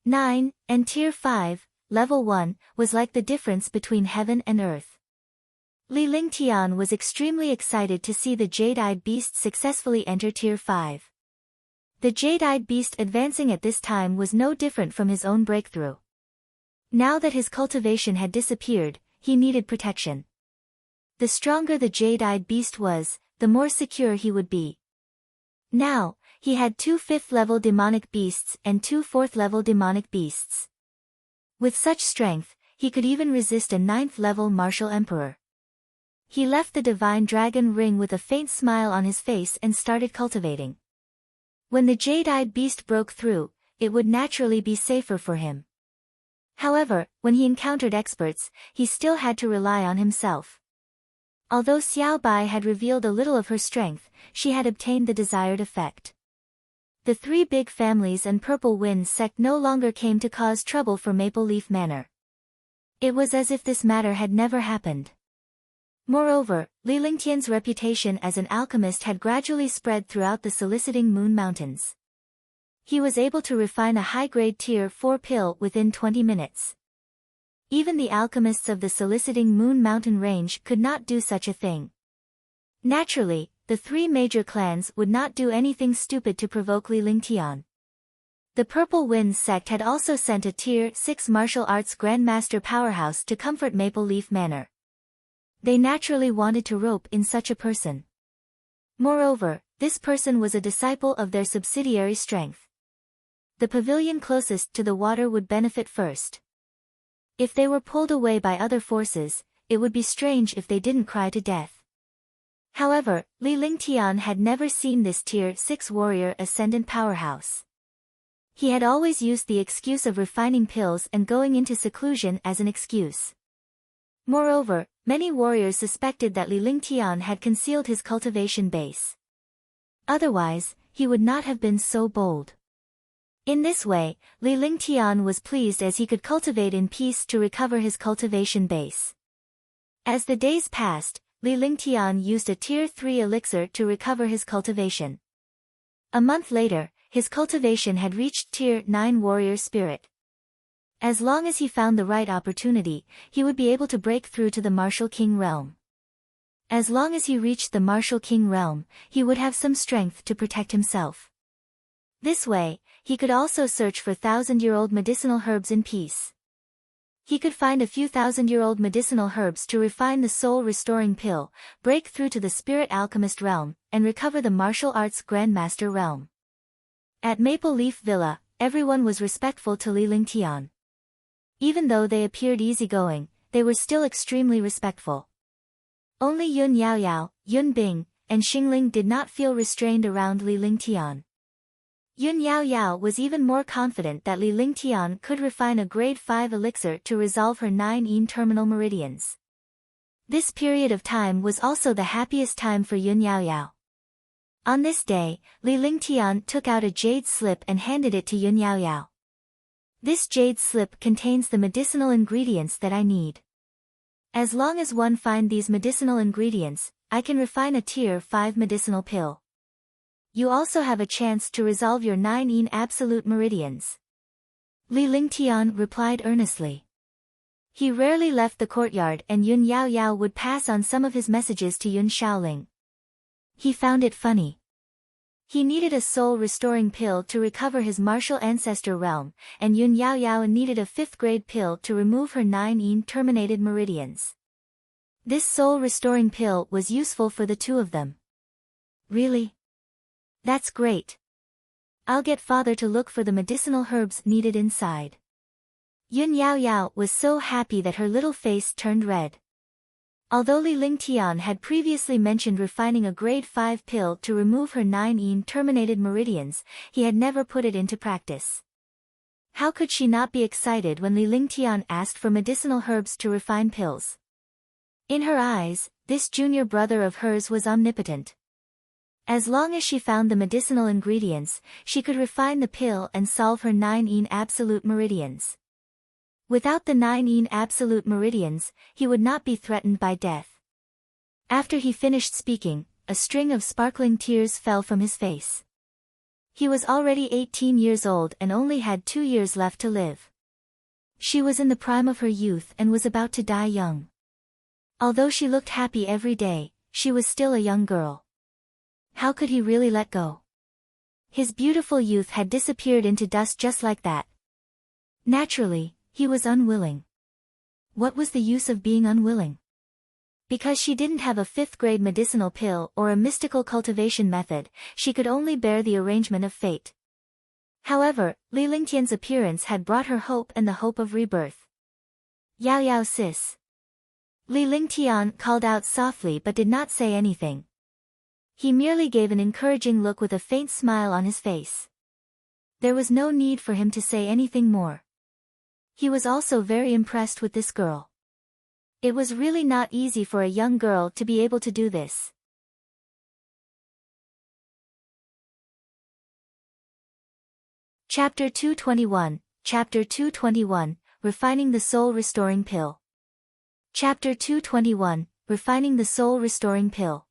9, and tier 5, level 1, was like the difference between heaven and earth. Li Lingtian was extremely excited to see the Jade-Eyed beast successfully enter tier 5. The Jade-Eyed beast advancing at this time was no different from his own breakthrough. Now that his cultivation had disappeared, he needed protection. The stronger the Jade-Eyed beast was, the more secure he would be. Now, he had 2 5th-level demonic beasts and 2 4th-level demonic beasts. With such strength, he could even resist a 9th-level martial emperor. He left the divine dragon ring with a faint smile on his face and started cultivating. When the Jade-Eyed beast broke through, it would naturally be safer for him. However, when he encountered experts, he still had to rely on himself. Although Xiao Bai had revealed a little of her strength, she had obtained the desired effect. The 3 big families and Purple Wind sect no longer came to cause trouble for Maple Leaf Manor. It was as if this matter had never happened. Moreover, Li Lingtian's reputation as an alchemist had gradually spread throughout the Soliciting Moon Mountains. He was able to refine a high-grade tier 4 pill within 20 minutes. Even the alchemists of the Soliciting Moon Mountain range could not do such a thing. Naturally, the 3 major clans would not do anything stupid to provoke Li Lingtian. The Purple Wind sect had also sent a tier 6 martial arts grandmaster powerhouse to comfort Maple Leaf Manor. They naturally wanted to rope in such a person. Moreover, this person was a disciple of their subsidiary strength. The pavilion closest to the water would benefit first. If they were pulled away by other forces, it would be strange if they didn't cry to death. However, Li Lingtian had never seen this tier 6 warrior ascendant powerhouse. He had always used the excuse of refining pills and going into seclusion as an excuse. Moreover, many warriors suspected that Li Lingtian had concealed his cultivation base. Otherwise, he would not have been so bold. In this way, Li Lingtian was pleased as he could cultivate in peace to recover his cultivation base. As the days passed, Li Lingtian used a Tier 3 elixir to recover his cultivation. A month later, his cultivation had reached Tier 9 warrior spirit. As long as he found the right opportunity, he would be able to break through to the Martial King realm. As long as he reached the Martial King realm, he would have some strength to protect himself. This way, he could also search for thousand-year-old medicinal herbs in peace. He could find a few thousand-year-old medicinal herbs to refine the soul-restoring pill, break through to the spirit alchemist realm, and recover the martial arts grandmaster realm. At Maple Leaf Villa, everyone was respectful to Li Lingtian. Even though they appeared easygoing, they were still extremely respectful. Only Yun Yaoyao, Yun Bing, and Xingling did not feel restrained around Li Lingtian. Yun Yaoyao was even more confident that Li Lingtian could refine a grade 5 elixir to resolve her 9 Yin terminal meridians. This period of time was also the happiest time for Yun Yaoyao. On this day, Li Lingtian took out a jade slip and handed it to Yun Yaoyao. This jade slip contains the medicinal ingredients that I need. As long as one find these medicinal ingredients, I can refine a Tier 5 medicinal pill. You also have a chance to resolve your 9 Yin absolute meridians. Li Lingtian replied earnestly. He rarely left the courtyard and Yun Yaoyao would pass on some of his messages to Yun Xiaoling. He found it funny. He needed a soul-restoring pill to recover his martial ancestor realm, and Yun Yaoyao needed a 5th grade pill to remove her 9 Yin terminated meridians. This soul-restoring pill was useful for the two of them. Really? That's great. I'll get father to look for the medicinal herbs needed inside. Yun Yaoyao was so happy that her little face turned red. Although Li Lingtian had previously mentioned refining a grade 5 pill to remove her 9 Yin terminated meridians, he had never put it into practice. How could she not be excited when Li Lingtian asked for medicinal herbs to refine pills? In her eyes, this junior brother of hers was omnipotent. As long as she found the medicinal ingredients, she could refine the pill and solve her 9 Yin absolute meridians. Without the 9 Yin absolute meridians, he would not be threatened by death. After he finished speaking, a string of sparkling tears fell from his face. He was already 18 years old and only had 2 years left to live. She was in the prime of her youth and was about to die young. Although she looked happy every day, she was still a young girl. How could he really let go? His beautiful youth had disappeared into dust just like that. Naturally, he was unwilling. What was the use of being unwilling? Because she didn't have a 5th grade medicinal pill or a mystical cultivation method, she could only bear the arrangement of fate. However, Li Lingtian's appearance had brought her hope and the hope of rebirth. Yao Yao sis. Li Lingtian called out softly but did not say anything. He merely gave an encouraging look with a faint smile on his face. There was no need for him to say anything more. He was also very impressed with this girl. It was really not easy for a young girl to be able to do this. Chapter 221, Chapter 221, Refining the Soul Restoring Pill. Chapter 221, Refining the Soul Restoring Pill.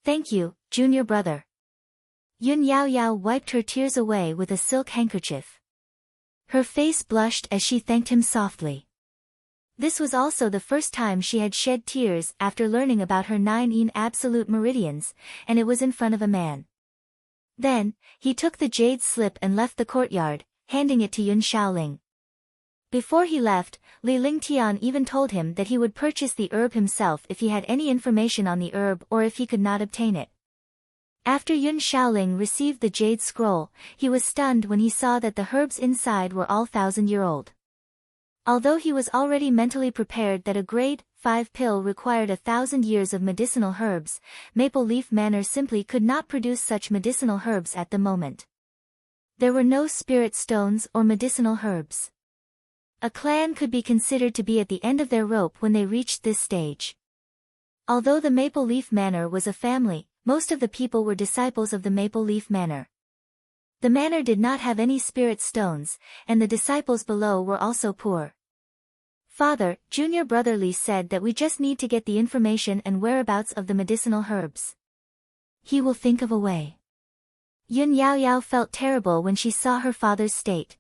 Thank you, junior brother. Yun Yaoyao wiped her tears away with a silk handkerchief. Her face blushed as she thanked him softly. This was also the first time she had shed tears after learning about her 9 Yin absolute meridians, and it was in front of a man. Then, he took the jade slip and left the courtyard, handing it to Yun Xiaoling. Before he left, Li Lingtian even told him that he would purchase the herb himself if he had any information on the herb or if he could not obtain it. After Yun Xiaoling received the jade scroll, he was stunned when he saw that the herbs inside were all 1,000-year-old. Although he was already mentally prepared that a grade 5 pill required 1,000 years of medicinal herbs, Maple Leaf Manor simply could not produce such medicinal herbs at the moment. There were no spirit stones or medicinal herbs. A clan could be considered to be at the end of their rope when they reached this stage. Although the Maple Leaf Manor was a family, most of the people were disciples of the Maple Leaf Manor. The manor did not have any spirit stones, and the disciples below were also poor. Father, junior brother Li said that we just need to get the information and whereabouts of the medicinal herbs. He will think of a way. Yun Yaoyao felt terrible when she saw her father's state.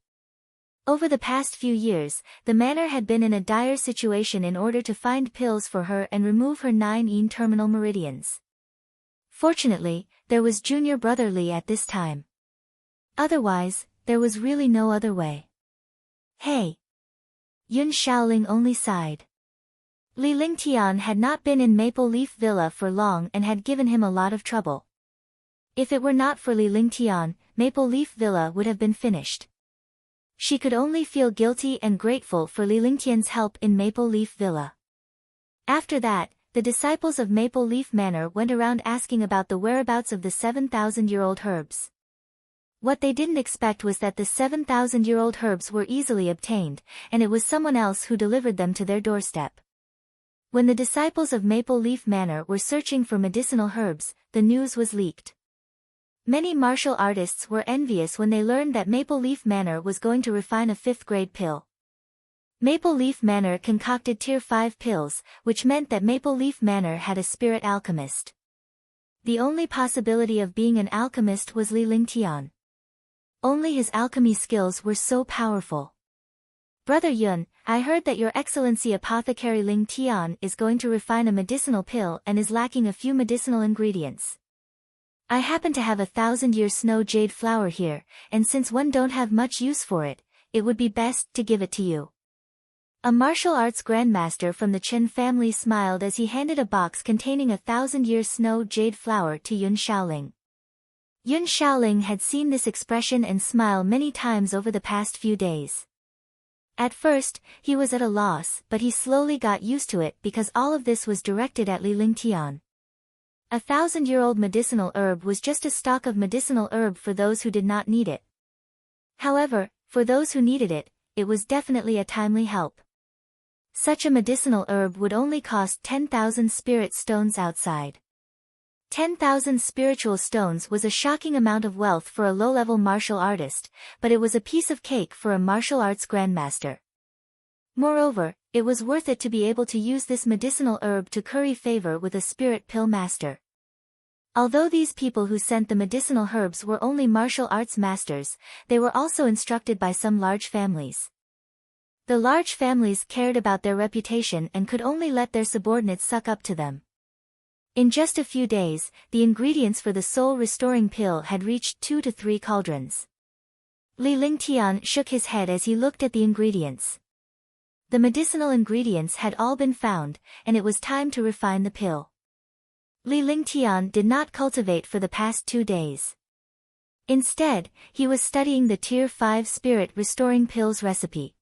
Over the past few years, the manor had been in a dire situation in order to find pills for her and remove her 9 yin terminal meridians. Fortunately, there was junior brother Li at this time. Otherwise, there was really no other way. Hey! Yun Xiaoling only sighed. Li Lingtian had not been in Maple Leaf Villa for long and had given him a lot of trouble. If it were not for Li Lingtian, Maple Leaf Villa would have been finished. She could only feel guilty and grateful for Li Lingtian's help in Maple Leaf Villa. After that, the disciples of Maple Leaf Manor went around asking about the whereabouts of the 7,000-year-old herbs. What they didn't expect was that the 7,000-year-old herbs were easily obtained, and it was someone else who delivered them to their doorstep. When the disciples of Maple Leaf Manor were searching for medicinal herbs, the news was leaked. Many martial artists were envious when they learned that Maple Leaf Manor was going to refine a 5th-grade pill. Maple Leaf Manor concocted Tier 5 pills, which meant that Maple Leaf Manor had a spirit alchemist. The only possibility of being an alchemist was Li Lingtian. Only his alchemy skills were so powerful. Brother Yun, I heard that Your Excellency Apothecary Ling Tian is going to refine a medicinal pill and is lacking a few medicinal ingredients. I happen to have a 1,000-year snow jade flower here, and since one don't have much use for it, it would be best to give it to you. A martial arts grandmaster from the Chen family smiled as he handed a box containing a 1,000-year snow jade flower to Yun Xiaoling. Yun Xiaoling had seen this expression and smile many times over the past few days. At first, he was at a loss, but he slowly got used to it because all of this was directed at Li Lingtian. A 1,000-year-old medicinal herb was just a stalk of medicinal herb for those who did not need it. However, for those who needed it, it was definitely a timely help. Such a medicinal herb would only cost 10,000 spirit stones outside. 10,000 spiritual stones was a shocking amount of wealth for a low-level martial artist, but it was a piece of cake for a martial arts grandmaster. Moreover, it was worth it to be able to use this medicinal herb to curry favor with a spirit pill master. Although these people who sent the medicinal herbs were only martial arts masters, they were also instructed by some large families. The large families cared about their reputation and could only let their subordinates suck up to them. In just a few days, the ingredients for the soul-restoring pill had reached 2 to 3 cauldrons. Li Lingtian shook his head as he looked at the ingredients. The medicinal ingredients had all been found, and it was time to refine the pill. Li Lingtian did not cultivate for the past 2 days. Instead, he was studying the Tier 5 spirit-restoring pills recipe.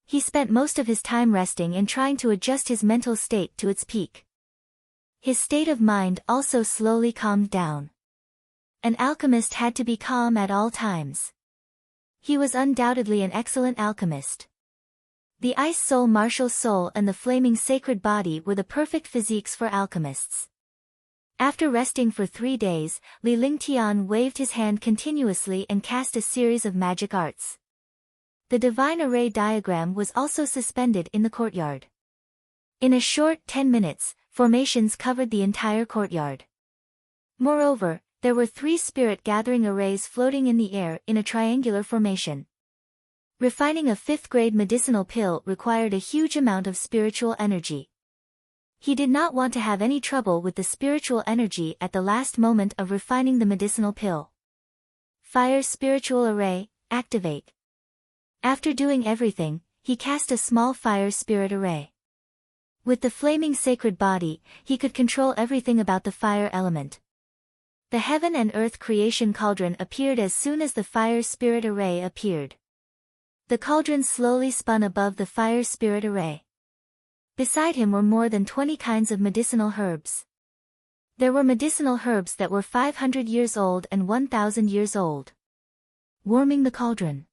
He spent most of his time resting and trying to adjust his mental state to its peak. His state of mind also slowly calmed down. An alchemist had to be calm at all times. He was undoubtedly an excellent alchemist. The Ice Soul Martial Soul and the Flaming Sacred Body were the perfect physiques for alchemists. After resting for 3 days, Li Lingtian waved his hand continuously and cast a series of magic arts. The divine array diagram was also suspended in the courtyard. In a short 10 minutes, formations covered the entire courtyard. Moreover, there were 3 spirit gathering arrays floating in the air in a triangular formation. Refining a 5th-grade medicinal pill required a huge amount of spiritual energy. He did not want to have any trouble with the spiritual energy at the last moment of refining the medicinal pill. Fire Spiritual Array, activate. After doing everything, he cast a small fire spirit array. With the flaming sacred body, he could control everything about the fire element. The heaven and earth creation cauldron appeared as soon as the fire spirit array appeared. The cauldron slowly spun above the fire spirit array. Beside him were more than 20 kinds of medicinal herbs. There were medicinal herbs that were 500 years old and 1,000 years old. Warming the cauldron.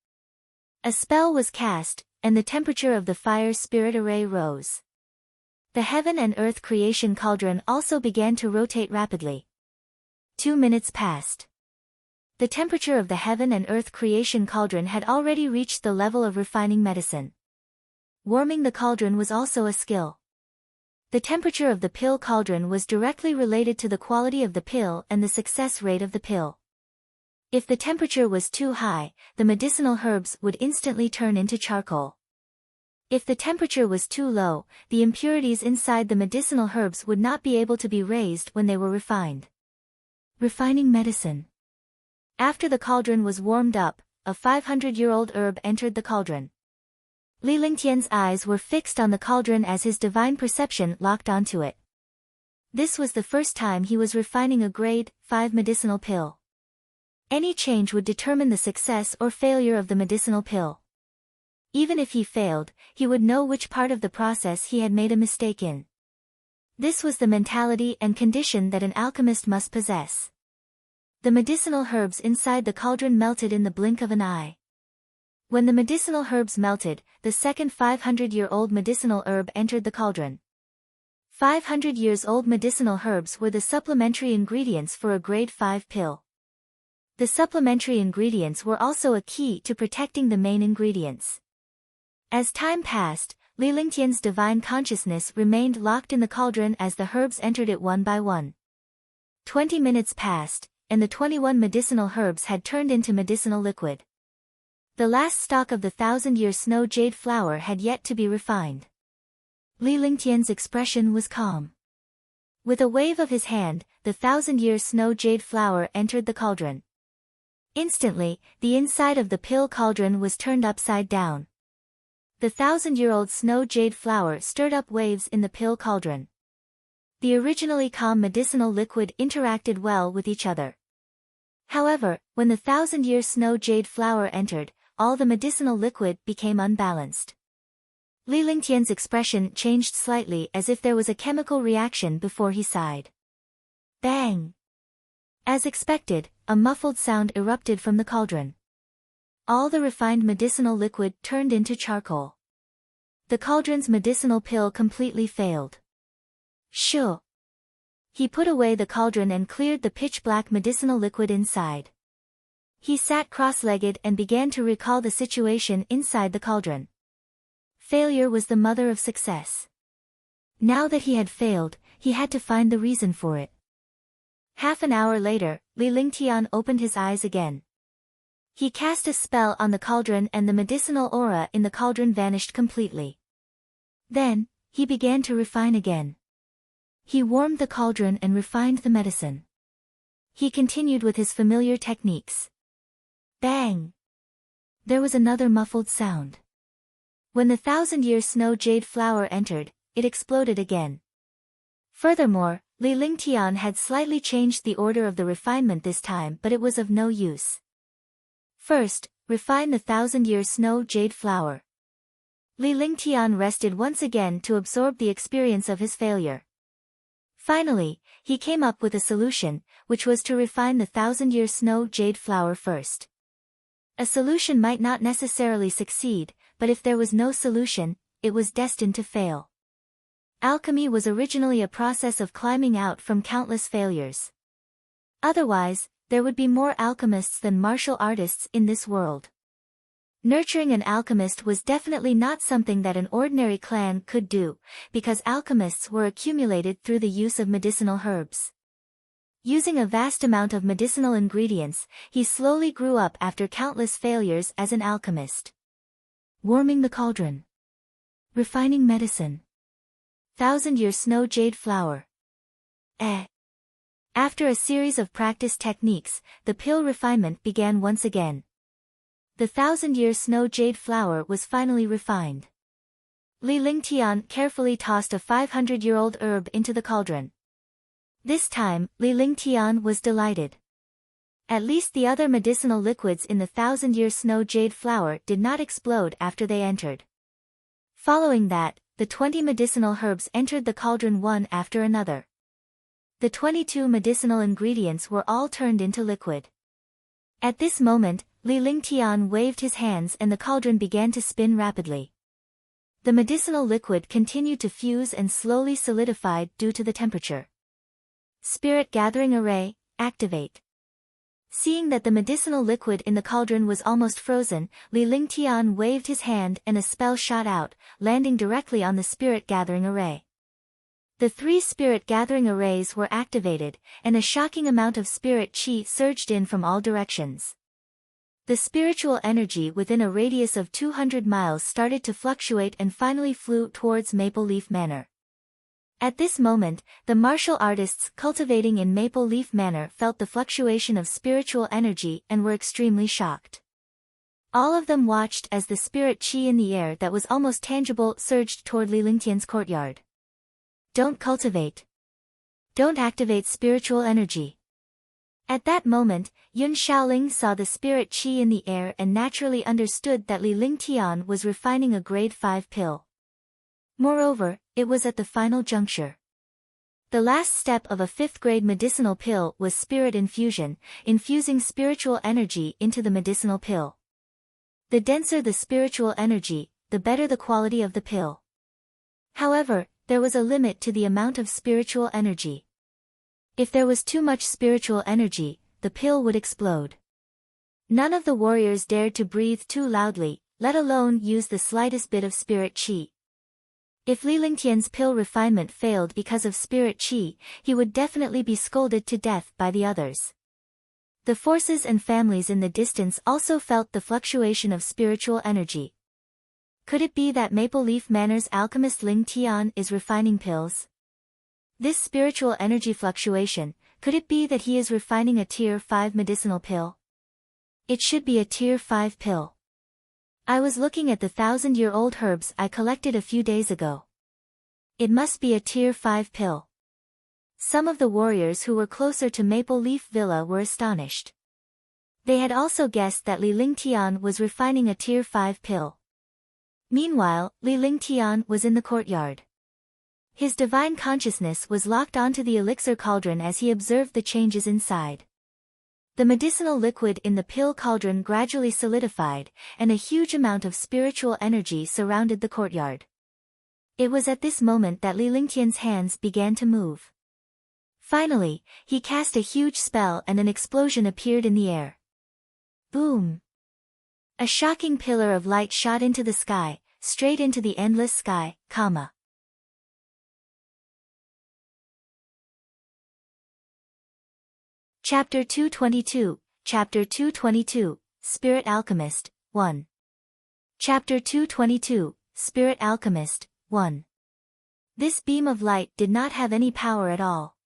A spell was cast, and the temperature of the fire spirit array rose. The heaven and earth creation cauldron also began to rotate rapidly. 2 minutes passed. The temperature of the heaven and earth creation cauldron had already reached the level of refining medicine. Warming the cauldron was also a skill. The temperature of the pill cauldron was directly related to the quality of the pill and the success rate of the pill. If the temperature was too high, the medicinal herbs would instantly turn into charcoal. If the temperature was too low, the impurities inside the medicinal herbs would not be able to be raised when they were refined. Refining medicine. After the cauldron was warmed up, a 500-year-old herb entered the cauldron. Li Lingtian's eyes were fixed on the cauldron as his divine perception locked onto it. This was the first time he was refining a grade 5 medicinal pill. Any change would determine the success or failure of the medicinal pill. Even if he failed, he would know which part of the process he had made a mistake in. This was the mentality and condition that an alchemist must possess. The medicinal herbs inside the cauldron melted in the blink of an eye. When the medicinal herbs melted, the second 500-year-old medicinal herb entered the cauldron. 500 years old medicinal herbs were the supplementary ingredients for a grade 5 pill. The supplementary ingredients were also a key to protecting the main ingredients. As time passed, Li Lingtian's divine consciousness remained locked in the cauldron as the herbs entered it one by one. 20 minutes passed, and the 21 medicinal herbs had turned into medicinal liquid. The last stalk of the 1,000-year snow jade flower had yet to be refined. Li Lingtian's expression was calm. With a wave of his hand, the 1,000-year snow jade flower entered the cauldron. Instantly, the inside of the pill cauldron was turned upside down. The 1,000-year-old snow jade flower stirred up waves in the pill cauldron. The originally calm medicinal liquid interacted well with each other. However, when the 1,000-year snow jade flower entered, all the medicinal liquid became unbalanced. Li Lingtian's expression changed slightly as if there was a chemical reaction before he sighed. Bang! As expected, a muffled sound erupted from the cauldron. All the refined medicinal liquid turned into charcoal. The cauldron's medicinal pill completely failed. Shoo! He put away the cauldron and cleared the pitch-black medicinal liquid inside. He sat cross-legged and began to recall the situation inside the cauldron. Failure was the mother of success. Now that he had failed, he had to find the reason for it. Half an hour later, Li Lingtian opened his eyes again. He cast a spell on the cauldron and the medicinal aura in the cauldron vanished completely. Then, he began to refine again. He warmed the cauldron and refined the medicine. He continued with his familiar techniques. Bang! There was another muffled sound. When the 1,000-year snow jade flower entered, it exploded again. Furthermore, Li Lingtian had slightly changed the order of the refinement this time, but it was of no use. First, refine the 1,000-year snow jade flower. Li Lingtian rested once again to absorb the experience of his failure. Finally, he came up with a solution, which was to refine the 1,000-year snow jade flower first. A solution might not necessarily succeed, but if there was no solution, it was destined to fail. Alchemy was originally a process of climbing out from countless failures. Otherwise, there would be more alchemists than martial artists in this world. Nurturing an alchemist was definitely not something that an ordinary clan could do, because alchemists were accumulated through the use of medicinal herbs. Using a vast amount of medicinal ingredients, he slowly grew up after countless failures as an alchemist. Warming the cauldron. Refining medicine. 1,000-year snow jade flower. After a series of practice techniques, the pill refinement began once again. The 1,000-year snow jade flower was finally refined. Li Lingtian carefully tossed a 500-year-old herb into the cauldron. This time, Li Lingtian was delighted. At least the other medicinal liquids in the 1,000-year snow jade flower did not explode after they entered. Following that, the 20 medicinal herbs entered the cauldron one after another. The 22 medicinal ingredients were all turned into liquid. At this moment, Li Lingtian waved his hands and the cauldron began to spin rapidly. The medicinal liquid continued to fuse and slowly solidified due to the temperature. Spirit Gathering Array, activate. Seeing that the medicinal liquid in the cauldron was almost frozen, Li Lingtian waved his hand and a spell shot out, landing directly on the spirit gathering array. The 3 spirit gathering arrays were activated, and a shocking amount of spirit chi surged in from all directions. The spiritual energy within a radius of 200 miles started to fluctuate and finally flew towards Maple Leaf Manor. At this moment, the martial artists cultivating in Maple Leaf Manor felt the fluctuation of spiritual energy and were extremely shocked. All of them watched as the spirit chi in the air that was almost tangible surged toward Li Lingtian's courtyard. Don't cultivate. Don't activate spiritual energy. At that moment, Yun Xiaoling saw the spirit chi in the air and naturally understood that Li Lingtian was refining a grade 5 pill. Moreover, it was at the final juncture. The last step of a 5th grade medicinal pill was spirit infusion, infusing spiritual energy into the medicinal pill. The denser the spiritual energy, the better the quality of the pill. However, there was a limit to the amount of spiritual energy. If there was too much spiritual energy, the pill would explode. None of the warriors dared to breathe too loudly, let alone use the slightest bit of spirit chi. If Li Lingtian's pill refinement failed because of spirit chi, he would definitely be scolded to death by the others. The forces and families in the distance also felt the fluctuation of spiritual energy. Could it be that Maple Leaf Manor's alchemist Ling Tian is refining pills? This spiritual energy fluctuation, could it be that he is refining a tier 5 medicinal pill? It should be a tier 5 pill. I was looking at the 1,000-year-old herbs I collected a few days ago. It must be a tier 5 pill. Some of the warriors who were closer to Maple Leaf Villa were astonished. They had also guessed that Li Lingtian was refining a tier 5 pill. Meanwhile, Li Lingtian was in the courtyard. His divine consciousness was locked onto the elixir cauldron as he observed the changes inside. The medicinal liquid in the pill cauldron gradually solidified, and a huge amount of spiritual energy surrounded the courtyard. It was at this moment that Li Lingtian's hands began to move. Finally, he cast a huge spell and an explosion appeared in the air. Boom! A shocking pillar of light shot into the sky, straight into the endless sky, Chapter 222, Chapter 222, Spirit Alchemist, 1. Chapter 222, Spirit Alchemist, 1. This beam of light did not have any power at all.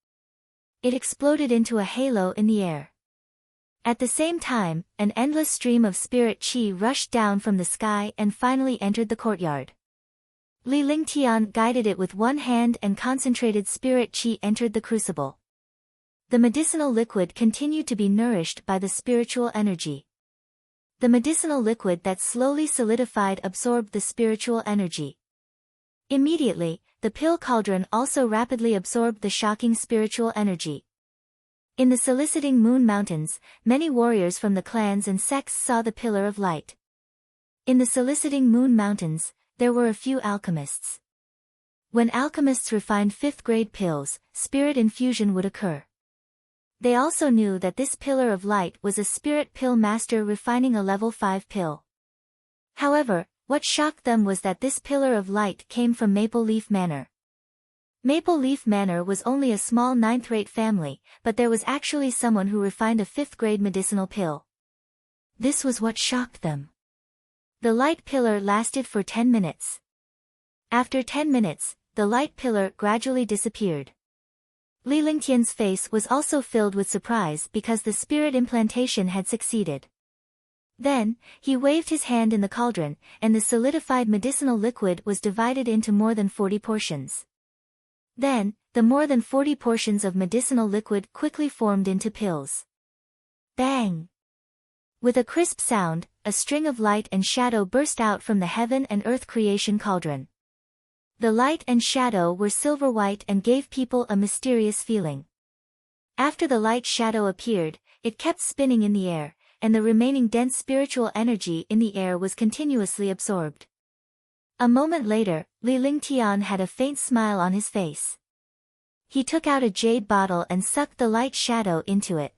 It exploded into a halo in the air. At the same time, an endless stream of spirit chi rushed down from the sky and finally entered the courtyard. Li Lingtian guided it with one hand and concentrated spirit chi entered the crucible. The medicinal liquid continued to be nourished by the spiritual energy. The medicinal liquid that slowly solidified absorbed the spiritual energy. Immediately, the pill cauldron also rapidly absorbed the shocking spiritual energy. In the soliciting Moon Mountains, many warriors from the clans and sects saw the pillar of light. In the soliciting Moon Mountains, there were a few alchemists. When alchemists refined 5th grade pills, spirit infusion would occur. They also knew that this pillar of light was a spirit pill master refining a level 5 pill. However, what shocked them was that this pillar of light came from Maple Leaf Manor. Maple Leaf Manor was only a small 9th-rate family, but there was actually someone who refined a 5th grade medicinal pill. This was what shocked them. The light pillar lasted for 10 minutes. After 10 minutes, the light pillar gradually disappeared. Li Lingtian's face was also filled with surprise because the spirit implantation had succeeded. Then, he waved his hand in the cauldron, and the solidified medicinal liquid was divided into more than 40 portions. Then, the more than 40 portions of medicinal liquid quickly formed into pills. Bang! With a crisp sound, a string of light and shadow burst out from the heaven and earth creation cauldron. The light and shadow were silver-white and gave people a mysterious feeling. After the light shadow appeared, it kept spinning in the air, and the remaining dense spiritual energy in the air was continuously absorbed. A moment later, Li Lingtian had a faint smile on his face. He took out a jade bottle and sucked the light shadow into it.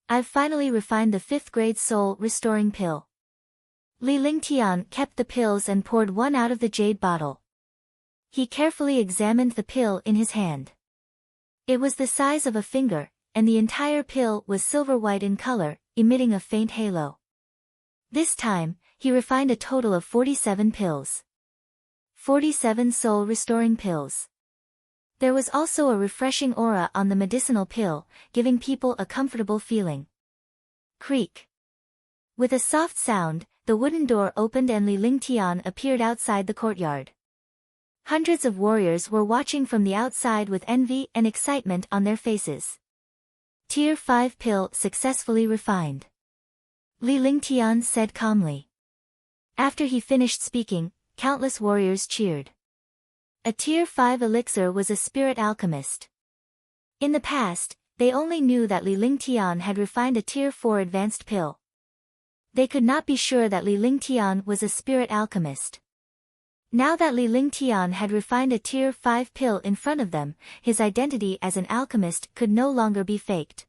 I've finally refined the 5th grade soul restoring pill. Li Lingtian kept the pills and poured one out of the jade bottle. He carefully examined the pill in his hand. It was the size of a finger, and the entire pill was silver-white in color, emitting a faint halo. This time, he refined a total of 47 pills. 47 soul-restoring pills. There was also a refreshing aura on the medicinal pill, giving people a comfortable feeling. Creak. With a soft sound, the wooden door opened and Li Lingtian appeared outside the courtyard. Hundreds of warriors were watching from the outside with envy and excitement on their faces. Tier 5 pill successfully refined. Li Lingtian said calmly. After he finished speaking, countless warriors cheered. A Tier 5 elixir was a spirit alchemist. In the past, they only knew that Li Lingtian had refined a Tier 4 advanced pill. They could not be sure that Li Lingtian was a spirit alchemist. Now that Li Lingtian had refined a Tier 5 pill in front of them, his identity as an alchemist could no longer be faked.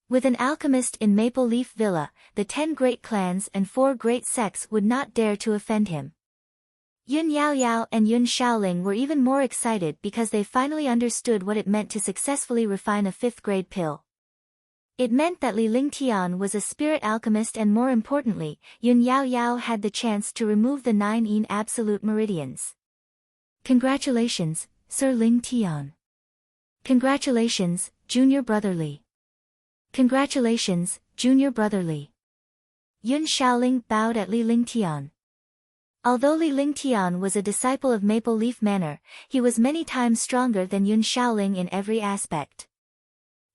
With an alchemist in Maple Leaf Villa, the 10 great clans and 4 great sects would not dare to offend him. Yun Yaoyao and Yun Xiaoling were even more excited because they finally understood what it meant to successfully refine a 5th grade pill. It meant that Li Lingtian was a spirit alchemist, and more importantly, Yun Yaoyao had the chance to remove the 9 absolute meridians. Congratulations, Sir Lingtian. Congratulations, junior brother Li. Congratulations, junior brother Li. Yun Xiaoling bowed at Li Lingtian. Although Li Lingtian was a disciple of Maple Leaf Manor, he was many times stronger than Yun Xiaoling in every aspect.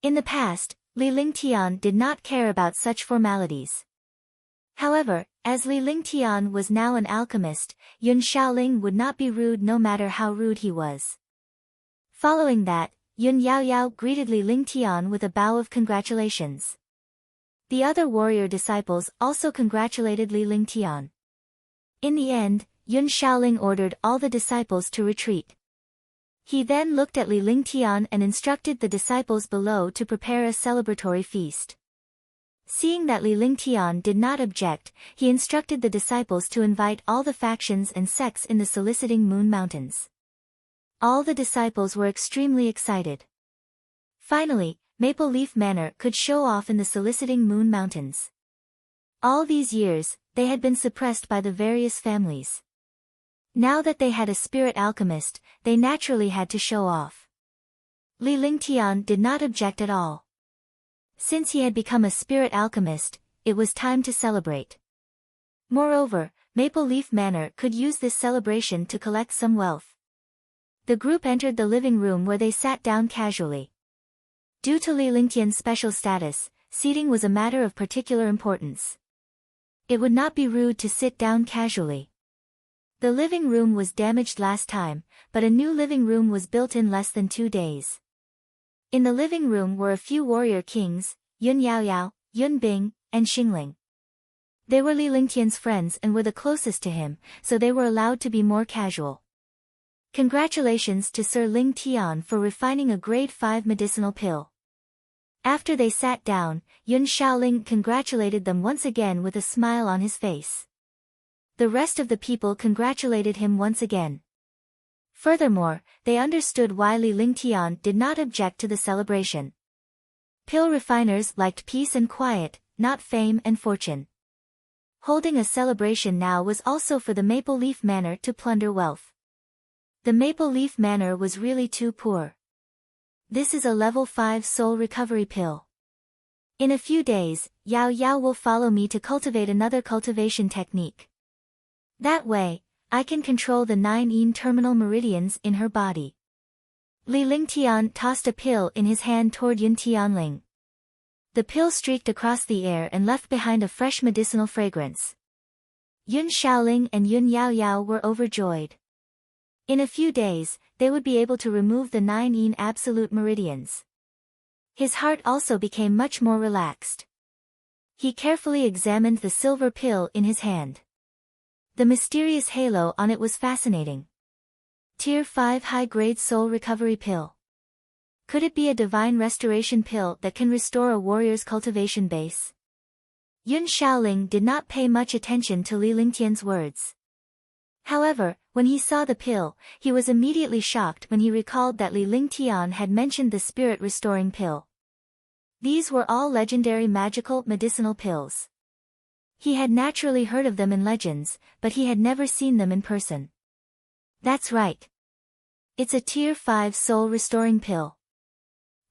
In the past, Li Lingtian did not care about such formalities. However, as Li Lingtian was now an alchemist, Yun Xiaoling would not be rude no matter how rude he was. Following that, Yun Yaoyao greeted Li Lingtian with a bow of congratulations. The other warrior disciples also congratulated Li Lingtian. In the end, Yun Xiaoling ordered all the disciples to retreat. He then looked at Li Lingtian and instructed the disciples below to prepare a celebratory feast. Seeing that Li Lingtian did not object, he instructed the disciples to invite all the factions and sects in the Soliciting Moon Mountains. All the disciples were extremely excited. Finally, Maple Leaf Manor could show off in the Soliciting Moon Mountains. All these years, they had been suppressed by the various families. Now that they had a spirit alchemist, they naturally had to show off. Li Lingtian did not object at all. Since he had become a spirit alchemist, it was time to celebrate. Moreover, Maple Leaf Manor could use this celebration to collect some wealth. The group entered the living room where they sat down casually. Due to Li Lingtian's special status, seating was a matter of particular importance. It would not be rude to sit down casually. The living room was damaged last time, but a new living room was built in less than 2 days. In the living room were a few warrior kings, Yun Yaoyao, Yun Bing, and Xingling. They were Li Lingtian's friends and were the closest to him, so they were allowed to be more casual. Congratulations to Sir Lingtian for refining a grade 5 medicinal pill. After they sat down, Yun Xiaoling congratulated them once again with a smile on his face. The rest of the people congratulated him once again. Furthermore, they understood why Li Lingtian did not object to the celebration. Pill refiners liked peace and quiet, not fame and fortune. Holding a celebration now was also for the Maple Leaf Manor to plunder wealth. The Maple Leaf Manor was really too poor. This is a level 5 soul recovery pill. In a few days, Yao Yao will follow me to cultivate another cultivation technique. That way, I can control the 9 terminal meridians in her body. Li Lingtian tossed a pill in his hand toward Yun Tianling. The pill streaked across the air and left behind a fresh medicinal fragrance. Yun Xiaoling and Yun Yaoyao were overjoyed. In a few days, they would be able to remove the 9 absolute meridians. His heart also became much more relaxed. He carefully examined the silver pill in his hand. The mysterious halo on it was fascinating. Tier 5 high-grade soul recovery pill. Could it be a divine restoration pill that can restore a warrior's cultivation base? Xiaoling did not pay much attention to Li Lingtian's words. However, when he saw the pill, he was immediately shocked when he recalled that Li Lingtian had mentioned the spirit-restoring pill. These were all legendary magical medicinal pills. He had naturally heard of them in legends, but he had never seen them in person. That's right. It's a Tier 5 soul-restoring pill.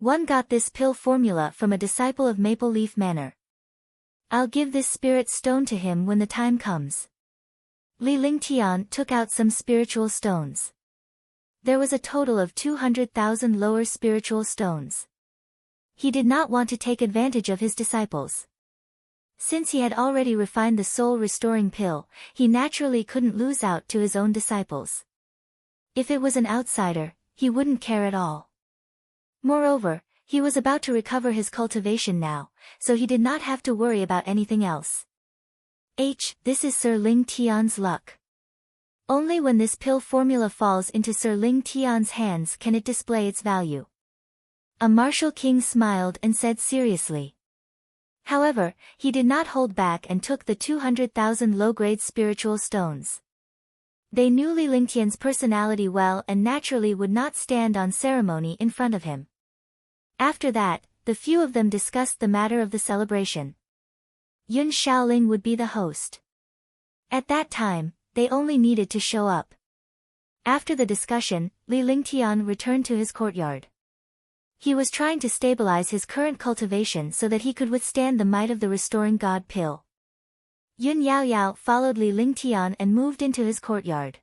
One got this pill formula from a disciple of Maple Leaf Manor. I'll give this spirit stone to him when the time comes. Li Lingtian took out some spiritual stones. There was a total of 200,000 lower spiritual stones. He did not want to take advantage of his disciples. Since he had already refined the soul-restoring pill, he naturally couldn't lose out to his own disciples. If it was an outsider, he wouldn't care at all. Moreover, he was about to recover his cultivation now, so he did not have to worry about anything else. This is Sir Ling Tian's luck. Only when this pill formula falls into Sir Ling Tian's hands can it display its value. A martial king smiled and said seriously. However, he did not hold back and took the 200,000 low-grade spiritual stones. They knew Li Lingtian's personality well and naturally would not stand on ceremony in front of him. After that, the few of them discussed the matter of the celebration. Xiaoling would be the host. At that time, they only needed to show up. After the discussion, Li Lingtian returned to his courtyard. He was trying to stabilize his current cultivation so that he could withstand the might of the restoring god pill. Yun Yaoyao followed Li Lingtian and moved into his courtyard.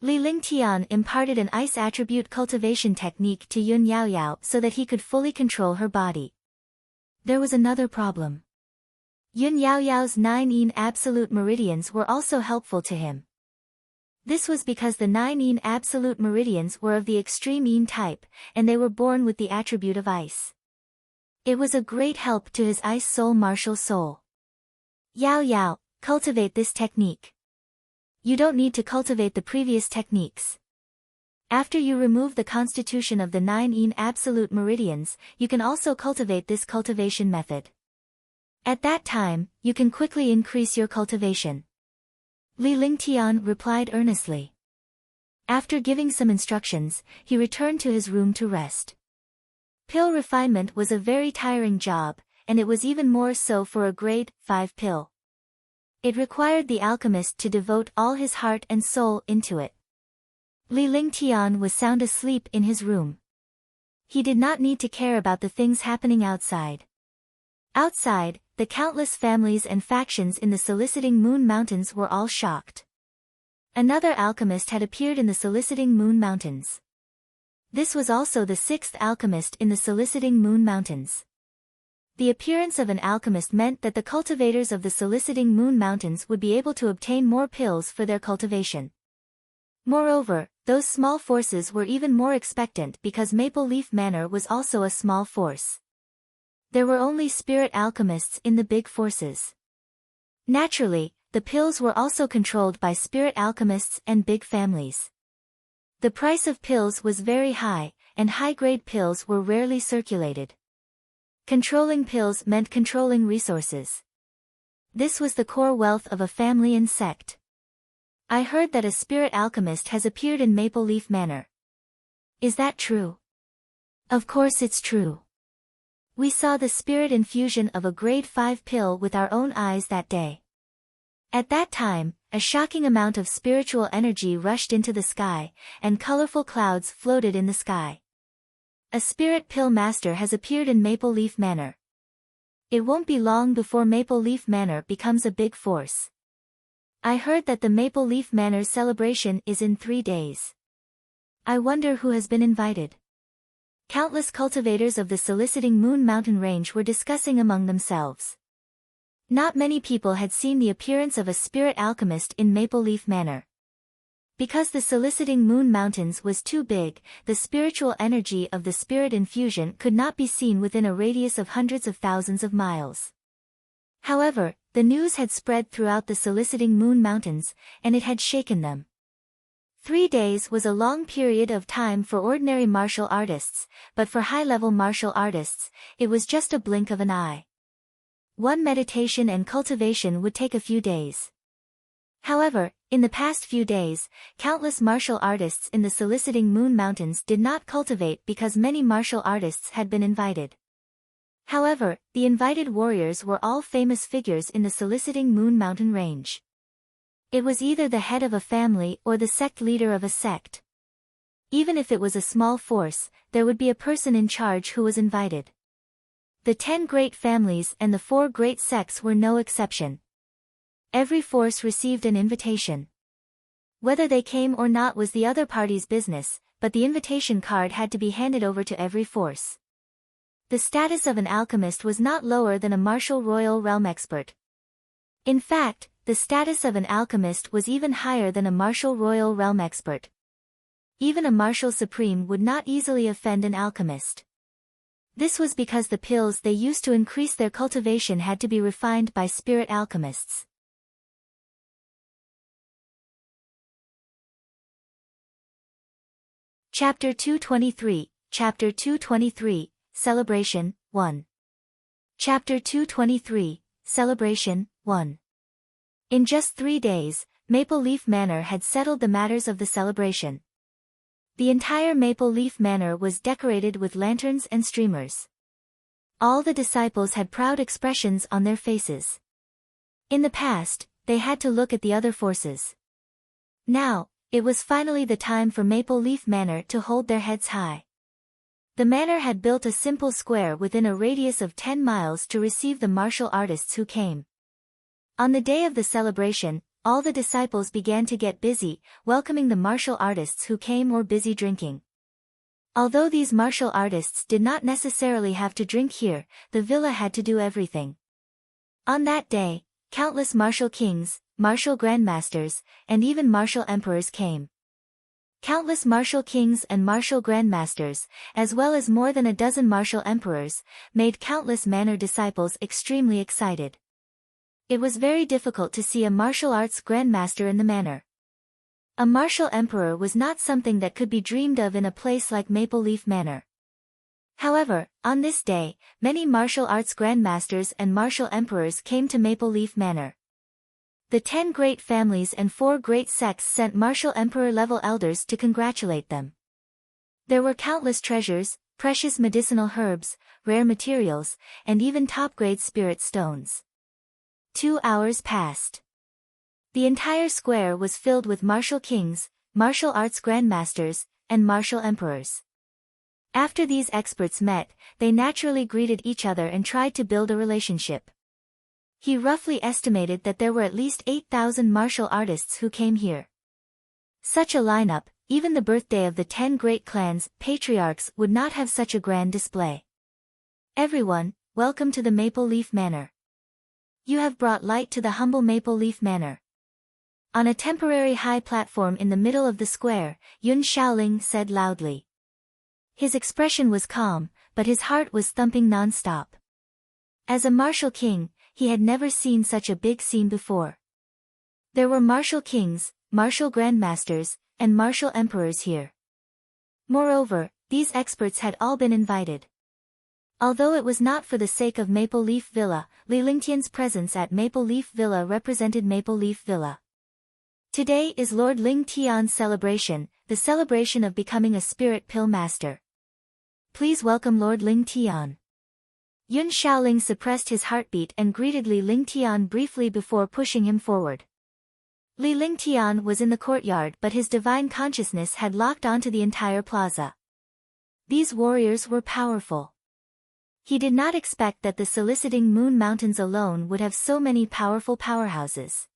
Li Lingtian imparted an ice attribute cultivation technique to Yun Yaoyao so that he could fully control her body. There was another problem. Yun Yaoyao's 9 yin absolute meridians were also helpful to him. This was because the 9 yin absolute meridians were of the extreme yin type, and they were born with the attribute of ice. It was a great help to his ice soul martial soul. Yaoyao, cultivate this technique. You don't need to cultivate the previous techniques. After you remove the constitution of the 9 yin absolute meridians, you can also cultivate this cultivation method. At that time, you can quickly increase your cultivation. Li Lingtian replied earnestly. After giving some instructions, he returned to his room to rest. Pill refinement was a very tiring job, and it was even more so for a grade 5 pill. It required the alchemist to devote all his heart and soul into it. Li Lingtian was sound asleep in his room. He did not need to care about the things happening outside. Outside, the countless families and factions in the Soliciting Moon Mountains were all shocked. Another alchemist had appeared in the Soliciting Moon Mountains. This was also the 6th alchemist in the Soliciting Moon Mountains. The appearance of an alchemist meant that the cultivators of the Soliciting Moon Mountains would be able to obtain more pills for their cultivation. Moreover, those small forces were even more expectant because Maple Leaf Manor was also a small force. There were only spirit alchemists in the big forces. Naturally, the pills were also controlled by spirit alchemists and big families. The price of pills was very high, and high-grade pills were rarely circulated. Controlling pills meant controlling resources. This was the core wealth of a family and sect. I heard that a spirit alchemist has appeared in Maple Leaf Manor. Is that true? Of course it's true. We saw the spirit infusion of a grade 5 pill with our own eyes that day. At that time, a shocking amount of spiritual energy rushed into the sky, and colorful clouds floated in the sky. A spirit pill master has appeared in Maple Leaf Manor. It won't be long before Maple Leaf Manor becomes a big force. I heard that the Maple Leaf Manor celebration is in 3 days. I wonder who has been invited. Countless cultivators of the Soliciting Moon Mountain Range were discussing among themselves. Not many people had seen the appearance of a spirit alchemist in Maple Leaf Manor. Because the Soliciting Moon Mountains was too big, the spiritual energy of the spirit infusion could not be seen within a radius of hundreds of thousands of miles. However, the news had spread throughout the Soliciting Moon Mountains, and it had shaken them. 3 days was a long period of time for ordinary martial artists, but for high-level martial artists, it was just a blink of an eye. One meditation and cultivation would take a few days. However, in the past few days, countless martial artists in the Soliciting Moon Mountains did not cultivate because many martial artists had been invited. However, the invited warriors were all famous figures in the Soliciting Moon Mountain range. It was either the head of a family or the sect leader of a sect. Even if it was a small force, there would be a person in charge who was invited. The 10 great families and the 4 great sects were no exception. Every force received an invitation. Whether they came or not was the other party's business, but the invitation card had to be handed over to every force. The status of an alchemist was not lower than a martial royal realm expert. In fact, the status of an alchemist was even higher than a martial royal realm expert. Even a martial supreme would not easily offend an alchemist. This was because the pills they used to increase their cultivation had to be refined by spirit alchemists. Chapter 223, Chapter 223, Celebration, 1. Chapter 223, Celebration, 1. In just 3 days, Maple Leaf Manor had settled the matters of the celebration. The entire Maple Leaf Manor was decorated with lanterns and streamers. All the disciples had proud expressions on their faces. In the past, they had to look at the other forces. Now, it was finally the time for Maple Leaf Manor to hold their heads high. The manor had built a simple square within a radius of 10 miles to receive the martial artists who came. On the day of the celebration, all the disciples began to get busy, welcoming the martial artists who came or busy drinking. Although these martial artists did not necessarily have to drink here, the villa had to do everything. On that day, countless martial kings, martial grandmasters, and even martial emperors came. Countless martial kings and martial grandmasters, as well as more than a dozen martial emperors, made countless manor disciples extremely excited. It was very difficult to see a martial arts grandmaster in the manor. A martial emperor was not something that could be dreamed of in a place like Maple Leaf Manor. However, on this day, many martial arts grandmasters and martial emperors came to Maple Leaf Manor. The 10 great families and 4 great sects sent martial emperor-level elders to congratulate them. There were countless treasures, precious medicinal herbs, rare materials, and even top-grade spirit stones. 2 hours passed. The entire square was filled with martial kings, martial arts grandmasters, and martial emperors. After these experts met, they naturally greeted each other and tried to build a relationship. He roughly estimated that there were at least 8,000 martial artists who came here. Such a lineup, even the birthday of the 10 great clans, patriarchs, would not have such a grand display. Everyone, welcome to the Maple Leaf Manor. You have brought light to the humble Maple Leaf Manor. On a temporary high platform in the middle of the square, Xiaoling said loudly. His expression was calm, but his heart was thumping non-stop. As a martial king, he had never seen such a big scene before. There were martial kings, martial grandmasters, and martial emperors here. Moreover, these experts had all been invited. Although it was not for the sake of Maple Leaf Villa, Li Lingtian's presence at Maple Leaf Villa represented Maple Leaf Villa. Today is Lord Ling Tian's celebration, the celebration of becoming a spirit pill master. Please welcome Lord Ling Tian. Xiaoling suppressed his heartbeat and greeted Li Lingtian briefly before pushing him forward. Li Lingtian was in the courtyard, but his divine consciousness had locked onto the entire plaza. These warriors were powerful. He did not expect that the Soliciting Moon Mountains alone would have so many powerful powerhouses.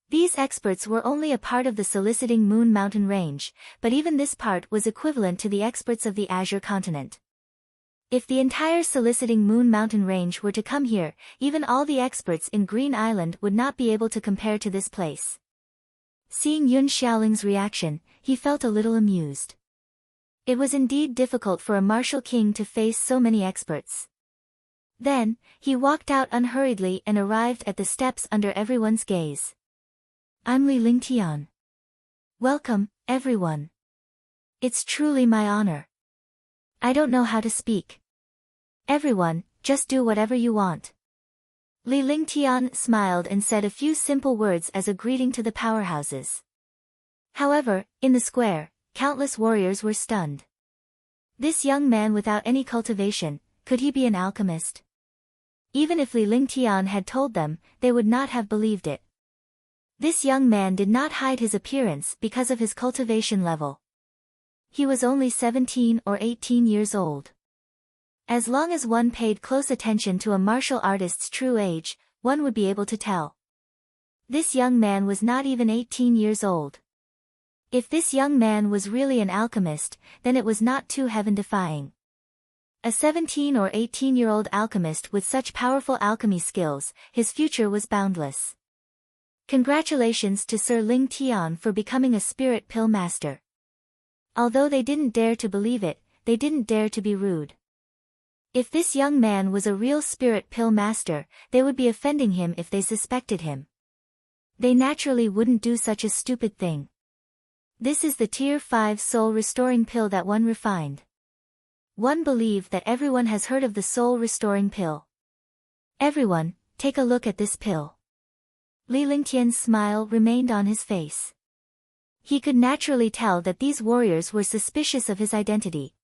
These experts were only a part of the Soliciting Moon Mountain range, but even this part was equivalent to the experts of the Azure continent. If the entire Soliciting Moon Mountain range were to come here, even all the experts in Green Island would not be able to compare to this place. Seeing Xiaoling's reaction, he felt a little amused. It was indeed difficult for a martial king to face so many experts. Then, he walked out unhurriedly and arrived at the steps under everyone's gaze. I'm Li Lingtian. Welcome, everyone. It's truly my honor. I don't know how to speak. Everyone, just do whatever you want. Li Lingtian smiled and said a few simple words as a greeting to the powerhouses. However, in the square, countless warriors were stunned. This young man without any cultivation, could he be an alchemist? Even if Li Lingtian had told them, they would not have believed it. This young man did not hide his appearance because of his cultivation level. He was only 17 or 18 years old. As long as one paid close attention to a martial artist's true age, one would be able to tell. This young man was not even 18 years old. If this young man was really an alchemist, then it was not too heaven-defying. A 17 or 18-year-old alchemist with such powerful alchemy skills, his future was boundless. Congratulations to Sir Ling Tian for becoming a spirit pill master. Although they didn't dare to believe it, they didn't dare to be rude. If this young man was a real spirit pill master, they would be offending him if they suspected him. They naturally wouldn't do such a stupid thing. This is the Tier 5 soul restoring pill that one refined. One believe that everyone has heard of the soul restoring pill. Everyone, take a look at this pill. Li Lingtian's smile remained on his face. He could naturally tell that these warriors were suspicious of his identity.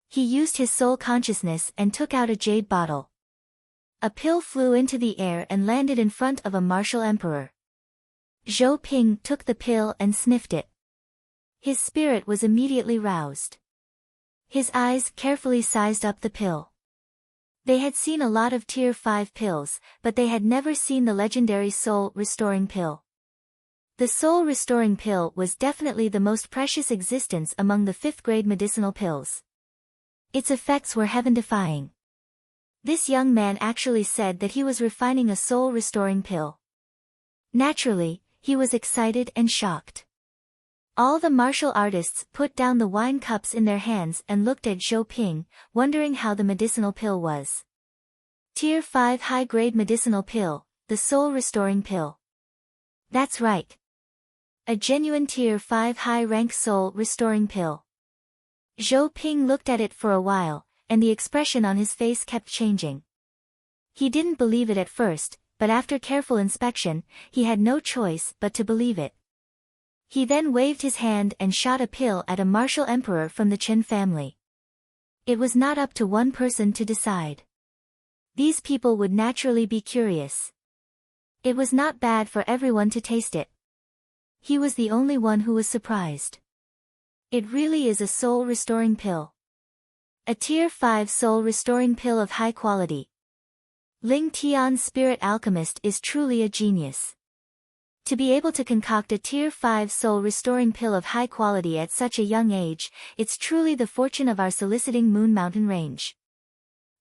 He used his soul consciousness and took out a jade bottle. A pill flew into the air and landed in front of a martial emperor. Zhou Ping took the pill and sniffed it. His spirit was immediately roused. His eyes carefully sized up the pill. They had seen a lot of Tier 5 pills, but they had never seen the legendary soul restoring pill. The soul restoring pill was definitely the most precious existence among the 5th grade medicinal pills. Its effects were heaven-defying. This young man actually said that he was refining a soul-restoring pill. Naturally, he was excited and shocked. All the martial artists put down the wine cups in their hands and looked at Zhou Ping, wondering how the medicinal pill was. Tier 5 high-grade medicinal pill, the soul-restoring pill. That's right. A genuine Tier 5 high-rank soul-restoring pill. Zhou Ping looked at it for a while, and the expression on his face kept changing. He didn't believe it at first, but after careful inspection, he had no choice but to believe it. He then waved his hand and shot a pill at a martial emperor from the Chen family. It was not up to one person to decide. These people would naturally be curious. It was not bad for everyone to taste it. He was the only one who was surprised. It really is a soul-restoring pill. A Tier 5 soul-restoring pill of high quality. Ling Tian's spirit alchemist is truly a genius. To be able to concoct a Tier 5 soul-restoring pill of high quality at such a young age, it's truly the fortune of our soliciting Moon Mountain Range.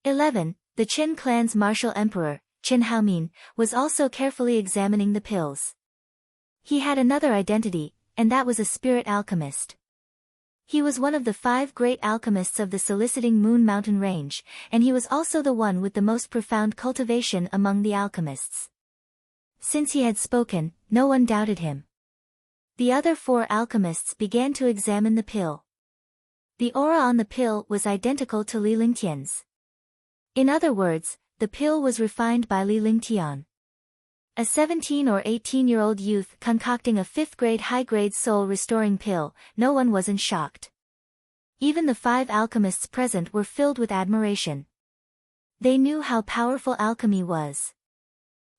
11. The Qin clan's martial emperor, Qin Haomin, was also carefully examining the pills. He had another identity, and that was a spirit alchemist. He was one of the 5 great alchemists of the soliciting Moon Mountain Range, and he was also the one with the most profound cultivation among the alchemists. Since he had spoken, no one doubted him. The other 4 alchemists began to examine the pill. The aura on the pill was identical to Li Lingtian's. In other words, the pill was refined by Li Lingtian. A 17 or 18-year-old youth concocting a 5th grade high-grade soul-restoring pill, no one wasn't shocked. Even the 5 alchemists present were filled with admiration. They knew how powerful alchemy was.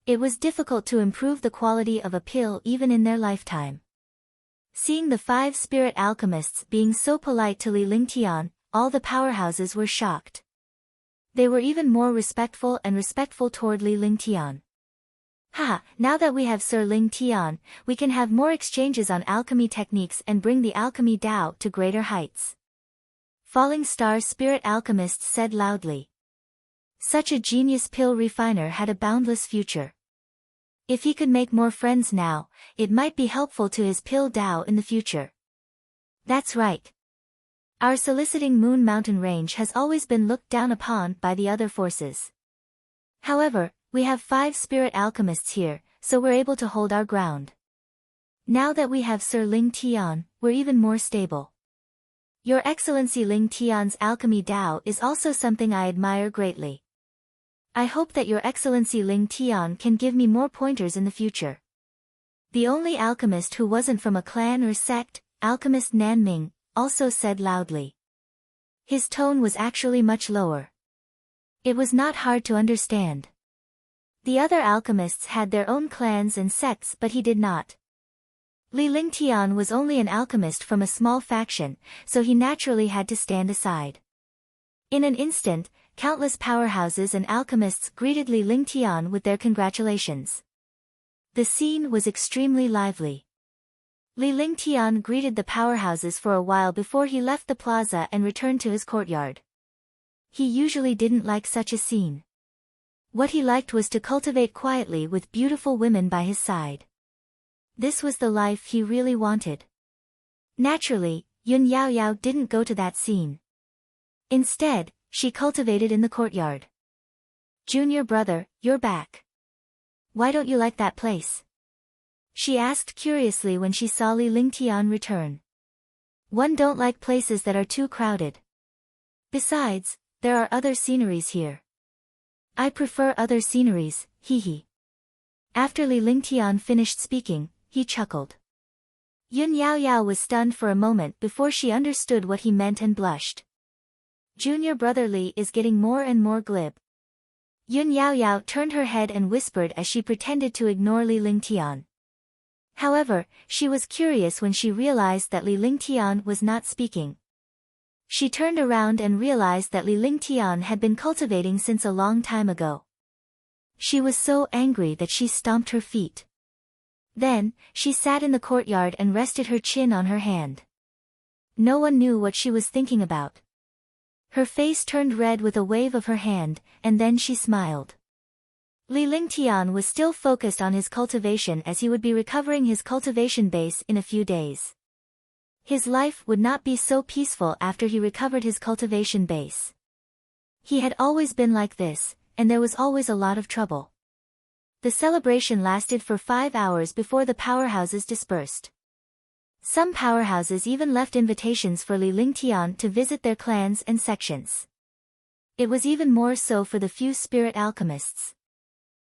It was difficult to improve the quality of a pill even in their lifetime. Seeing the 5 spirit alchemists being so polite to Li Lingtian, all the powerhouses were shocked. They were even more respectful toward Li Lingtian. Haha, now that we have Sir Ling Tian, we can have more exchanges on alchemy techniques and bring the alchemy Dao to greater heights. Falling Star Spirit Alchemist said loudly. Such a genius pill refiner had a boundless future. If he could make more friends now, it might be helpful to his pill Dao in the future. That's right. Our soliciting Moon Mountain Range has always been looked down upon by the other forces. However, we have 5 spirit alchemists here, so we're able to hold our ground. Now that we have Sir Ling Tian, we're even more stable. Your Excellency Ling Tian's alchemy Dao is also something I admire greatly. I hope that Your Excellency Ling Tian can give me more pointers in the future. The only alchemist who wasn't from a clan or sect, Alchemist Nanming, also said loudly. His tone was actually much lower. It was not hard to understand. The other alchemists had their own clans and sects, but he did not. Li Lingtian was only an alchemist from a small faction, so he naturally had to stand aside. In an instant, countless powerhouses and alchemists greeted Li Lingtian with their congratulations. The scene was extremely lively. Li Lingtian greeted the powerhouses for a while before he left the plaza and returned to his courtyard. He usually didn't like such a scene. What he liked was to cultivate quietly with beautiful women by his side. This was the life he really wanted. Naturally, Yun Yaoyao didn't go to that scene. Instead, she cultivated in the courtyard. Junior brother, you're back. Why don't you like that place? She asked curiously when she saw Li Lingtian return. One don't like places that are too crowded. Besides, there are other sceneries here. I prefer other sceneries, hee. After Li Lingtian finished speaking, he chuckled. Yun Yaoyao was stunned for a moment before she understood what he meant and blushed. Junior brother Li is getting more and more glib. Yun Yaoyao turned her head and whispered as she pretended to ignore Li Lingtian. However, she was curious when she realized that Li Lingtian was not speaking. She turned around and realized that Li Lingtian had been cultivating since a long time ago. She was so angry that she stomped her feet. Then, she sat in the courtyard and rested her chin on her hand. No one knew what she was thinking about. Her face turned red with a wave of her hand, and then she smiled. Li Lingtian was still focused on his cultivation as he would be recovering his cultivation base in a few days. His life would not be so peaceful after he recovered his cultivation base. He had always been like this, and there was always a lot of trouble. The celebration lasted for 5 hours before the powerhouses dispersed. Some powerhouses even left invitations for Li Lingtian to visit their clans and sections. It was even more so for the few spirit alchemists.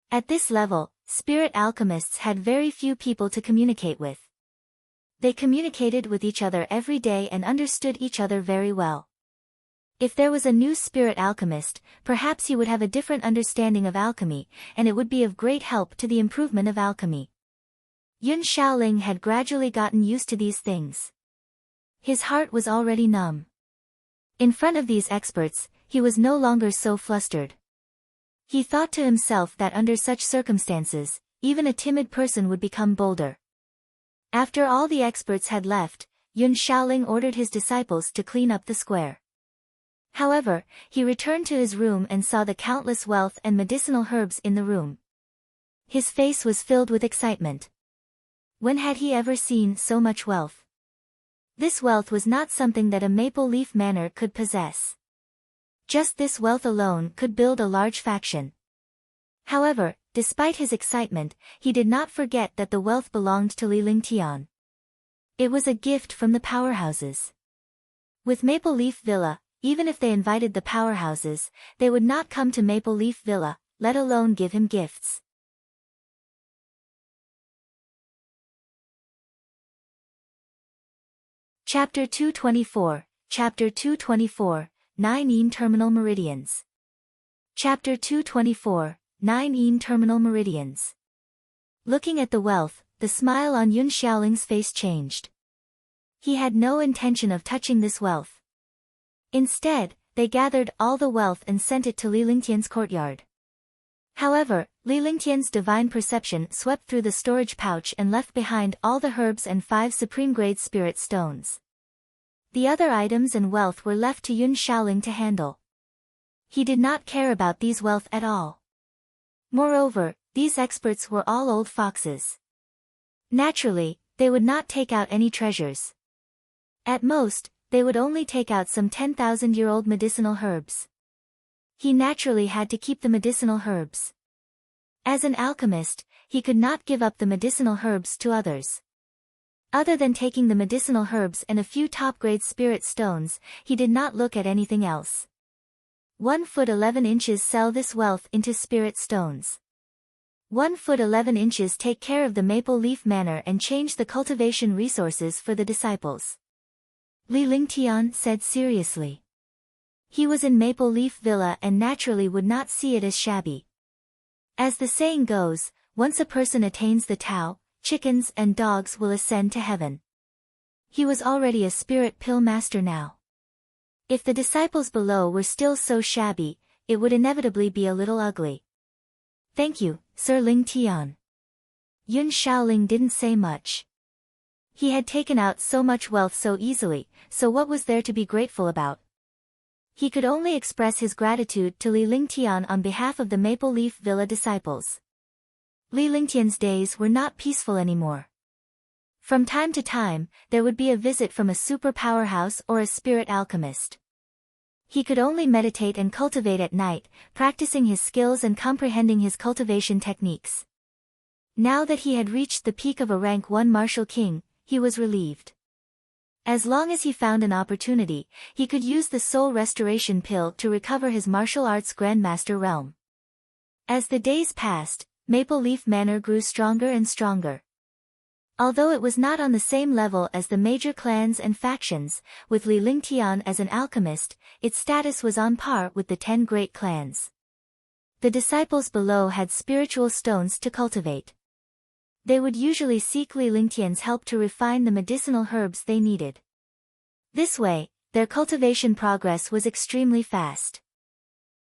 At this level, spirit alchemists had very few people to communicate with. They communicated with each other every day and understood each other very well. If there was a new spirit alchemist, perhaps he would have a different understanding of alchemy, and it would be of great help to the improvement of alchemy. Yun Xiaoling had gradually gotten used to these things. His heart was already numb. In front of these experts, he was no longer so flustered. He thought to himself that under such circumstances, even a timid person would become bolder. After all the experts had left, Yun Xiaoling ordered his disciples to clean up the square. However, he returned to his room and saw the countless wealth and medicinal herbs in the room. His face was filled with excitement. When had he ever seen so much wealth? This wealth was not something that a maple leaf manor could possess. Just this wealth alone could build a large faction. However, despite his excitement, he did not forget that the wealth belonged to Li Lingtian. It was a gift from the powerhouses. With Maple Leaf Villa, even if they invited the powerhouses, they would not come to Maple Leaf Villa, let alone give him gifts. Chapter 224, Chapter 224, 9 Terminal Meridians. Chapter 224, 9 Terminal Meridians. Looking at the wealth, the smile on Yun Xiaoling's face changed. He had no intention of touching this wealth. Instead, they gathered all the wealth and sent it to Li Lingtian's courtyard. However, Li Lingtian's divine perception swept through the storage pouch and left behind all the herbs and 5 supreme-grade spirit stones. The other items and wealth were left to Yun Xiaoling to handle. He did not care about these wealth at all. Moreover, these experts were all old foxes. Naturally, they would not take out any treasures. At most, they would only take out some 10,000-year-old medicinal herbs. He naturally had to keep the medicinal herbs. As an alchemist, he could not give up the medicinal herbs to others. Other than taking the medicinal herbs and a few top-grade spirit stones, he did not look at anything else. 1 foot 11 inches sell this wealth into spirit stones. 1 foot 11 inches take care of the Maple Leaf Manor and change the cultivation resources for the disciples. Li Lingtian said seriously. He was in Maple Leaf Villa and naturally would not see it as shabby. As the saying goes, once a person attains the Tao, chickens and dogs will ascend to heaven. He was already a spirit pill master now. If the disciples below were still so shabby, it would inevitably be a little ugly. Thank you, Sir Ling Tian. Yun Xiaoling didn't say much. He had taken out so much wealth so easily, so what was there to be grateful about? He could only express his gratitude to Li Lingtian on behalf of the Maple Leaf Villa disciples. Li Lingtian's days were not peaceful anymore. From time to time, there would be a visit from a super powerhouse or a spirit alchemist. He could only meditate and cultivate at night, practicing his skills and comprehending his cultivation techniques. Now that he had reached the peak of a rank 1 martial king, he was relieved. As long as he found an opportunity, he could use the soul restoration pill to recover his martial arts grandmaster realm. As the days passed, Maple Leaf Manor grew stronger and stronger. Although it was not on the same level as the major clans and factions, with Li Lingtian as an alchemist, its status was on par with the 10 great clans. The disciples below had spiritual stones to cultivate. They would usually seek Li Lingtian's help to refine the medicinal herbs they needed. This way, their cultivation progress was extremely fast.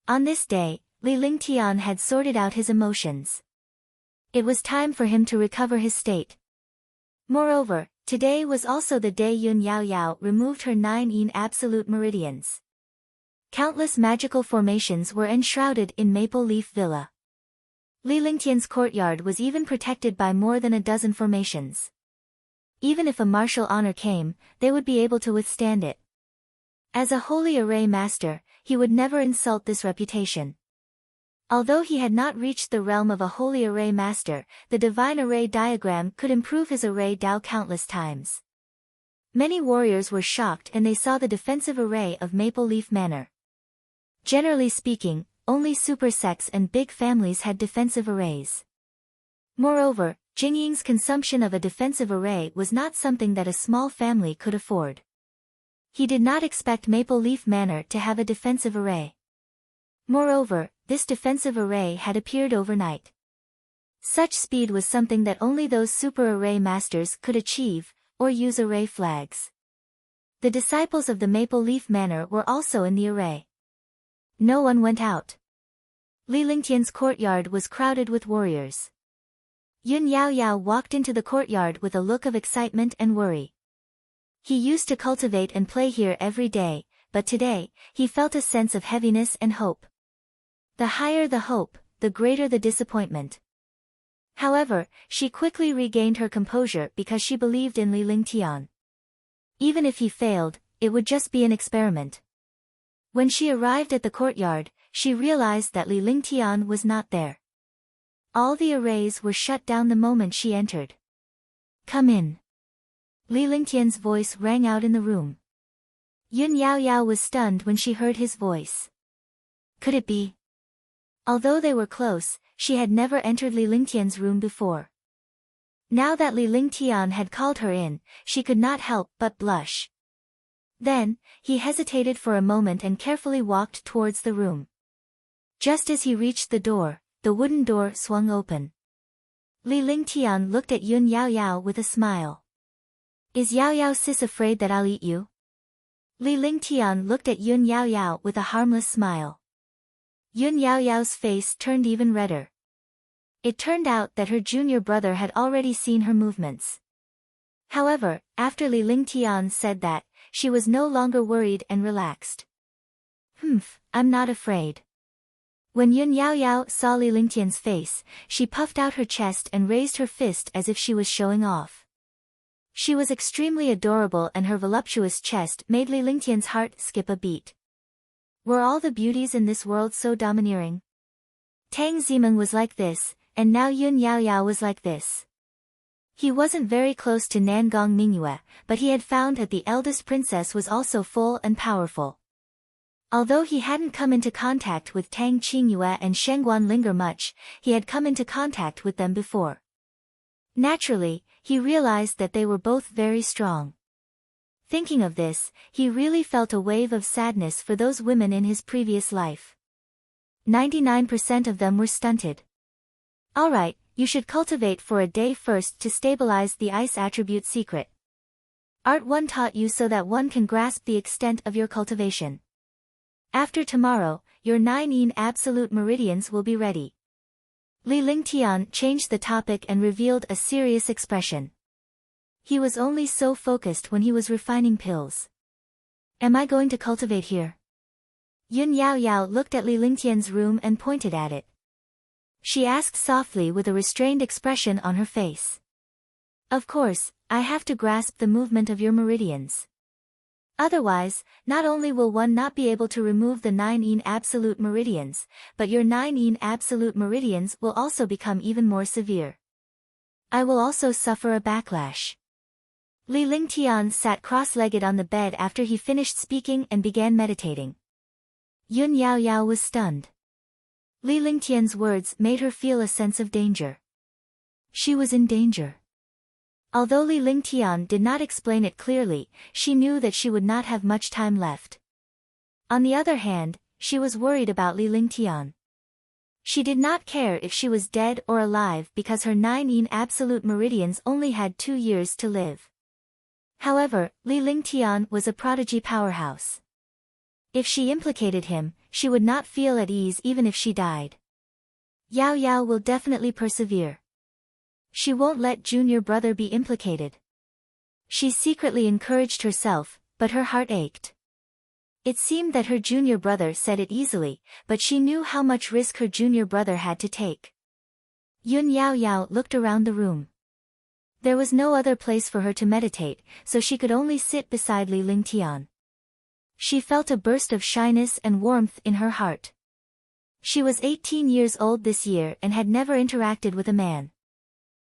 On this day, Li Lingtian had sorted out his emotions. It was time for him to recover his state. Moreover, today was also the day Yun Yaoyao removed her 9 absolute meridians. Countless magical formations were enshrouded in Maple Leaf Villa. Li Lingtian's courtyard was even protected by more than a dozen formations. Even if a martial honor came, they would be able to withstand it. As a holy array master, he would never insult this reputation. Although he had not reached the realm of a holy array master, the divine array diagram could improve his array Dao countless times. Many warriors were shocked and they saw the defensive array of Maple Leaf Manor. Generally speaking, only super sects and big families had defensive arrays. Moreover, Jingying's consumption of a defensive array was not something that a small family could afford. He did not expect Maple Leaf Manor to have a defensive array. Moreover, this defensive array had appeared overnight. Such speed was something that only those super array masters could achieve, or use array flags. The disciples of the Maple Leaf Manor were also in the array. No one went out. Li Lingtian's courtyard was crowded with warriors. Yun Yaoyao walked into the courtyard with a look of excitement and worry. He used to cultivate and play here every day, but today, he felt a sense of heaviness and hope. The higher the hope, the greater the disappointment. However, she quickly regained her composure because she believed in Li Lingtian. Even if he failed, it would just be an experiment. When she arrived at the courtyard, she realized that Li Lingtian was not there. All the arrays were shut down the moment she entered. Come in. Li Lingtian's voice rang out in the room. Yun Yaoyao was stunned when she heard his voice. Could it be? Although they were close, she had never entered Li Lingtian's room before. Now that Li Lingtian had called her in, she could not help but blush. Then, he hesitated for a moment and carefully walked towards the room. Just as he reached the door, the wooden door swung open. Li Lingtian looked at Yun Yaoyao with a smile. Is Yaoyao sis afraid that I'll eat you? Li Lingtian looked at Yun Yaoyao with a harmless smile. Yun Yaoyao's face turned even redder. It turned out that her junior brother had already seen her movements. However, after Li Lingtian said that, she was no longer worried and relaxed. I'm not afraid. When Yun Yaoyao saw Li Lingtian's face, she puffed out her chest and raised her fist as if she was showing off. She was extremely adorable and her voluptuous chest made Li Lingtian's heart skip a beat. Were all the beauties in this world so domineering? Tang Zimeng was like this, and now Yun Yaoyao was like this. He wasn't very close to Nangong Mingyue, but he had found that the eldest princess was also full and powerful. Although he hadn't come into contact with Tang Qingyue and Shengguan Linger much, he had come into contact with them before. Naturally, he realized that they were both very strong. Thinking of this, he really felt a wave of sadness for those women in his previous life. 99% of them were stunted. Alright, you should cultivate for a day first to stabilize the ice attribute secret. Art 1 taught you so that one can grasp the extent of your cultivation. After tomorrow, your 9 absolute meridians will be ready. Li Lingtian changed the topic and revealed a serious expression. He was only so focused when he was refining pills. Am I going to cultivate here? Yun Yao Yao looked at Li Lingtian's room and pointed at it. She asked softly with a restrained expression on her face. Of course, I have to grasp the movement of your meridians. Otherwise, not only will one not be able to remove the 9 absolute meridians, but your 9 absolute meridians will also become even more severe. I will also suffer a backlash. Li Lingtian sat cross-legged on the bed after he finished speaking and began meditating. Yun Yao Yao was stunned. Li Lingtian's words made her feel a sense of danger. She was in danger. Although Li Lingtian did not explain it clearly, she knew that she would not have much time left. On the other hand, she was worried about Li Lingtian. She did not care if she was dead or alive because her 9 absolute meridians only had 2 years to live. However, Li Lingtian was a prodigy powerhouse. If she implicated him, she would not feel at ease even if she died. Yao Yao will definitely persevere. She won't let junior brother be implicated. She secretly encouraged herself, but her heart ached. It seemed that her junior brother said it easily, but she knew how much risk her junior brother had to take. Yun Yao Yao looked around the room. There was no other place for her to meditate, so she could only sit beside Li Lingtian. She felt a burst of shyness and warmth in her heart. She was 18 years old this year and had never interacted with a man.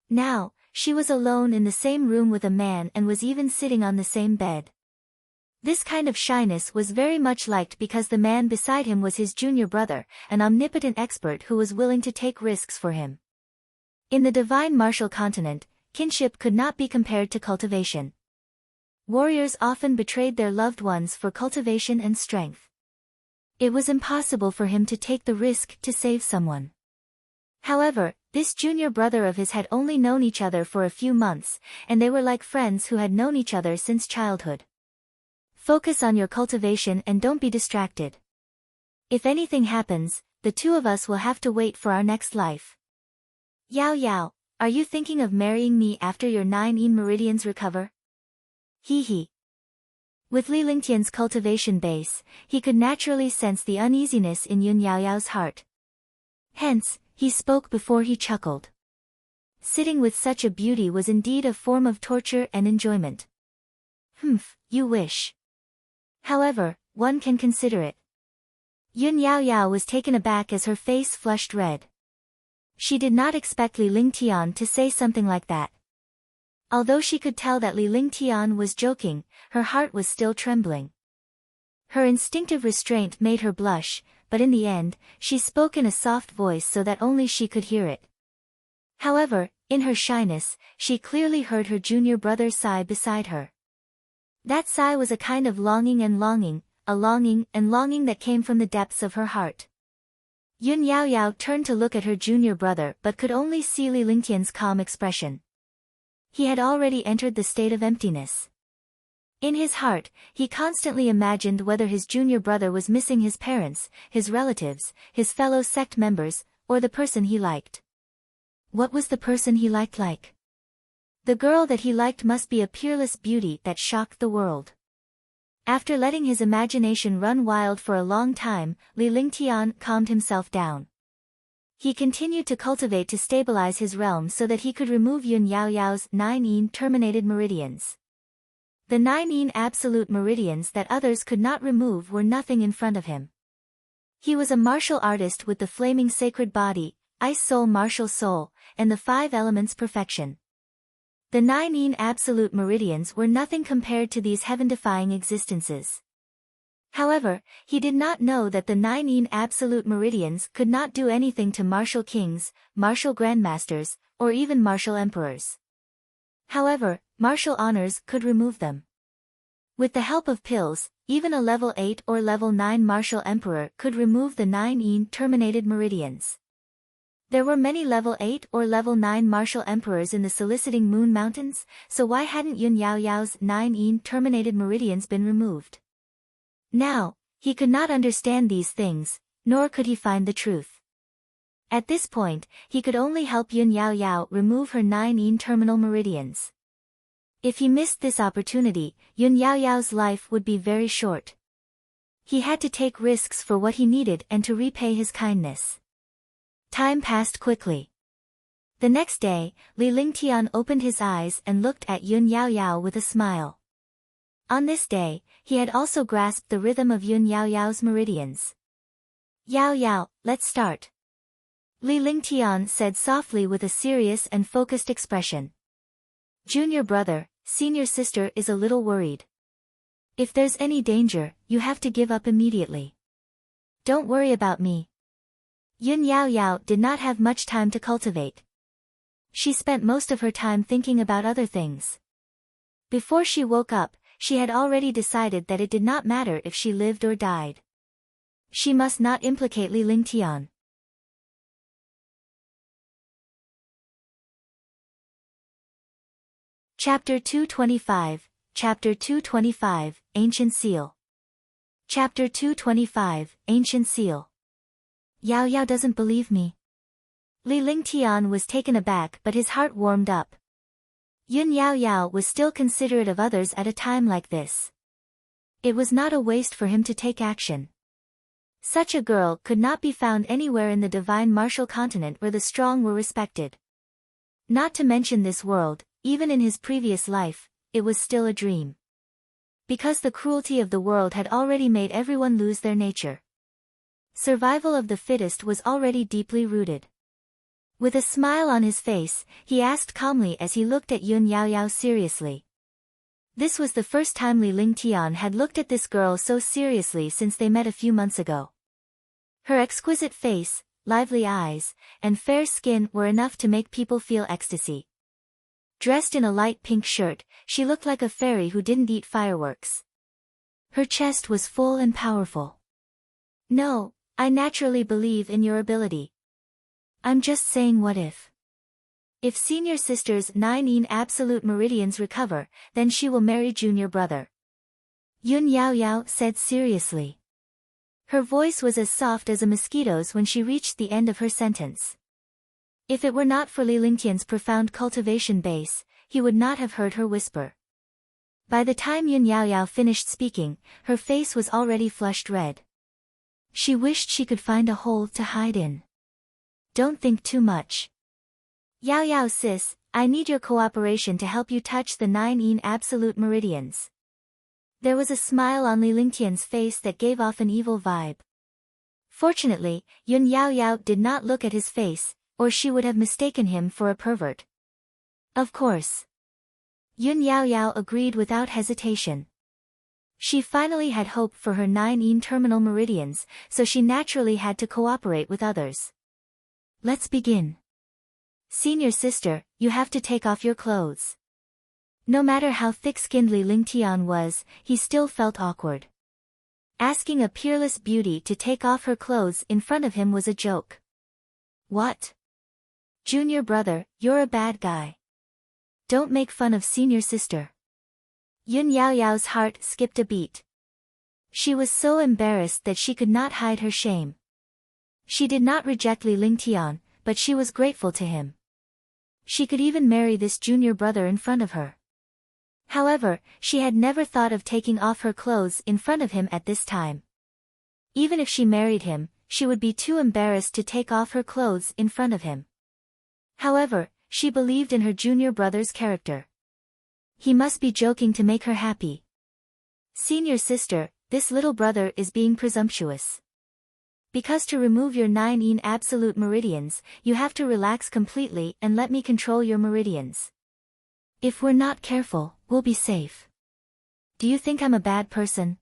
Now, she was alone in the same room with a man and was even sitting on the same bed. This kind of shyness was very much liked because the man beside him was his junior brother, an omnipotent expert who was willing to take risks for him. In the divine martial continent, kinship could not be compared to cultivation. Warriors often betrayed their loved ones for cultivation and strength. It was impossible for him to take the risk to save someone. However, this junior brother of his had only known each other for a few months, and they were like friends who had known each other since childhood. Focus on your cultivation and don't be distracted. If anything happens, the two of us will have to wait for our next life. Yao Yao, are you thinking of marrying me after your 9 meridians recover? Hee hee. With Li Lingtian's cultivation base, he could naturally sense the uneasiness in Yun Yao Yao's heart. Hence, he spoke before he chuckled. Sitting with such a beauty was indeed a form of torture and enjoyment. Humph, you wish. However, one can consider it. Yun Yao Yao was taken aback as her face flushed red. She did not expect Li Lingtian to say something like that. Although she could tell that Li Lingtian was joking, her heart was still trembling. Her instinctive restraint made her blush, but in the end, she spoke in a soft voice so that only she could hear it. However, in her shyness, she clearly heard her junior brother sigh beside her. That sigh was a kind of longing and longing, a longing and longing that came from the depths of her heart. Yun Yao Yao turned to look at her junior brother but could only see Li Lingtian's calm expression. He had already entered the state of emptiness. In his heart, he constantly imagined whether his junior brother was missing his parents, his relatives, his fellow sect members, or the person he liked. What was the person he liked like? The girl that he liked must be a peerless beauty that shocked the world. After letting his imagination run wild for a long time, Li Lingtian calmed himself down. He continued to cultivate to stabilize his realm so that he could remove Yun Yao Yao's 9 terminated meridians. The 9 absolute meridians that others could not remove were nothing in front of him. He was a martial artist with the flaming sacred body, ice soul martial soul, and the 5 elements perfection. The 9 absolute meridians were nothing compared to these heaven-defying existences. However, he did not know that the 9 absolute meridians could not do anything to martial kings, martial grandmasters, or even martial emperors. However, martial honors could remove them. With the help of pills, even a level 8 or level 9 martial emperor could remove the 9 terminated meridians. There were many level 8 or level 9 martial emperors in the soliciting Moon Mountains, so why hadn't Yun Yaoyao's 9 terminated meridians been removed? Now, he could not understand these things, nor could he find the truth. At this point, he could only help Yun Yaoyao remove her 9 terminal meridians. If he missed this opportunity, Yun Yaoyao's life would be very short. He had to take risks for what he needed and to repay his kindness. Time passed quickly. The next day, Li Lingtian opened his eyes and looked at Yun Yaoyao with a smile. On this day, he had also grasped the rhythm of Yun Yaoyao's meridians. Yao Yao, let's start. Li Lingtian said softly with a serious and focused expression. Junior brother, senior sister is a little worried. If there's any danger, you have to give up immediately. Don't worry about me. Yun Yaoyao did not have much time to cultivate. She spent most of her time thinking about other things. Before she woke up, she had already decided that it did not matter if she lived or died. She must not implicate Li Lingtian. Chapter 225, Chapter 225, Ancient Seal. Chapter 225, Ancient Seal. Yao Yao doesn't believe me. Li Lingtian was taken aback but his heart warmed up. Yun Yaoyao was still considerate of others at a time like this. It was not a waste for him to take action. Such a girl could not be found anywhere in the divine martial continent where the strong were respected. Not to mention this world, even in his previous life, it was still a dream. Because the cruelty of the world had already made everyone lose their nature. Survival of the fittest was already deeply rooted. With a smile on his face, he asked calmly as he looked at Yun Yaoyao seriously. This was the first time Li Lingtian had looked at this girl so seriously since they met a few months ago. Her exquisite face, lively eyes, and fair skin were enough to make people feel ecstasy. Dressed in a light pink shirt, she looked like a fairy who didn't eat fireworks. Her chest was full and powerful. No, I naturally believe in your ability. I'm just saying what if. If senior sister's 9 absolute meridians recover, then she will marry junior brother. Yun Yaoyao said seriously. Her voice was as soft as a mosquito's when she reached the end of her sentence. If it were not for Li Lingtian's profound cultivation base, he would not have heard her whisper. By the time Yun Yaoyao finished speaking, her face was already flushed red. She wished she could find a hole to hide in. Don't think too much. Yao Yao sis, I need your cooperation to help you touch the 9 absolute meridians. There was a smile on Li Lingtian's face that gave off an evil vibe. Fortunately, Yun Yaoyao did not look at his face, or she would have mistaken him for a pervert. Of course. Yun Yaoyao agreed without hesitation. She finally had hope for her 9 terminal meridians, so she naturally had to cooperate with others. Let's begin. Senior sister, you have to take off your clothes. No matter how thick-skinned Li Lingtian was, he still felt awkward. Asking a peerless beauty to take off her clothes in front of him was a joke. What? Junior brother, you're a bad guy. Don't make fun of senior sister. Yun Yaoyao's heart skipped a beat. She was so embarrassed that she could not hide her shame. She did not reject Li Lingtian, but she was grateful to him. She could even marry this junior brother in front of her. However, she had never thought of taking off her clothes in front of him at this time. Even if she married him, she would be too embarrassed to take off her clothes in front of him. However, she believed in her junior brother's character. He must be joking to make her happy. Senior sister, this little brother is being presumptuous. Because to remove your 9 absolute meridians, you have to relax completely and let me control your meridians. If we're not careful, we'll be safe. Do you think I'm a bad person?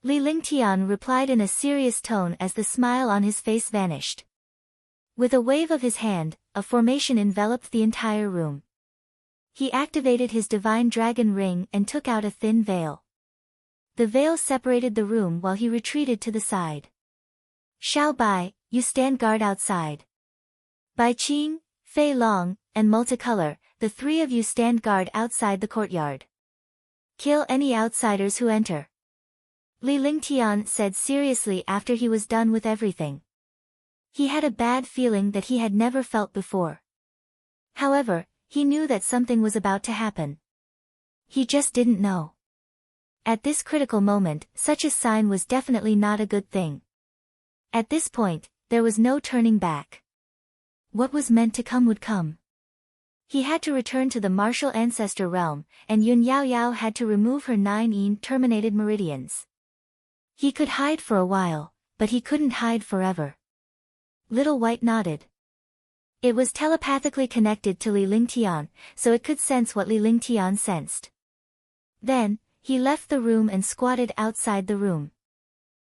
Li Lingtian replied in a serious tone as the smile on his face vanished. With a wave of his hand, a formation enveloped the entire room. He activated his divine dragon ring and took out a thin veil. The veil separated the room while he retreated to the side. Xiao Bai, you stand guard outside. Bai Qing, Fei Long, and Multicolor, the three of you stand guard outside the courtyard. Kill any outsiders who enter. Li Lingtian said seriously after he was done with everything. He had a bad feeling that he had never felt before. However, he knew that something was about to happen. He just didn't know. At this critical moment, such a sign was definitely not a good thing. At this point, there was no turning back. What was meant to come would come. He had to return to the martial ancestor realm, and Yun Yaoyao had to remove her 9 terminated meridians. He could hide for a while, but he couldn't hide forever. Little White nodded. It was telepathically connected to Li Lingtian, so it could sense what Li Lingtian sensed. Then, he left the room and squatted outside the room.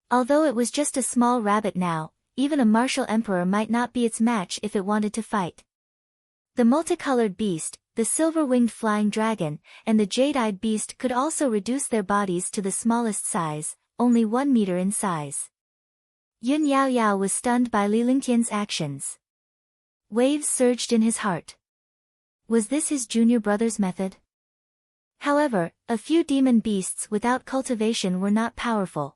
Although it was just a small rabbit now, even a martial emperor might not be its match if it wanted to fight. The multicolored beast, the silver-winged flying dragon, and the jade-eyed beast could also reduce their bodies to the smallest size, only 1 meter in size. Yun Yaoyao was stunned by Li Lingtian's actions. Waves surged in his heart. Was this his junior brother's method? However, a few demon beasts without cultivation were not powerful.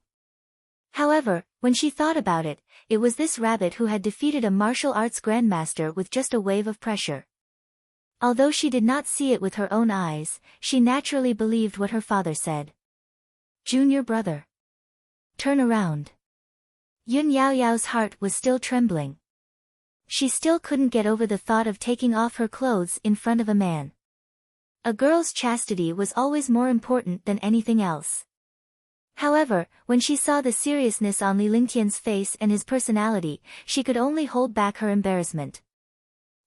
However, when she thought about it, it was this rabbit who had defeated a martial arts grandmaster with just a wave of pressure. Although she did not see it with her own eyes, she naturally believed what her father said. Junior brother. Turn around. Yun Yaoyao's heart was still trembling. She still couldn't get over the thought of taking off her clothes in front of a man. A girl's chastity was always more important than anything else. However, when she saw the seriousness on Li Lingtian's face and his personality, she could only hold back her embarrassment.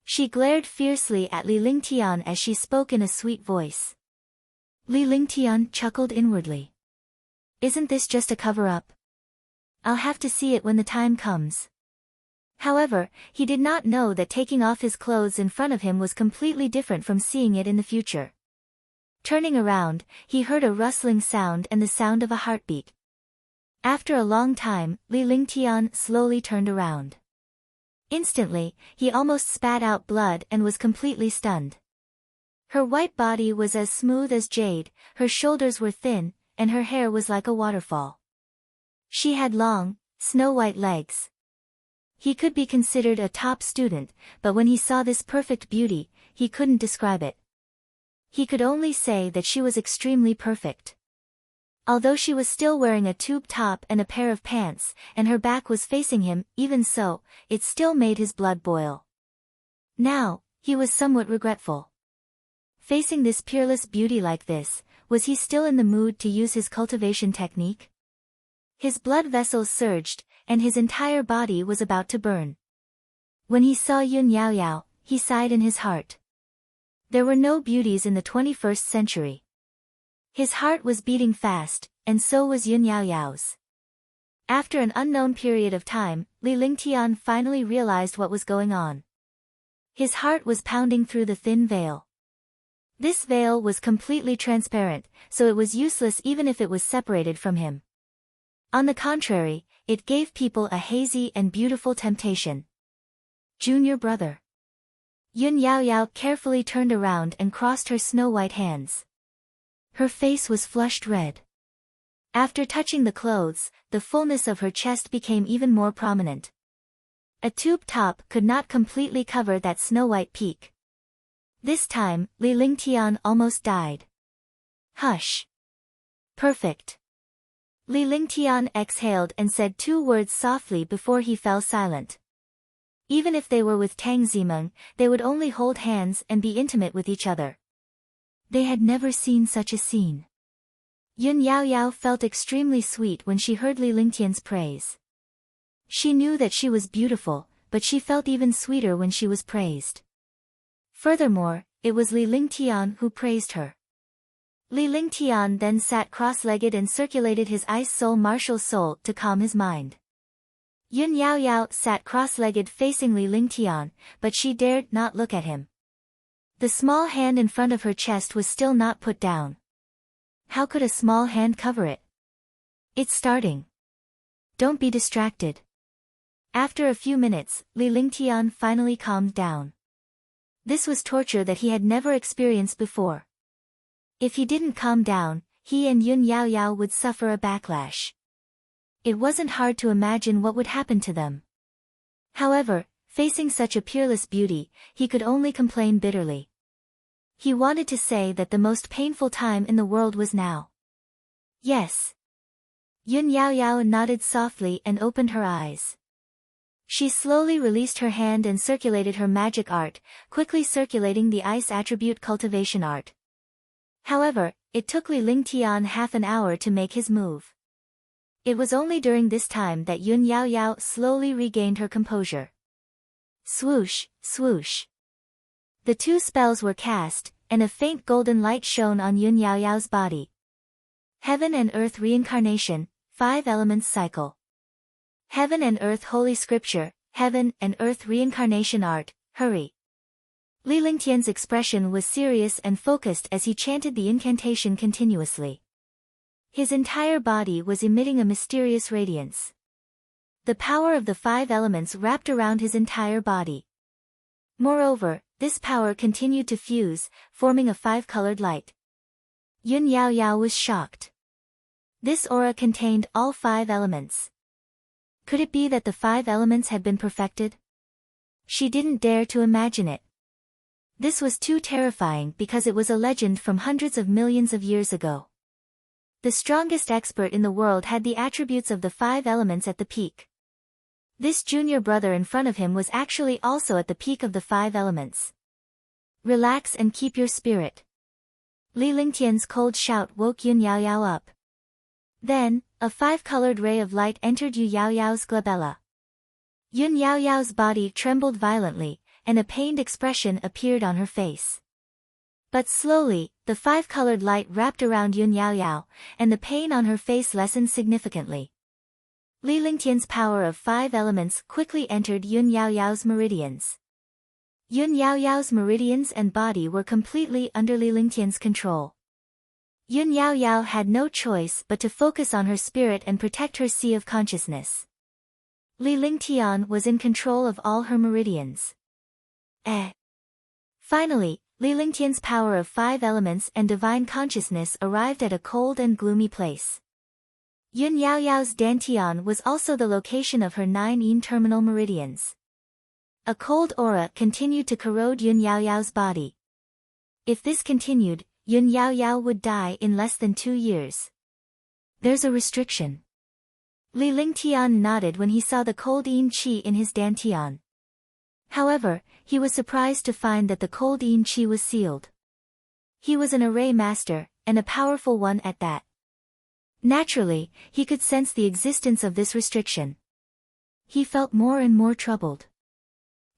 She glared fiercely at Li Lingtian as she spoke in a sweet voice. Li Lingtian chuckled inwardly. Isn't this just a cover-up? I'll have to see it when the time comes. However, he did not know that taking off his clothes in front of him was completely different from seeing it in the future. Turning around, he heard a rustling sound and the sound of a heartbeat. After a long time, Li Lingtian slowly turned around. Instantly, he almost spat out blood and was completely stunned. Her white body was as smooth as jade, her shoulders were thin, and her hair was like a waterfall. She had long, snow-white legs. He could be considered a top student, but when he saw this perfect beauty, he couldn't describe it. He could only say that she was extremely perfect. Although she was still wearing a tube top and a pair of pants, and her back was facing him, even so, it still made his blood boil. Now, he was somewhat regretful. Facing this peerless beauty like this, was he still in the mood to use his cultivation technique? His blood vessels surged, and his entire body was about to burn. When he saw Yun Yaoyao, he sighed in his heart. There were no beauties in the 21st century. His heart was beating fast, and so was Yun Yaoyao's. After an unknown period of time, Li Lingtian finally realized what was going on. His heart was pounding through the thin veil. This veil was completely transparent, so it was useless even if it was separated from him. On the contrary, it gave people a hazy and beautiful temptation. Junior brother. Yun Yaoyao carefully turned around and crossed her snow-white hands. Her face was flushed red. After touching the clothes, the fullness of her chest became even more prominent. A tube top could not completely cover that snow-white peak. This time, Li Lingtian almost died. Hush. Perfect. Li Lingtian exhaled and said 2 words softly before he fell silent. Even if they were with Tang Zimeng, they would only hold hands and be intimate with each other. They had never seen such a scene. Yun Yaoyao felt extremely sweet when she heard Li Lingtian's praise. She knew that she was beautiful, but she felt even sweeter when she was praised. Furthermore, it was Li Lingtian who praised her. Li Lingtian then sat cross-legged and circulated his ice soul martial soul to calm his mind. Yun Yaoyao sat cross-legged facing Li Lingtian, but she dared not look at him. The small hand in front of her chest was still not put down. How could a small hand cover it? It's starting. Don't be distracted. After a few minutes, Li Lingtian finally calmed down. This was torture that he had never experienced before. If he didn't calm down, he and Yun Yaoyao would suffer a backlash. It wasn't hard to imagine what would happen to them. However, facing such a peerless beauty, he could only complain bitterly. He wanted to say that the most painful time in the world was now. Yes. Yun Yaoyao nodded softly and opened her eyes. She slowly released her hand and circulated her magic art, quickly circulating the ice attribute cultivation art. However, it took Li Lingtian half an hour to make his move. It was only during this time that Yun Yaoyao slowly regained her composure. Swoosh, swoosh. The two spells were cast, and a faint golden light shone on Yun Yaoyao's body. Heaven and Earth Reincarnation, 5 Elements Cycle. Heaven and Earth Holy Scripture, Heaven and Earth Reincarnation Art, hurry. Li Lingtian's expression was serious and focused as he chanted the incantation continuously. His entire body was emitting a mysterious radiance. The power of the 5 elements wrapped around his entire body. Moreover, this power continued to fuse, forming a 5-colored light. Yun Yaoyao was shocked. This aura contained all 5 elements. Could it be that the 5 elements had been perfected? She didn't dare to imagine it. This was too terrifying because it was a legend from hundreds of millions of years ago. The strongest expert in the world had the attributes of the 5 elements at the peak. This junior brother in front of him was actually also at the peak of the 5 elements. Relax and keep your spirit. Li Lingtian's cold shout woke Yun Yaoyao up. Then, a 5-colored ray of light entered Yu Yaoyao's glabella. Yun Yaoyao's body trembled violently, and a pained expression appeared on her face. But slowly, the 5-colored light wrapped around Yun Yaoyao, and the pain on her face lessened significantly. Li Lingtian's power of 5 elements quickly entered Yun Yaoyao's meridians. Yun Yaoyao's meridians and body were completely under Li Lingtian's control. Yun Yaoyao had no choice but to focus on her spirit and protect her sea of consciousness. Li Lingtian was in control of all her meridians. Finally, Li Lingtian's power of 5 elements and divine consciousness arrived at a cold and gloomy place. Yun Yaoyao's Dantian was also the location of her 9 yin terminal meridians. A cold aura continued to corrode Yun Yaoyao's body. If this continued, Yun Yaoyao would die in less than 2 years. There's a restriction. Li Lingtian nodded when he saw the cold yin qi in his Dantian. However, he was surprised to find that the cold yin qi was sealed. He was an array master, and a powerful one at that. Naturally, he could sense the existence of this restriction. He felt more and more troubled.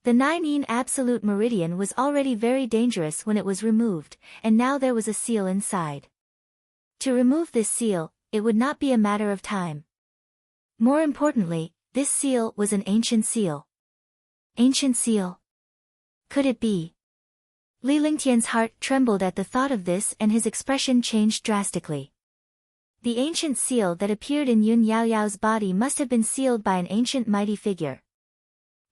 The 9 yin absolute meridian was already very dangerous when it was removed, and now there was a seal inside. To remove this seal, it would not be a matter of time. More importantly, this seal was an ancient seal. Ancient seal? Could it be? Li Lingtian's heart trembled at the thought of this and his expression changed drastically. The ancient seal that appeared in Yun Yaoyao's body must have been sealed by an ancient mighty figure.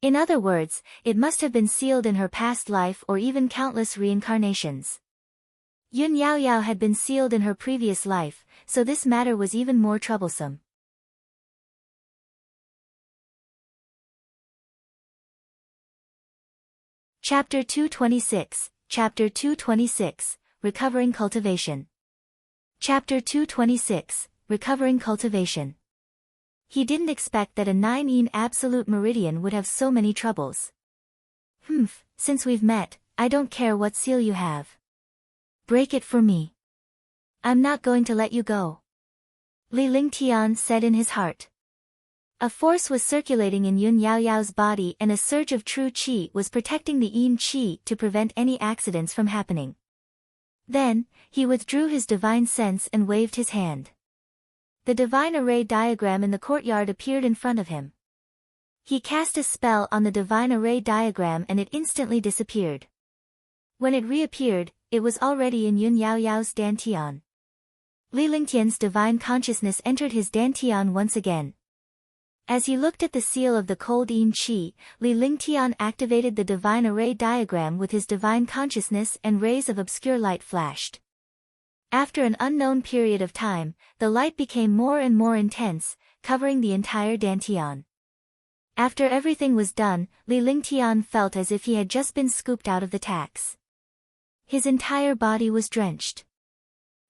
In other words, it must have been sealed in her past life or even countless reincarnations. Yun Yaoyao had been sealed in her previous life, so this matter was even more troublesome. Chapter 226, Chapter 226, Recovering Cultivation. Chapter 226, Recovering Cultivation. He didn't expect that a 9 yin absolute meridian would have so many troubles. Since we've met, I don't care what seal you have. Break it for me. I'm not going to let you go. Li Lingtian said in his heart. A force was circulating in Yun Yaoyao's body and a surge of true qi was protecting the yin qi to prevent any accidents from happening. Then, he withdrew his divine sense and waved his hand. The divine array diagram in the courtyard appeared in front of him. He cast a spell on the divine array diagram and it instantly disappeared. When it reappeared, it was already in Yun Yaoyao's dantian. Li Lingtian's divine consciousness entered his dantian once again. As he looked at the seal of the cold yin qi, Li Lingtian activated the divine array diagram with his divine consciousness and rays of obscure light flashed. After an unknown period of time, the light became more and more intense, covering the entire dantian. After everything was done, Li Lingtian felt as if he had just been scooped out of the tax. His entire body was drenched.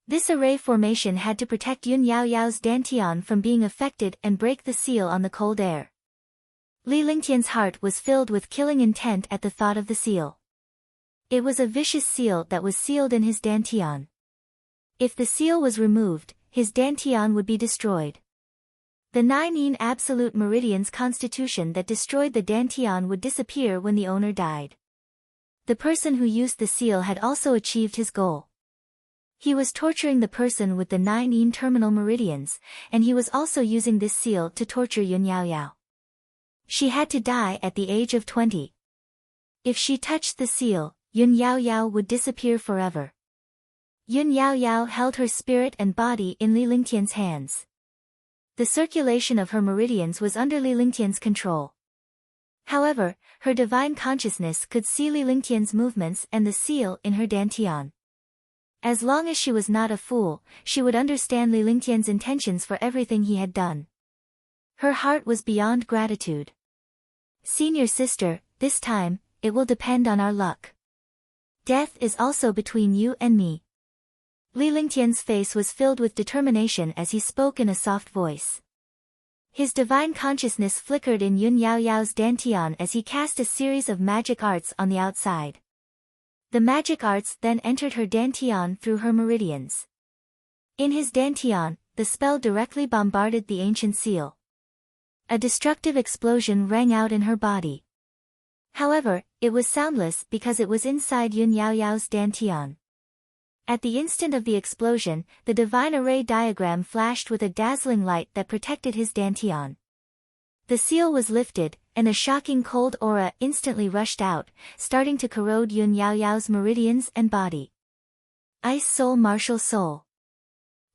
This array formation had to protect Yun Yaoyao's dantian from being affected and break the seal on the cold air. Li Lingtian's heart was filled with killing intent at the thought of the seal. It was a vicious seal that was sealed in his dantian. If the seal was removed, his dantian would be destroyed. The 9 yin absolute meridians constitution that destroyed the dantian would disappear when the owner died. The person who used the seal had also achieved his goal. He was torturing the person with the 9 yin terminal meridians, and he was also using this seal to torture Yun Yaoyao. She had to die at the age of 20. If she touched the seal, Yun Yaoyao would disappear forever. Yun Yaoyao held her spirit and body in Li Lingtian's hands. The circulation of her meridians was under Li Lingtian's control. However, her divine consciousness could see Li Lingtian's movements and the seal in her dantian. As long as she was not a fool, she would understand Li Lingtian's intentions for everything he had done. Her heart was beyond gratitude. Senior sister, this time, it will depend on our luck. Death is also between you and me. Li Lingtian's face was filled with determination as he spoke in a soft voice. His divine consciousness flickered in Yun Yaoyao's dantian as he cast a series of magic arts on the outside. The magic arts then entered her dantian through her meridians. In his dantian, the spell directly bombarded the ancient seal. A destructive explosion rang out in her body. However, it was soundless because it was inside Yun Yaoyao's dantian. At the instant of the explosion, the divine array diagram flashed with a dazzling light that protected his dantian. The seal was lifted, and a shocking cold aura instantly rushed out, starting to corrode Yun Yaoyao's meridians and body. Ice Soul Martial Soul.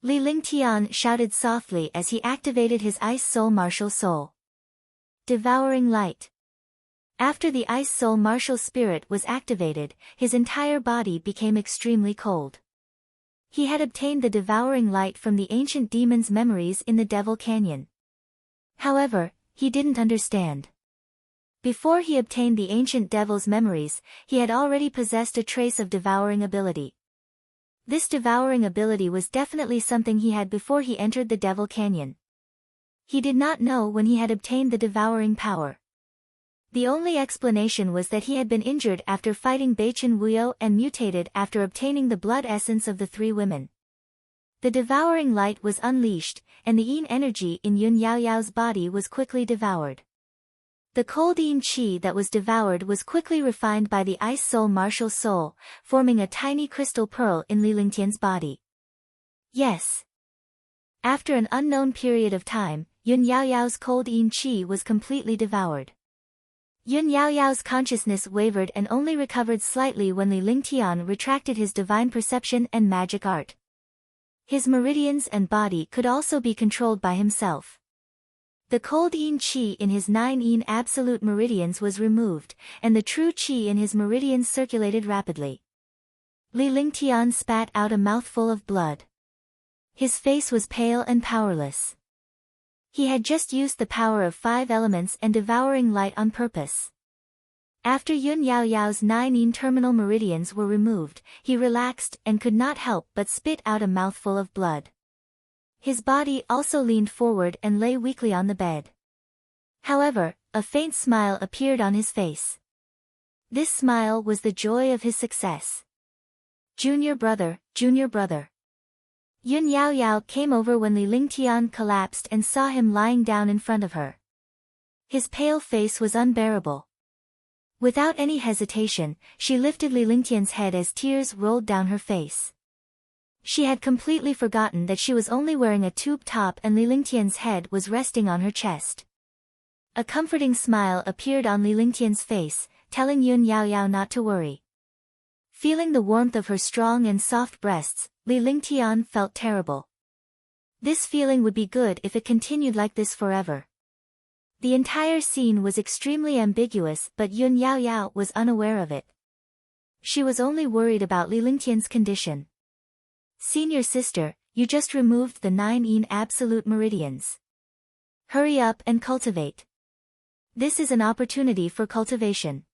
Li Lingtian shouted softly as he activated his Ice Soul Martial Soul. Devouring Light. After the Ice Soul Martial Spirit was activated, his entire body became extremely cold. He had obtained the devouring light from the ancient demon's memories in the Devil Canyon. However, he didn't understand. Before he obtained the ancient devil's memories, he had already possessed a trace of devouring ability. This devouring ability was definitely something he had before he entered the Devil Canyon. He did not know when he had obtained the devouring power. The only explanation was that he had been injured after fighting Beichen Wuyo and mutated after obtaining the blood essence of the 3 women. The devouring light was unleashed, and the yin energy in Yun Yaoyao's body was quickly devoured. The cold yin qi that was devoured was quickly refined by the Ice Soul Martial Soul, forming a tiny crystal pearl in Li Lingtian's body. Yes. After an unknown period of time, Yun Yaoyao's cold yin qi was completely devoured. Yun Yaoyao's consciousness wavered and only recovered slightly when Li Lingtian retracted his divine perception and magic art. His meridians and body could also be controlled by himself. The cold yin qi in his 9 yin absolute meridians was removed, and the true qi in his meridians circulated rapidly. Li Lingtian spat out a mouthful of blood. His face was pale and powerless. He had just used the power of 5 elements and devouring light on purpose. After Yun Yaoyao's 9 yin terminal meridians were removed, he relaxed and could not help but spit out a mouthful of blood. His body also leaned forward and lay weakly on the bed. However, a faint smile appeared on his face. This smile was the joy of his success. Junior brother, junior brother. Yun Yaoyao came over when Li Lingtian collapsed and saw him lying down in front of her. His pale face was unbearable. Without any hesitation, she lifted Li Lingtian's head as tears rolled down her face. She had completely forgotten that she was only wearing a tube top and Li Lingtian's head was resting on her chest. A comforting smile appeared on Li Lingtian's face, telling Yun Yaoyao not to worry. Feeling the warmth of her strong and soft breasts, Li Lingtian felt terrible. This feeling would be good if it continued like this forever. The entire scene was extremely ambiguous, but Yun Yaoyao was unaware of it. She was only worried about Li Lingtian's condition. Senior sister, you just removed the 9 absolute meridians. Hurry up and cultivate. This is an opportunity for cultivation.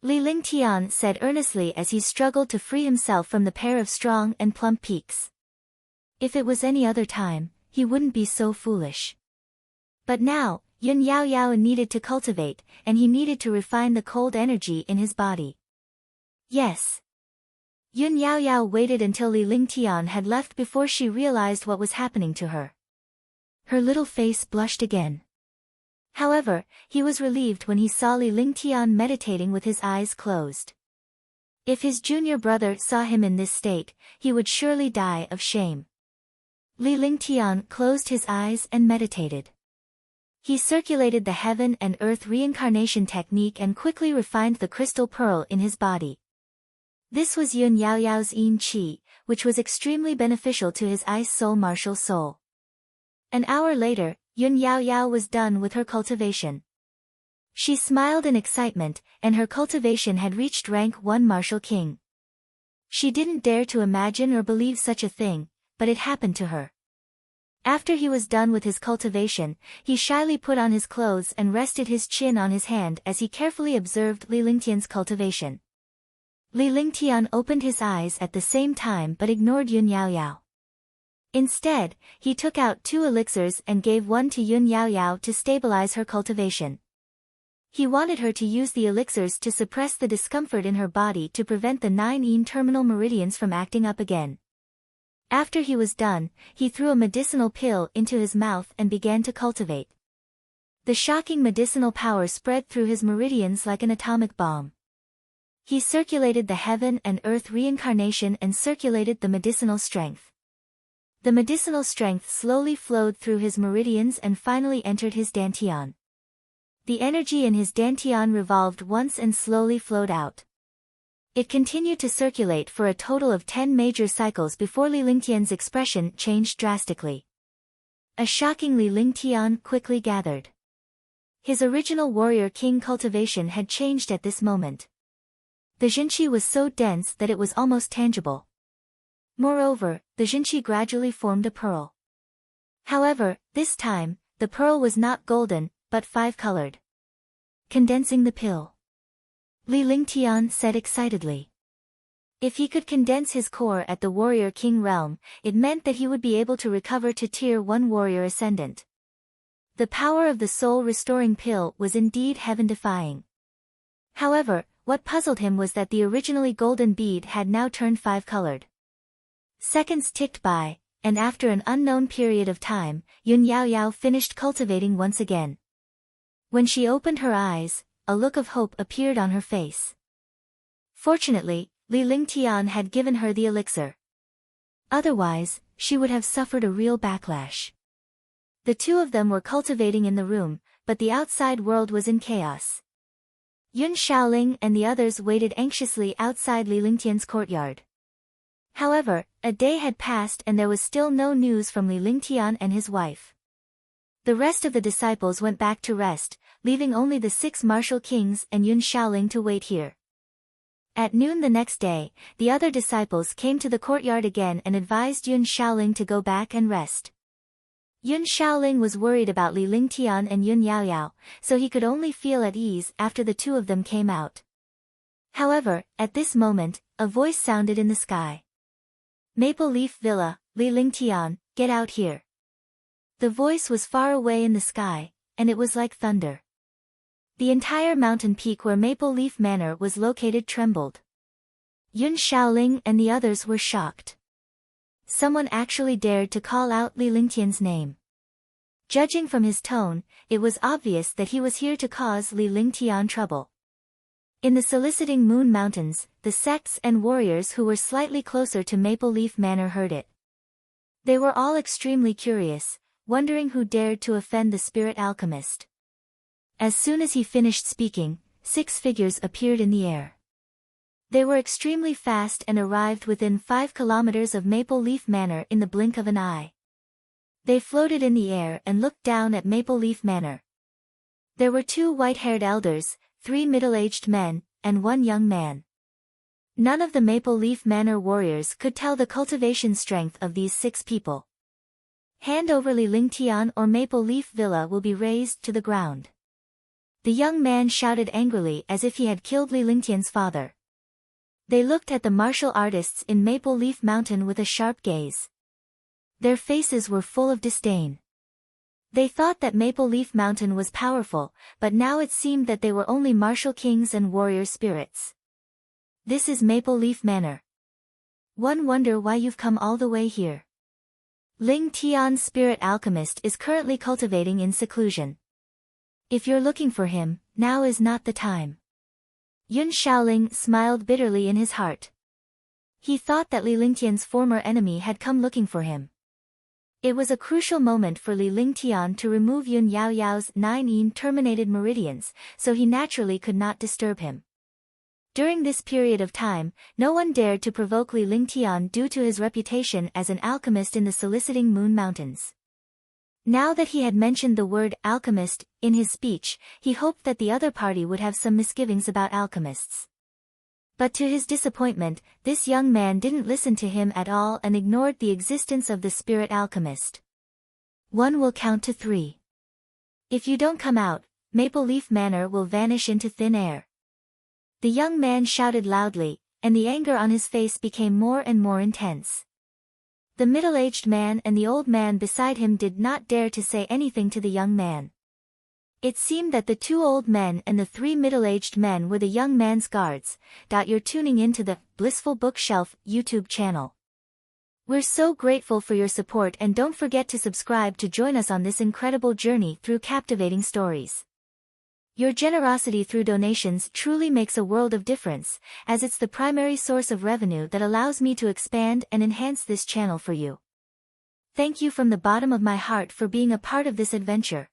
Li Lingtian said earnestly as he struggled to free himself from the pair of strong and plump peaks. If it was any other time, he wouldn't be so foolish. But now, Yun Yaoyao needed to cultivate, and he needed to refine the cold energy in his body. Yes. Yun Yaoyao waited until Li Lingtian had left before she realized what was happening to her. Her little face blushed again. However, he was relieved when he saw Li Lingtian meditating with his eyes closed. If his junior brother saw him in this state, he would surely die of shame. Li Lingtian closed his eyes and meditated. He circulated the heaven and earth reincarnation technique and quickly refined the crystal pearl in his body. This was Yun Yaoyao's Yin Qi, which was extremely beneficial to his ice soul martial soul. An hour later, Yun Yaoyao was done with her cultivation. She smiled in excitement, and her cultivation had reached rank 1 martial king. She didn't dare to imagine or believe such a thing, but it happened to her. After he was done with his cultivation, he shyly put on his clothes and rested his chin on his hand as he carefully observed Li Lingtian's cultivation. Li Lingtian opened his eyes at the same time but ignored Yun Yaoyao. Instead, he took out 2 elixirs and gave one to Yun Yaoyao to stabilize her cultivation. He wanted her to use the elixirs to suppress the discomfort in her body to prevent the 9 terminal meridians from acting up again. After he was done, he threw a medicinal pill into his mouth and began to cultivate. The shocking medicinal power spread through his meridians like an atomic bomb. He circulated the heaven and earth reincarnation and circulated the medicinal strength. The medicinal strength slowly flowed through his meridians and finally entered his dantian. The energy in his dantian revolved once and slowly flowed out. It continued to circulate for a total of 10 major cycles before Li Lingtian's expression changed drastically. A shocking Li Lingtian quickly gathered. His original warrior king cultivation had changed at this moment. The Jinqi was so dense that it was almost tangible. Moreover, the Jinqi gradually formed a pearl. However, this time, the pearl was not golden, but 5-colored. Condensing the pill. Li Lingtian said excitedly. If he could condense his core at the warrior king realm, it meant that he would be able to recover to tier 1 warrior ascendant. The power of the soul-restoring pill was indeed heaven-defying. However, what puzzled him was that the originally golden bead had now turned 5-colored. Seconds ticked by, and after an unknown period of time, Yun Yaoyao finished cultivating once again. When she opened her eyes, a look of hope appeared on her face. Fortunately, Li Lingtian had given her the elixir. Otherwise, she would have suffered a real backlash. The 2 of them were cultivating in the room, but the outside world was in chaos. Yun Xiaoling and the others waited anxiously outside Li Lingtian's courtyard. However, a day had passed and there was still no news from Li Lingtian and his wife. The rest of the disciples went back to rest, leaving only the 6 martial kings and Yun Xiaoling to wait here. At noon the next day, the other disciples came to the courtyard again and advised Yun Xiaoling to go back and rest. Yun Xiaoling was worried about Li Lingtian and Yun Yaoyao, so he could only feel at ease after the 2 of them came out. However, at this moment, a voice sounded in the sky. Maple Leaf Villa, Li Lingtian, get out here. The voice was far away in the sky, and it was like thunder. The entire mountain peak where Maple Leaf Manor was located trembled. Yun Xiaoling and the others were shocked. Someone actually dared to call out Li Lingtian's name. Judging from his tone, it was obvious that he was here to cause Li Lingtian trouble. In the soliciting Moon Mountains, the sects and warriors who were slightly closer to Maple Leaf Manor heard it. They were all extremely curious, wondering who dared to offend the spirit alchemist. As soon as he finished speaking, 6 figures appeared in the air. They were extremely fast and arrived within 5 kilometers of Maple Leaf Manor in the blink of an eye. They floated in the air and looked down at Maple Leaf Manor. There were 2 white-haired elders, 3 middle-aged men, and 1 young man. None of the Maple Leaf Manor warriors could tell the cultivation strength of these 6 people. Hand over Li Lingtian or Maple Leaf Villa will be razed to the ground. The young man shouted angrily as if he had killed Li Lingtian's father. They looked at the martial artists in Maple Leaf Mountain with a sharp gaze. Their faces were full of disdain. They thought that Maple Leaf Mountain was powerful, but now it seemed that they were only martial kings and warrior spirits. This is Maple Leaf Manor. One wonder why you've come all the way here. Ling Tian's spirit alchemist is currently cultivating in seclusion. If you're looking for him, now is not the time. Yun Xiaoling smiled bitterly in his heart. He thought that Li Lingtian's former enemy had come looking for him. It was a crucial moment for Li Lingtian to remove Yun Yaoyao's 9 terminated meridians, so he naturally could not disturb him. During this period of time, no one dared to provoke Li Lingtian due to his reputation as an alchemist in the soliciting Moon Mountains. Now that he had mentioned the word alchemist in his speech, he hoped that the other party would have some misgivings about alchemists. But to his disappointment, this young man didn't listen to him at all and ignored the existence of the spirit alchemist. One will count to 3. If you don't come out, Maple Leaf Manor will vanish into thin air. The young man shouted loudly, and the anger on his face became more and more intense. The middle-aged man and the old man beside him did not dare to say anything to the young man. It seemed that the 2 old men and the 3 middle-aged men were the young man's guards. You're tuning into the Blissful Bookshelf YouTube channel. We're so grateful for your support, and don't forget to subscribe to join us on this incredible journey through captivating stories. Your generosity through donations truly makes a world of difference, as it's the primary source of revenue that allows me to expand and enhance this channel for you. Thank you from the bottom of my heart for being a part of this adventure.